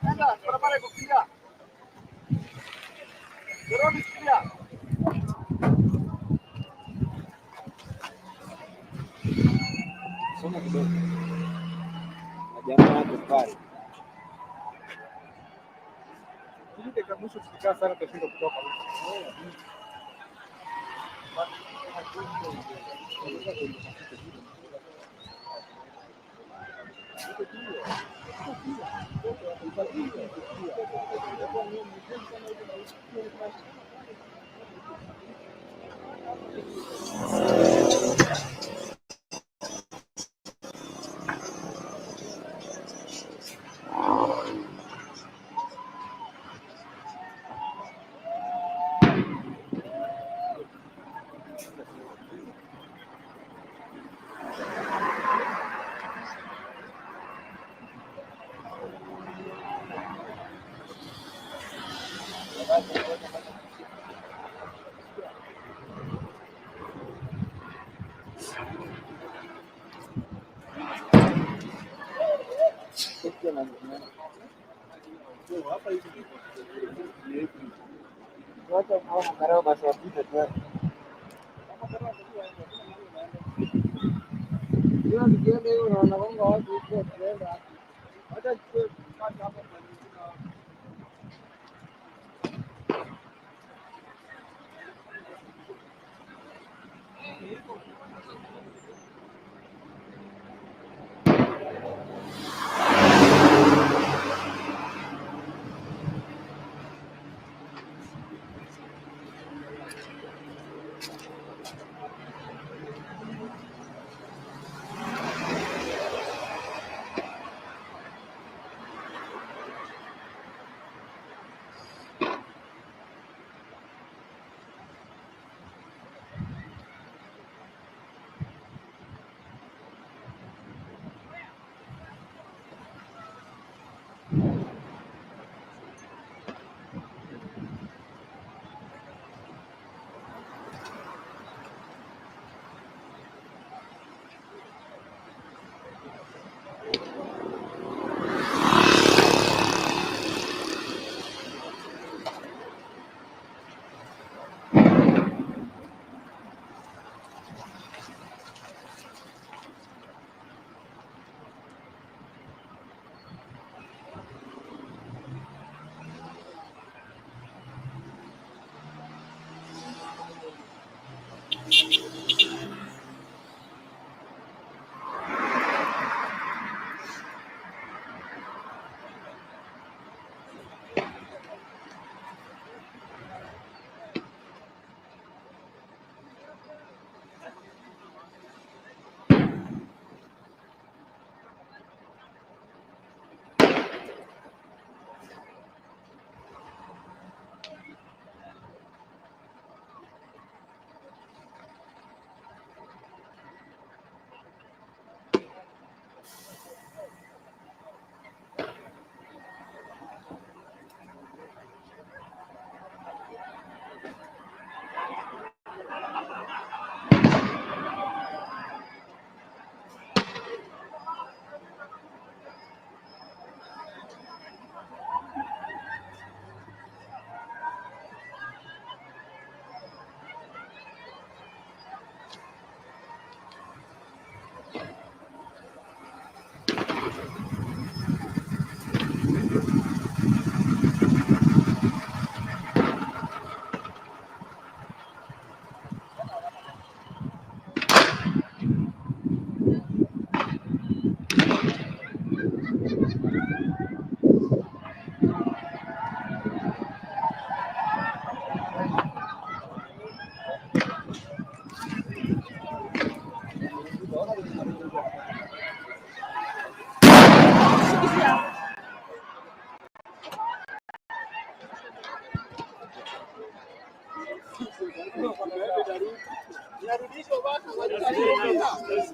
Nenda barabara kukimbia. The road is clear. Soma kidogo. Jamaa wako pale. Hili kama mwisho tukikaa sana tutashinda kutoka. Watu hao karao basi wapite tu.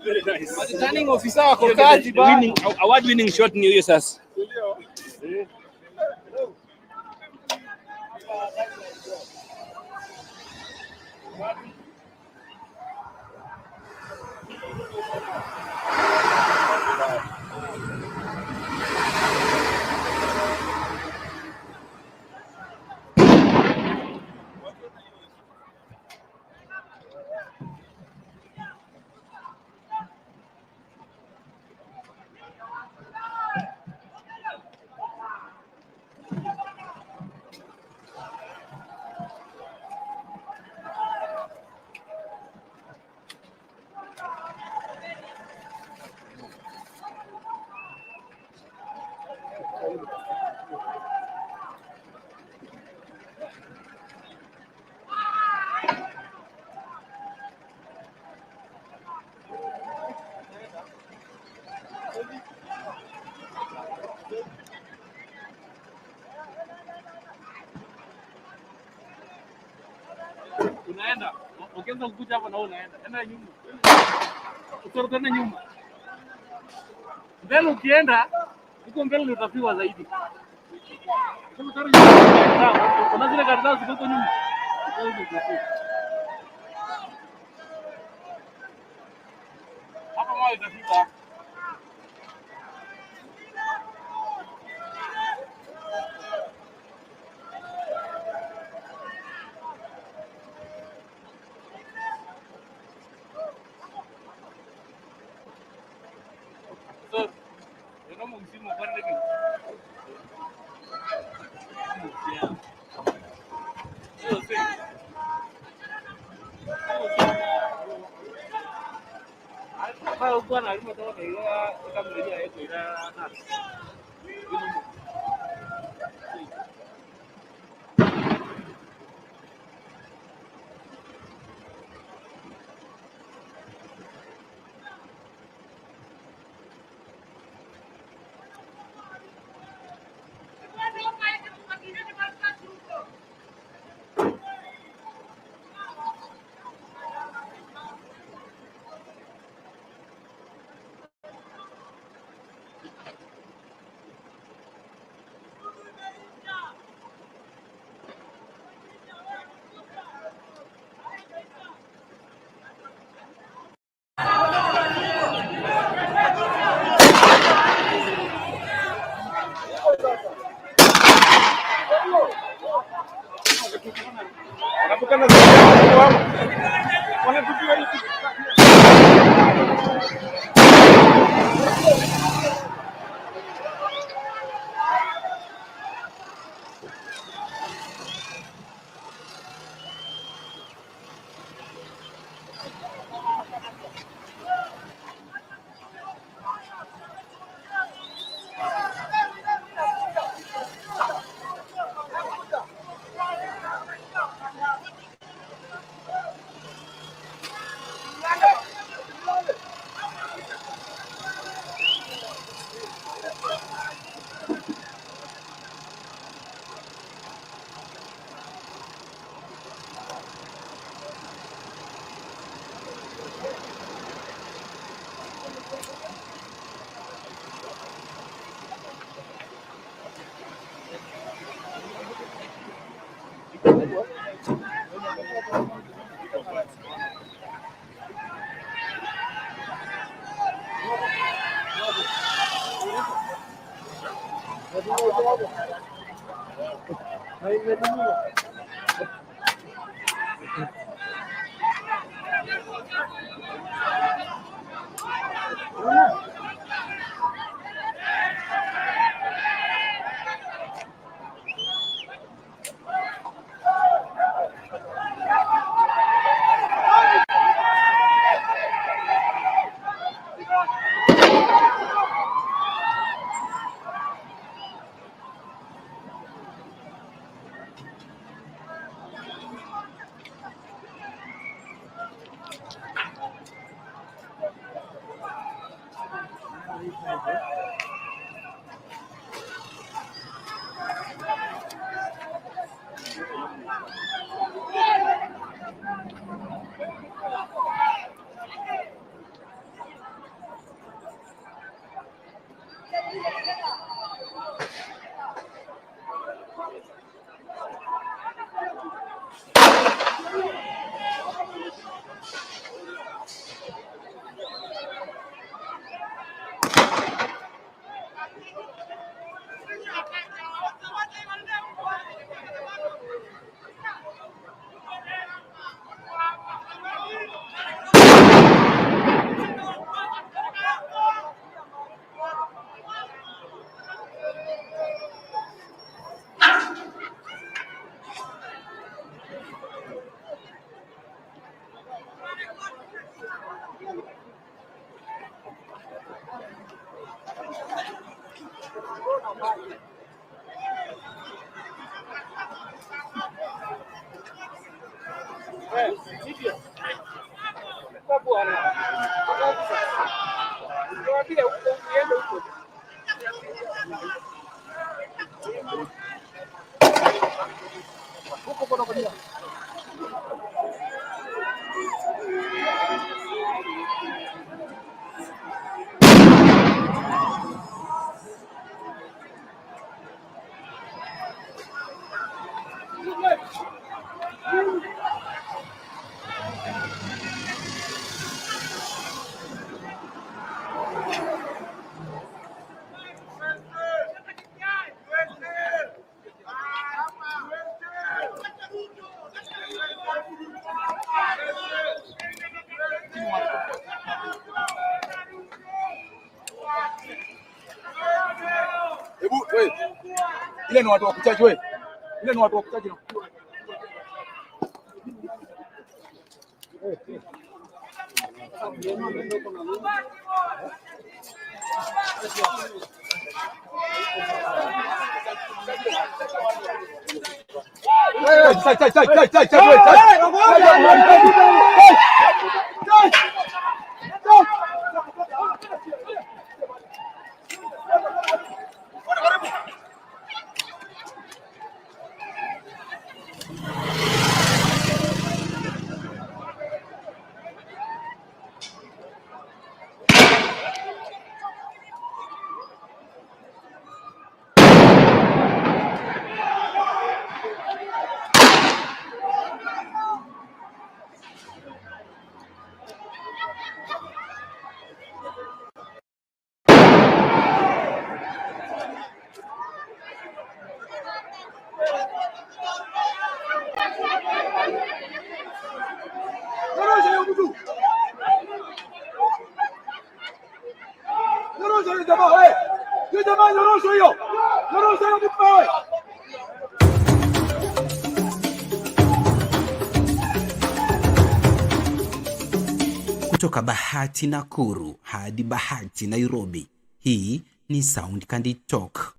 Very nice. Returning officer wako kazi bana. Award-winning shot ni huyo sasa. Unaenda. Ukianza kukuja hapo na unaenda. Enda nyuma. Utorudi nyuma. Mbele ukienda, uko mbele utafiwa zaidi. Kuna zile karatasi ziko nyuma. Hapa mwa itafika. bwana alimetoka ile kama ile yetu ile na Hebu wewe. Ile ni watu wa kuchaji wewe. Ile ni watu wa kuchaji na Kutoka Bahati Nakuru hadi Bahati Nairobi, hii ni Sound Candy Talk.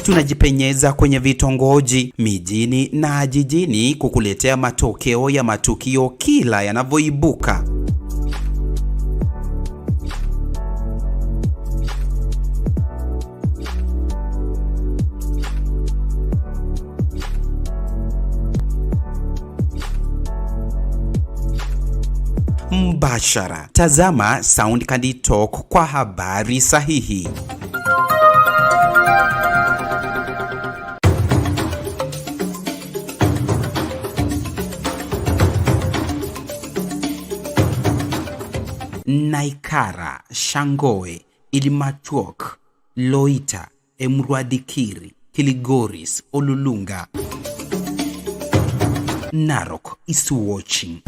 Tunajipenyeza kwenye vitongoji, mijini na jijini kukuletea matokeo ya matukio kila yanavyoibuka. Mbashara. Tazama Sound Candy Talk kwa habari sahihi. Naikara, Shangoe, Ilimatuok, Loita, Emruadikiri, Kiligoris, Olulunga. Narok is watching.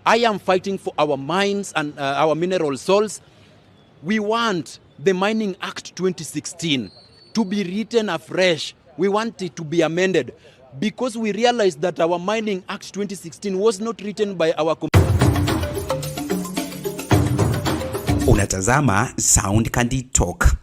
I am fighting for our mines and our mineral souls. We want the Mining Act 2016 to be written afresh. We want it to be amended because we realized that our Mining Act 2016 was not written by our Unatazama Sound Candy Talk.